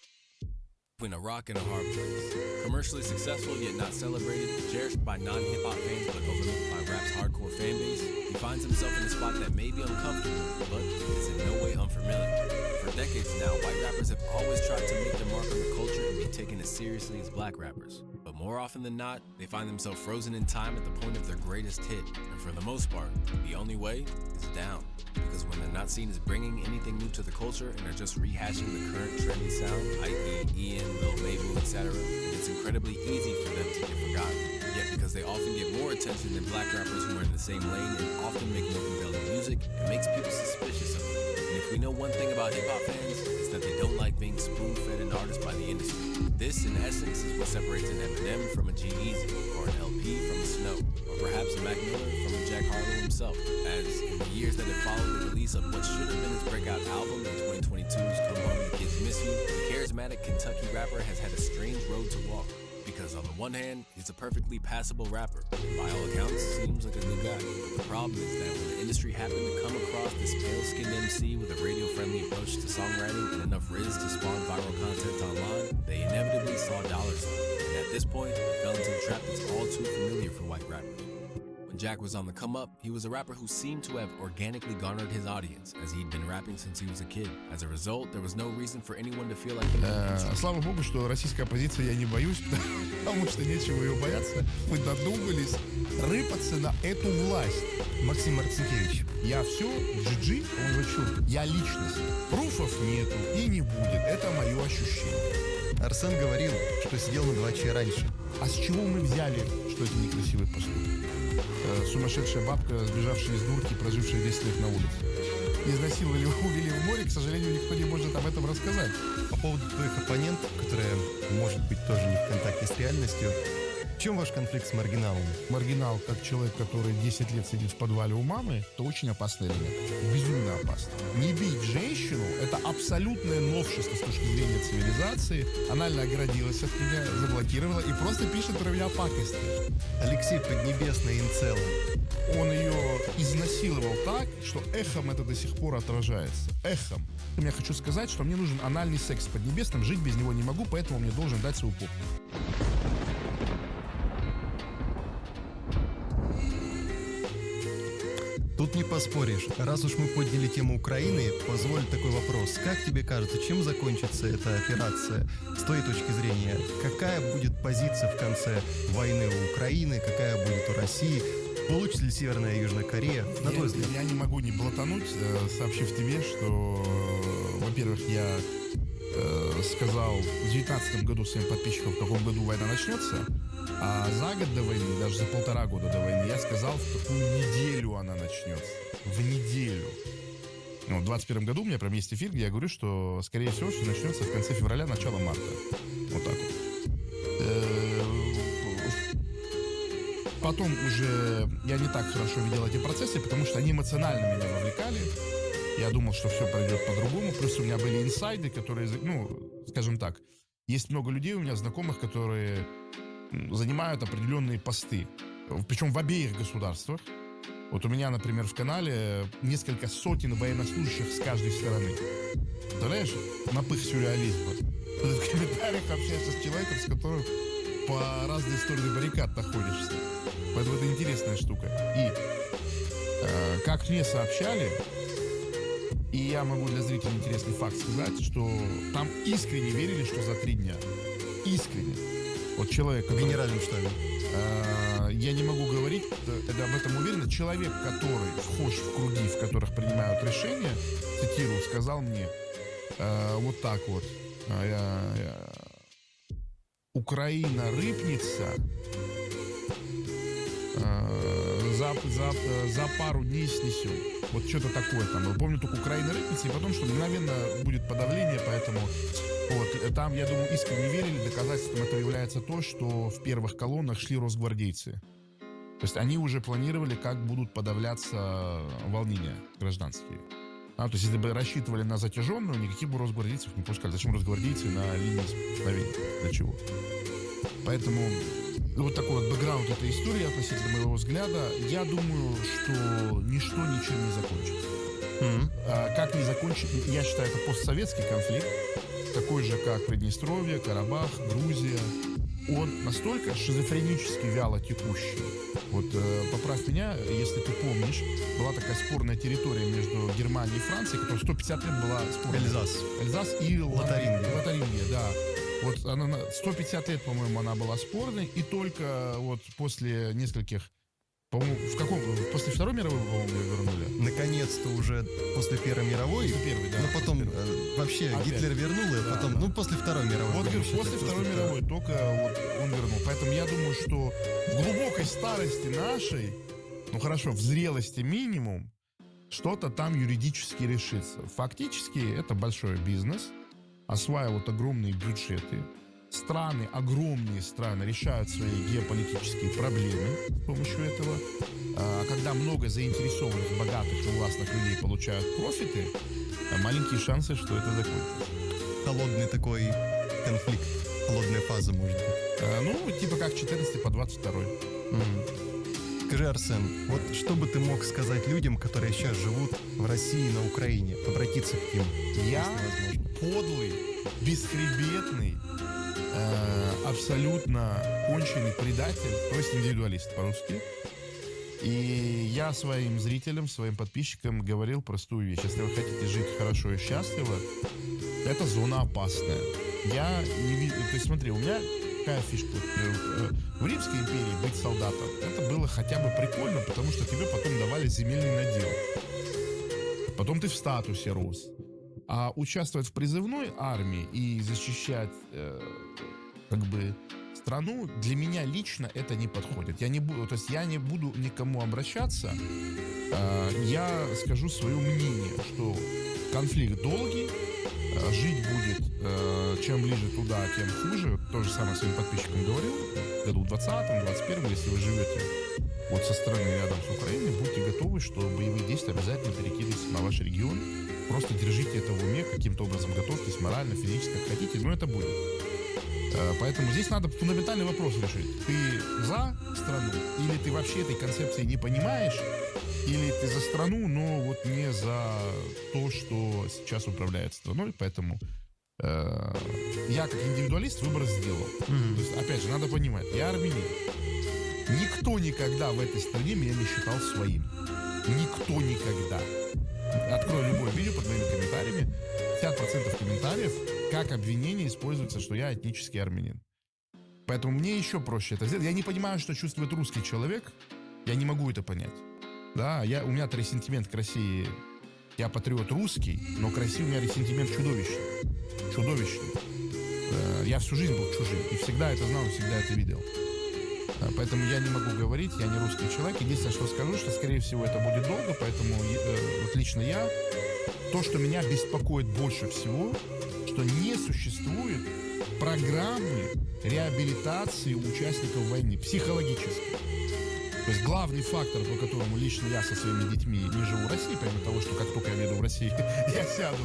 Between a rock and a hard place. Commercially successful yet not celebrated, cherished by non-hip-hop fans but overlooked by rap's hardcore fan base, he finds himself in a spot that may be uncomfortable, but is in no way unfamiliar. For decades now, white rappers have always tried to make their mark on the culture and be taken as seriously as black rappers. But more often than not, they find themselves frozen in time at the point of their greatest hit. And for the most part, the only way is down. Because when they're not seen as bringing anything new to the culture and are just rehashing the current trendy sound, i.e. Ian, Lil Mabel, etc., it's incredibly easy for them to get forgotten. Yet because they often get more attention than black rappers who are in the same lane and often make more compelling music, it makes people suspicious of them. And if we know one thing about hip-hop fans, it's that they don't like being spoon-fed an artist by the industry. This, in essence, is what separates an Eminem from a G-Eazy, or an LP from a Snow, or perhaps a Mac Miller from a Jack Harlow himself, as in the years that have followed the release of what should have been his breakout album in 2022's Come Home, The Kids Miss You, the charismatic Kentucky rapper has had a strange road to walk. Because on the one hand, he's a perfectly passable rapper, and by all accounts, seems like a good guy. But the problem is that when the industry happened to come across this pale-skinned MC with a radio-friendly approach to songwriting and enough riz to spawn viral content online, they inevitably saw dollar signs. And at this point, they fell into the trap that's all too familiar for white rappers. When Jack was on the come up, he was a rapper who seemed to have organically garnered his audience, as he'd been rapping since he was a kid. As a result, there was no reason for anyone to feel like Слава богу, что российской оппозиции я не боюсь, потому что нечего ее бояться. Вы додумались рыпаться на эту власть. Максим Марцинкевич, я все, GG, он за черт. Я личность. Пруфов нету и не будет. Это мое ощущение. Арсен говорил, что сидел на 2 часа раньше. А с чего мы взяли, что это некрасивый поступок? Сумасшедшая бабка, сбежавшая из дурки, прожившая 10 лет на улице. Изнасиловали, увели в море, к сожалению, никто не может об этом рассказать. По поводу твоих оппонентов, которые, может быть, тоже не в контакте с реальностью, в чем ваш конфликт с маргиналом? Маргинал, как человек, который 10 лет сидит в подвале у мамы, это очень опасный элемент. Безумно опасно. Не бить женщину – это абсолютное новшество с точки зрения цивилизации. Анально оградилась от меня, заблокировала и просто пишет про меня пакости. Алексей Поднебесный инцел. Он ее изнасиловал так, что эхом это до сих пор отражается. Эхом. Я хочу сказать, что мне нужен анальный секс с Поднебесным, жить без него не могу, поэтому мне должен дать свою попу. Тут не поспоришь. Раз уж мы подняли тему Украины, позволь такой вопрос. Как тебе кажется, чем закончится эта операция? С твоей точки зрения, какая будет позиция в конце войны у Украины, какая будет у России? Получится ли Северная и Южная Корея? На твой взгляд? Я не могу не блатануть, сообщив тебе, что, во-первых, я сказал в 2019 году своим подписчикам, в каком году война начнется, а за год до войны, даже за 1,5 года до войны, я сказал, в какую неделю она начнется. В неделю. Ну, в 2021 году у меня прям есть эфир, где я говорю, что, скорее всего, все начнется в конце февраля, начало марта. Вот так вот. Потом уже я не так хорошо видел эти процессы, потому что они эмоционально меня вовлекали. Я думал, что все пройдет по-другому. Плюс у меня были инсайды, которые, ну, скажем так, есть много людей у меня знакомых, которые занимают определенные посты. Причем в обеих государствах. Вот у меня, например, в канале несколько сотен военнослужащих с каждой стороны. Представляешь? Напых сюрреализма. Ты в комментариях общаешься с человеком, с которым по разные стороны баррикад находишься. Поэтому это интересная штука. И как мне сообщали, и я могу для зрителей интересный факт сказать, что там искренне верили, что за 3 дня. Искренне. Вот человек... В генеральном штабе. Я не могу говорить, это об этом уверен. Человек, который вхож в круги, в которых принимают решения, цитирую, сказал мне вот так вот. Украина рыпнется за пару дней снесем. Вот что-то такое там. Я помню, только Украина рыпнется, и потом, что мгновенно будет подавление, поэтому вот, там, я думаю, искренне верили. Доказательством этого является то, что в первых колоннах шли росгвардейцы. То есть они уже планировали, как будут подавляться волнения гражданские. То есть если бы рассчитывали на затяженную, никаких бы росгвардейцев не пускали. Зачем росгвардейцы на линии столкновения? Для чего? Поэтому вот такой вот бэкграунд этой истории относительно моего взгляда. Я думаю, что ничто ничем не закончится. Как не закончится, я считаю, это постсоветский конфликт, такой же, как Приднестровье, Карабах, Грузия. Он настолько шизофренически вяло текущий. Вот поправь меня, если ты помнишь, была такая спорная территория между Германией и Францией, которая 150 лет была спорной. Эльзас и Лотарингия, да. Вот она 150 лет, по-моему, она была спорной, и только вот после нескольких, по-моему, после Второй мировой, по-моему, ее вернули. Наконец-то уже после Первой мировой. После Первой, да. Но потом вообще опять Гитлер вернул ее, да, потом, да. После Второй мировой. Вот после Второй мировой только вот он вернул. Поэтому я думаю, что в глубокой старости нашей, ну хорошо, в зрелости минимум, что-то там юридически решится. Фактически это большой бизнес. Осваивают огромные бюджеты. Страны, огромные страны решают свои геополитические проблемы с помощью этого. А когда много заинтересованных, богатых и властных людей получают профиты, маленькие шансы, что это закончится. Холодный такой конфликт, холодная фаза, может быть. Ну, типа как 14 по 22. Скажи, Арсен, вот что бы ты мог сказать людям, которые сейчас живут в России, на Украине, обратиться к ним? Я подлый, бесхребетный, абсолютно конченый предатель, то есть индивидуалист по-русски. И я своим зрителям, своим подписчикам говорил простую вещь. Если вы хотите жить хорошо и счастливо, это зона опасная. Я не вижу... То есть смотри, у меня какая фишка. В Римской империи быть солдатом, это было хотя бы прикольно, потому что тебе потом давали земельный надел. Потом ты в статусе рос. А участвовать в призывной армии и защищать страну, для меня лично это не подходит. Я не буду никому обращаться. Я скажу свое мнение, что конфликт долгий, жить будет чем ближе туда, тем хуже. То же самое своим подписчикам говорил. В году 20-м, 21-м, если вы живете вот со стороны рядом с Украиной, будьте готовы, что боевые действия обязательно перекинутся на ваш регион. Просто держите это в уме, каким-то образом готовьтесь морально, физически, как хотите, но это будет. Поэтому здесь надо фундаментальный вопрос решить. Ты за страну, или ты вообще этой концепции не понимаешь, или ты за страну, но вот не за то, что сейчас управляет страной. Поэтому я как индивидуалист выбор сделал. То есть, опять же, надо понимать, я армянин. Никто никогда в этой стране меня не считал своим. Никто никогда. Открой любое видео под моими комментариями. 50% комментариев как обвинение используется, что я этнический армянин. Поэтому мне еще проще это сделать. Я не понимаю, что чувствует русский человек. Я не могу это понять. Да, у меня ресентимент к России. Я патриот русский, но к России у меня ресентимент чудовищный. Чудовищный. Я всю жизнь был чужим. И всегда это знал, и всегда это видел. Поэтому я не могу говорить, я не русский человек. Единственное, что скажу, что, скорее всего, это будет долго. Поэтому вот лично я... То, что меня беспокоит больше всего, что не существует программы реабилитации участников войны, психологической. То есть главный фактор, по которому лично я со своими детьми не живу в России, помимо того, что как только я въеду в Россию, я сяду,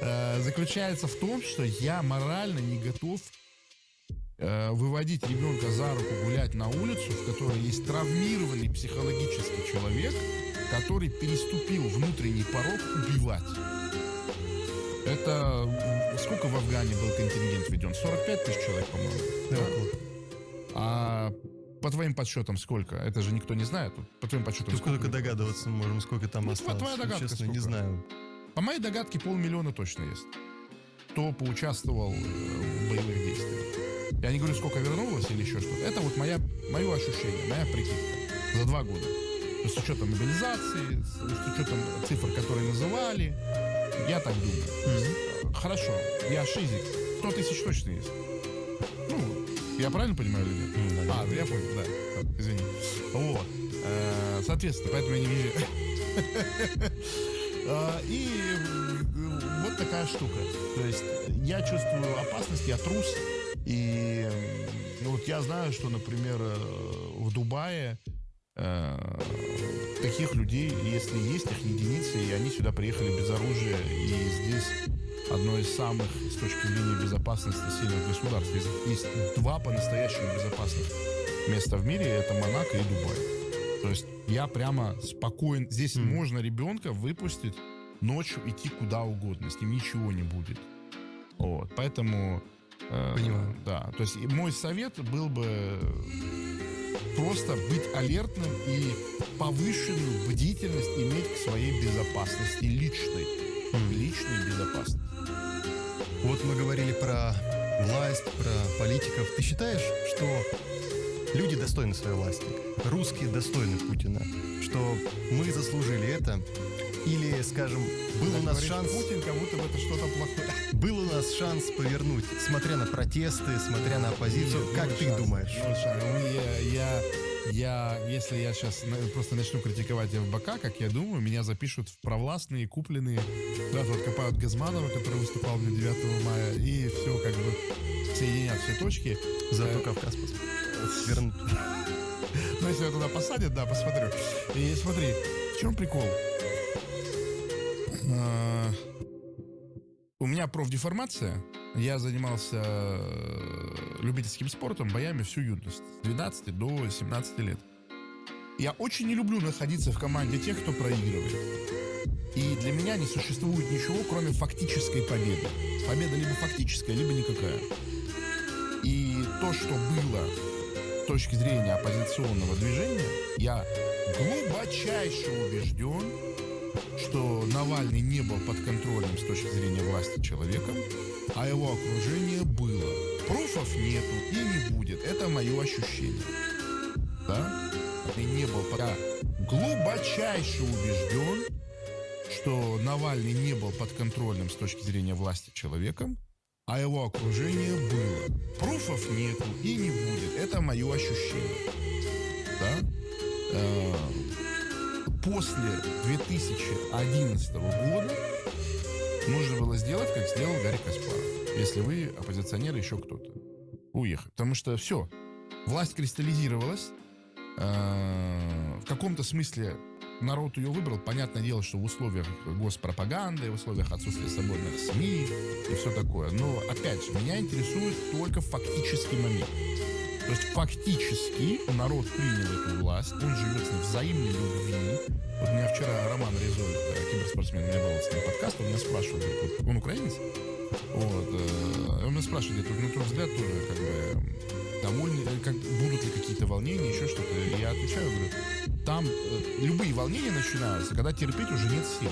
да, заключается в том, что я морально не готов выводить ребенка за руку гулять на улицу, в которой есть травмированный психологический человек, который переступил внутренний порог убивать. Это... Сколько в Афгане был контингент введен? 45 тысяч человек, по-моему. Да. А по твоим подсчетам сколько? Это же никто не знает. По твоим подсчетам сколько? Только догадываться можем, сколько там осталось. Твоя догадка честно, сколько? Не знаю. По моей догадке 500 000 точно есть. Кто поучаствовал в боевых действиях. Я не говорю, сколько вернулось или еще что-то. Это вот мое ощущение, моя прикидка. За 2 года. С учетом мобилизации, с учетом цифр, которые называли. Я так думаю. Хорошо, я шизик. 100 000 точно есть. Ну, я правильно понимаю или нет? Я понял, да. Извини. Вот. Соответственно, поэтому я не вижу. И вот такая штука. То есть я чувствую опасность, я трус. И вот я знаю, что, например, в Дубае таких людей, если есть их единицы, и они сюда приехали без оружия, и здесь одно из самых, с точки зрения безопасности, сильных государств. Есть два по-настоящему безопасных места в мире, это Монако и Дубай. То есть я прямо спокоен. Здесь можно ребенка выпустить ночью, идти куда угодно, с ним ничего не будет. Вот, поэтому... Понимаю. Да, то есть мой совет был бы просто быть алертным и повышенную бдительность иметь к своей безопасности личной. Личной безопасности. Вот мы говорили про власть, про политиков. Ты считаешь, что люди достойны своей власти? Русские достойны Путина? Что мы заслужили это? Или, скажем, был у нас шанс... Путин, как будто бы это что-то плохое. Был у нас шанс повернуть, смотря на протесты, смотря на оппозицию. Как ты думаешь? Если я сейчас просто начну критиковать ФБК, как я думаю, меня запишут в провластные, купленные. Да, вот копают Газманова, который выступал мне 9 мая, и все как бы соединят все точки. Зато Кавказ вернут. Ну, если меня туда посадят, да, посмотрю. И смотри, в чем прикол? У меня профдеформация. Я занимался любительским спортом, боями всю юность. С 12 до 17 лет. Я очень не люблю находиться в команде тех, кто проигрывает. И для меня не существует ничего, кроме фактической победы. Победа либо фактическая, либо никакая. И то, что было с точки зрения оппозиционного движения, я глубочайше убежден, что Навальный не был подконтрольным с точки зрения власти человеком, а его окружение было. Пруфов нету и не будет. Это мое ощущение. Да? И не был. Я глубочайше убежден, что Навальный не был подконтрольным с точки зрения власти человеком, а его окружение было. Пруфов нету и не будет. Это мое ощущение. Да? После 2011 года нужно было сделать, как сделал Гарри Каспаров. Если вы оппозиционер, еще кто-то. Уехать. Потому что все. Власть кристаллизировалась. В каком-то смысле народ ее выбрал. Понятное дело, что в условиях госпропаганды, в условиях отсутствия свободных СМИ и все такое. Но, опять же, меня интересует только фактический момент. То есть фактически народ принял эту власть, он живет с ней взаимной любви. Вот меня вчера Роман Резоль, киберспортсмен, у меня был с ним подкаст, он меня спрашивал, он украинец? Вот, он меня спрашивает, на твой взгляд тоже как бы довольны, будут ли какие-то волнения, еще что-то. И я отвечаю, говорю, там любые волнения начинаются, когда терпеть уже нет сил.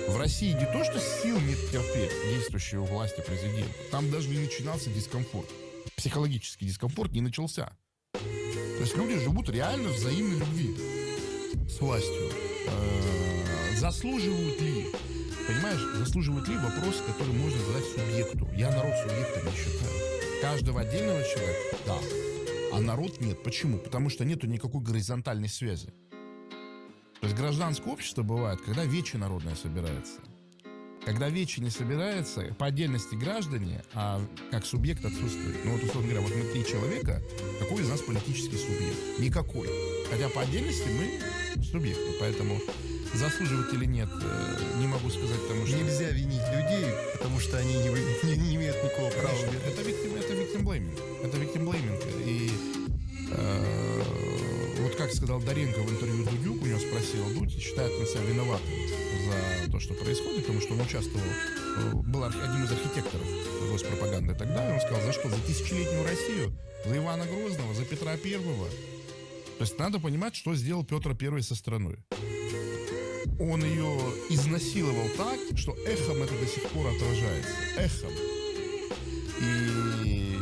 В России не то, что сил нет терпеть действующей у власти президента, там даже не начинался дискомфорт. Психологический дискомфорт не начался. То есть люди живут реально в взаимной любви с властью. Заслуживают ли? Понимаешь, заслуживают ли вопрос, который можно задать субъекту? Я народ субъектом не считаю. Каждого отдельного человека, да. А народ нет. Почему? Потому что нету никакой горизонтальной связи. То есть гражданское общество бывает, когда вече народное собирается. Когда вече не собирается, по отдельности граждане, а как субъект отсутствует. Ну вот, условно говоря, вот мы 3 человека, какой из нас политический субъект? Никакой. Хотя по отдельности мы субъекты, поэтому заслуживают или нет, не могу сказать, потому что... Нельзя винить людей, потому что они не имеют никакого права. Это виктимблейминг. Это виктимблейминг. И вот как сказал Доренко в интервью Дудю, у него спросил, Дудь считает он себя виноватым за то, что происходит, потому что он участвовал, был одним из архитекторов госпропаганды тогда, и он сказал, за что? За тысячелетнюю Россию, за Ивана Грозного, за Петра Первого. То есть надо понимать, что сделал Петр Первый со страной. Он ее изнасиловал так, что эхом это до сих пор отражается. Эхом. И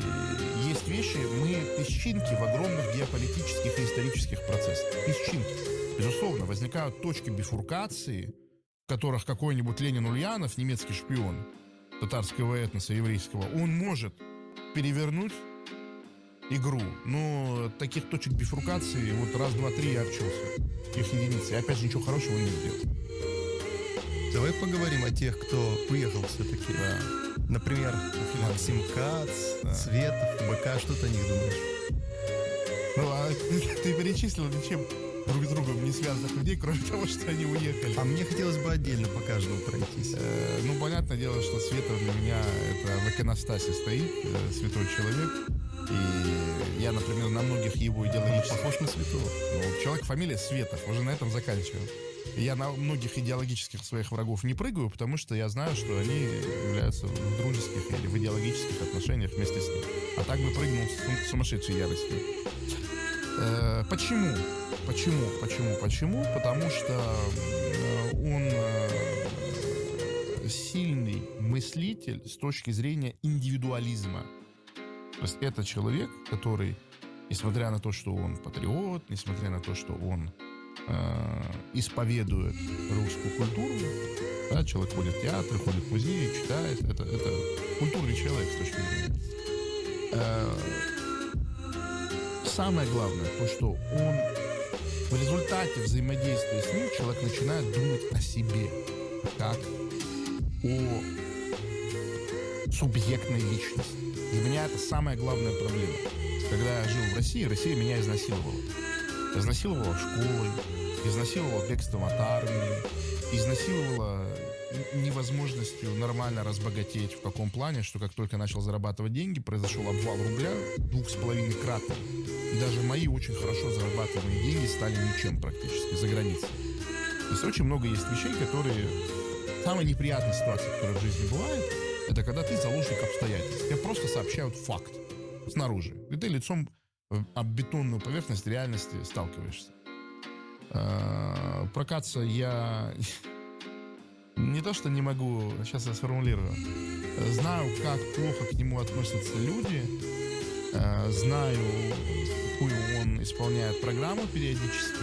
есть вещи, мы песчинки в огромных геополитических и исторических процессах. Песчинки. Безусловно, возникают точки бифуркации, в которых какой-нибудь Ленин Ульянов, немецкий шпион татарского этноса, еврейского, он может перевернуть игру. Но таких точек бифуркации вот раз, два, три я обчелся. Их единицы. И опять же ничего хорошего не сделал. Давай поговорим о тех, кто уехал все-таки. Да. Например, Максим Кац, да. Цветов, БК. Что ты о них думаешь? Ну, а ты перечислил, чем друг с другом не связанных людей, кроме того, что они уехали. А мне хотелось бы отдельно по каждому пройтись. Ну, понятное дело, что Света для меня это в иконостасе стоит, святой человек. И я, например, на многих его идеологических... Похож на святого. Ну, человек, фамилия Светов, уже на этом заканчиваем. И я на многих идеологических своих врагов не прыгаю, потому что я знаю, что они являются в дружеских или в идеологических отношениях вместе с ним. А так бы прыгнул с сумасшедшей яростью. Почему? Почему? Потому что он сильный мыслитель с точки зрения индивидуализма. То есть это человек, который, несмотря на то, что он патриот, несмотря на то, что он исповедует русскую культуру, да, человек ходит в театры, ходит в музеи, читает, это культурный человек с точки зрения. Самое главное, то, что он в результате взаимодействия с ним человек начинает думать о себе, как о субъектной личности. Для меня это самая главная проблема. Когда я жил в России, Россия меня изнасиловала. Изнасиловала школой, изнасиловала бегством от армии, изнасиловала невозможностью нормально разбогатеть. В каком плане, что как только начал зарабатывать деньги, произошел обвал рубля 2,5-кратный. И даже мои очень хорошо зарабатываемые деньги стали ничем практически за границей. То есть очень много есть вещей, которые... Самая неприятная ситуация, которая в жизни бывает, это когда ты заложник обстоятельств. Тебе просто сообщают факт снаружи. И ты лицом об бетонную поверхность реальности сталкиваешься. Прокаться я не то что не могу, сейчас я сформулирую. Знаю, как плохо к нему относятся люди. Знаю, какую он исполняет программу периодически.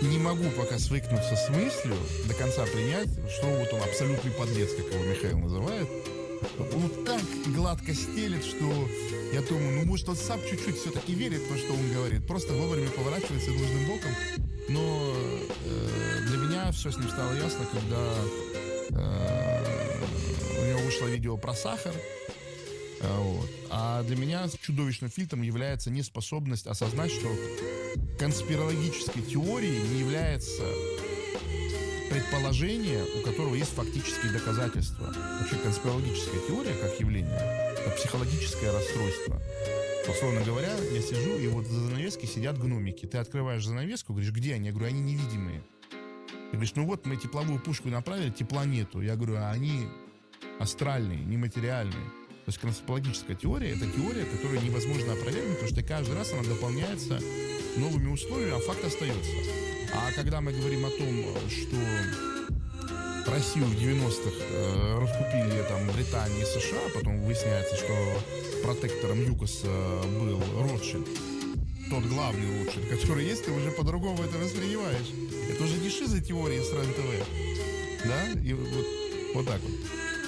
Не могу пока свыкнуться с мыслью, до конца принять, что вот он абсолютный подлец, как его Михаил называет. Он так гладко стелет, что я думаю, ну может он сам чуть-чуть все-таки верит в то, что он говорит. Просто вовремя поворачивается нужным боком. Но для меня все с ним стало ясно, когда у него вышло видео про сахар. Вот. А для меня чудовищным фильтром является неспособность осознать, что конспирологической теорией не является предположение, у которого есть фактические доказательства. Вообще конспирологическая теория как явление — это психологическое расстройство. Условно говоря, я сижу, и вот за занавеской сидят гномики. Ты открываешь занавеску, говоришь, где они? Я говорю, они невидимые. Ты говоришь, ну вот мы тепловую пушку направили, тепла нету. Я говорю, а они астральные, нематериальные. То есть конспирологическая теория — это теория, которую невозможно опровергнуть, потому что каждый раз она дополняется новыми условиями, а факт остается. А когда мы говорим о том, что Россию в 90-х раскупили там Британия и США, потом выясняется, что протектором ЮКОСа был Ротшильд, тот главный Ротшильд, который есть, ты уже по-другому это воспринимаешь. Это уже не шизотеория с РЕН-ТВ. Да? И вот так вот.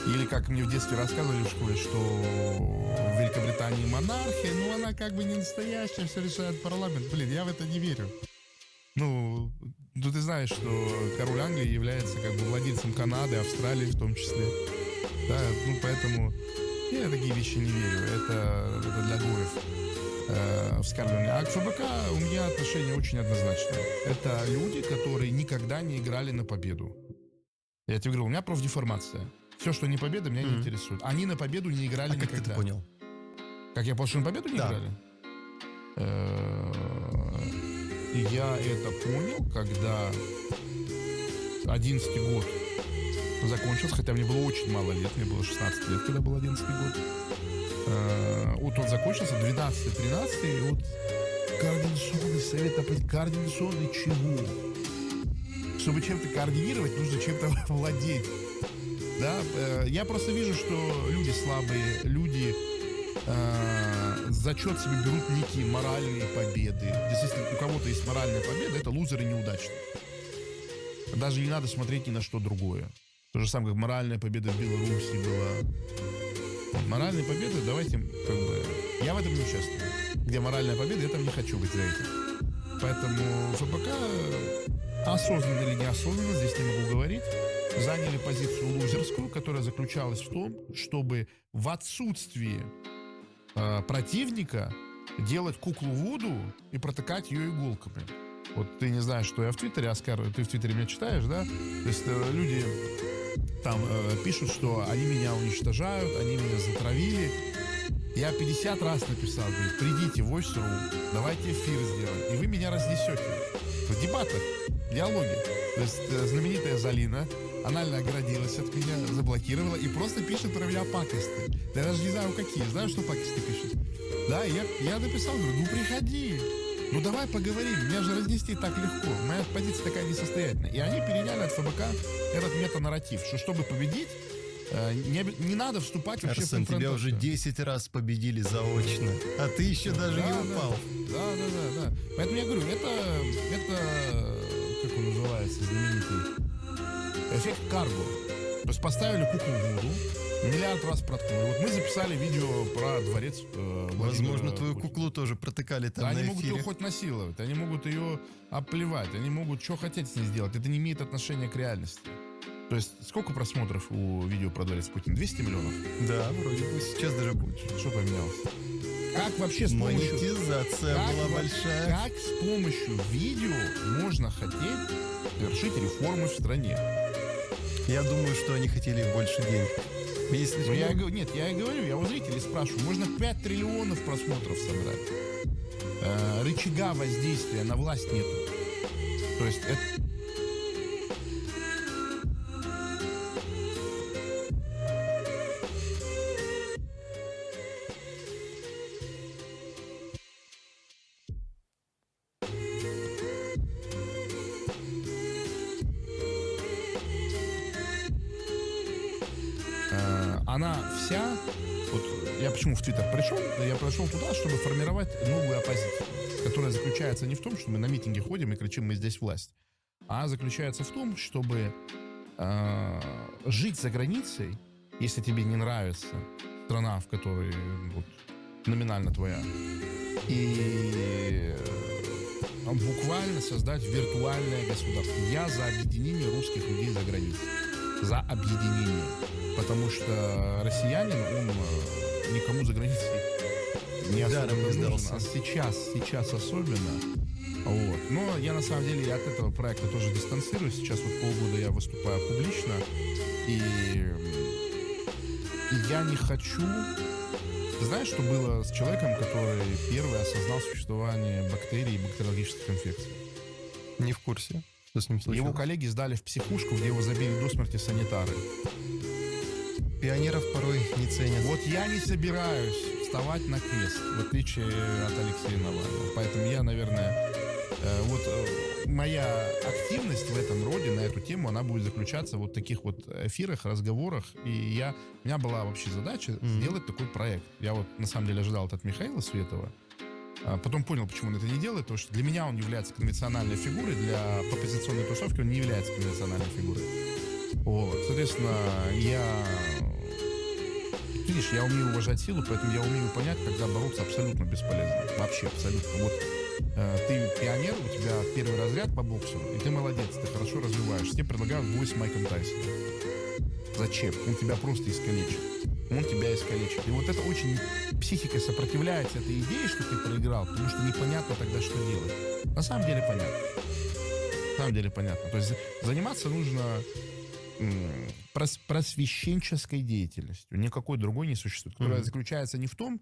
Или как мне в детстве рассказывали в школе, что в Великобритании монархия, ну она как бы не настоящая, все решает парламент. Блин, я в это не верю. Ну ты знаешь, что король Англии является как бы владельцем Канады, Австралии в том числе. Да, ну поэтому я в такие вещи не верю. Это для гоев вскармливание. А к ФБК у меня отношение очень однозначное. Это люди, которые никогда не играли на победу. Я тебе говорю, у меня профдеформация. Все, что не победа, меня не интересует. Они на победу не играли никогда. Как ты это понял? Как я понял, что на победу не играли? Я это понял, когда 11-й год закончился, хотя мне было очень мало лет, мне было 16 лет, когда был 11-й год. Вот он закончился, 12-13, и вот координационный совет, координационный чего? Чтобы чем-то координировать, нужно чем-то владеть. Да? Я просто вижу, что люди слабые, люди зачет себе берут некие моральные победы. Если у кого-то есть моральная победа, это лузеры неудачные. Даже не надо смотреть ни на что другое. То же самое, как моральная победа в Беларуси была. Моральные победы, давайте, как бы... Я в этом не участвую. Где моральная победа, я там не хочу быть за этим. Поэтому ФБК, осознанно или неосознанно, здесь не могу говорить, заняли позицию лузерскую, которая заключалась в том, чтобы в отсутствии противника делать куклу Вуду и протыкать ее иголками. Вот ты не знаешь, что я в Твиттере, Оскар, ты в Твиттере меня читаешь, да? То есть люди там пишут, что они меня уничтожают, они меня затравили. Я 50 раз написал, говорит, придите в Voice.ru, давайте эфир сделаем, и вы меня разнесете. В дебатах, в диалоге. То есть знаменитая Залина анально оградилась от меня, заблокировала и просто пишет про меня пакости. Я даже не знаю, какие. Знаю, что пакости пишет. Да, я написал, говорю, ну приходи. Ну давай поговорим, меня же разнести так легко. Моя позиция такая несостоятельная. И они переняли от ФБК этот метанарратив, что чтобы победить, не надо вступать вообще в Арсен, тебя уже 10 раз победили заочно, а ты еще даже не упал. Да. Поэтому я говорю, это как он называется, знаменитый эффект карго. То есть поставили куклу Вуду, миллиард раз проткнули. Вот мы записали видео про дворец Возможно, твою куклу тоже протыкали там на эфире. Они могут ее хоть насиловать, они могут ее оплевать, они могут что хотеть с ней сделать. Это не имеет отношения к реальности. То есть сколько просмотров у видео про дворец Путина? 200 миллионов? Да, вроде бы сейчас даже больше. Что поменялось? Как вообще с помощью... Монетизация была большая. Как с помощью видео можно хотеть совершить реформы в стране? Я думаю, что они хотели больше денег. Если я и говорю, я у зрителей спрашиваю, можно 5 триллионов просмотров собрать. Рычага воздействия на власть нету. То есть это... Она вся, вот я почему в Твиттер пришел, я пришел туда, чтобы формировать новую оппозицию, которая заключается не в том, что мы на митинги ходим и кричим «мы здесь власть», а заключается в том, чтобы жить за границей, если тебе не нравится страна, в которой вот, номинально твоя, и буквально создать виртуальное государство. Я за объединение русских людей за границей. За объединение. Потому что россиянин, он никому за границей не особо нужен. А сейчас особенно. Вот. Но я на самом деле от этого проекта тоже дистанцируюсь. Сейчас вот полгода я выступаю публично. И я не хочу... Ты знаешь, что было с человеком, который первый осознал существование бактерий и бактериологических инфекций? Не в курсе. Что с ним случилось? Его коллеги сдали в психушку, где его забили до смерти санитары. Пионеров порой не ценят. Вот я не собираюсь вставать на крест, в отличие от Алексея Навального. Поэтому я, наверное, моя активность в этом роде на эту тему, она будет заключаться в вот таких вот эфирах, разговорах. И у меня была вообще задача сделать такой проект. Я вот на самом деле ожидал это от Михаила Светова. Потом понял, почему он это не делает, потому что для меня он является конвенциональной фигурой, для оппозиционной тусовки он не является конвенциональной фигурой. Вот, соответственно, видишь, я умею уважать силу, поэтому я умею понять, когда бороться абсолютно бесполезно. Вообще абсолютно. Вот ты пионер, у тебя первый разряд по боксу, и ты молодец, ты хорошо развиваешься. Тебе предлагают бой с Майком Тайсоном. Зачем? Он тебя просто искалечит. Он тебя искалечит. И вот это очень... Психика сопротивляется этой идее, что ты проиграл, потому что непонятно тогда, что делать. На самом деле понятно. То есть заниматься нужно просвещенческой деятельностью. Никакой другой не существует. Которая заключается не в том,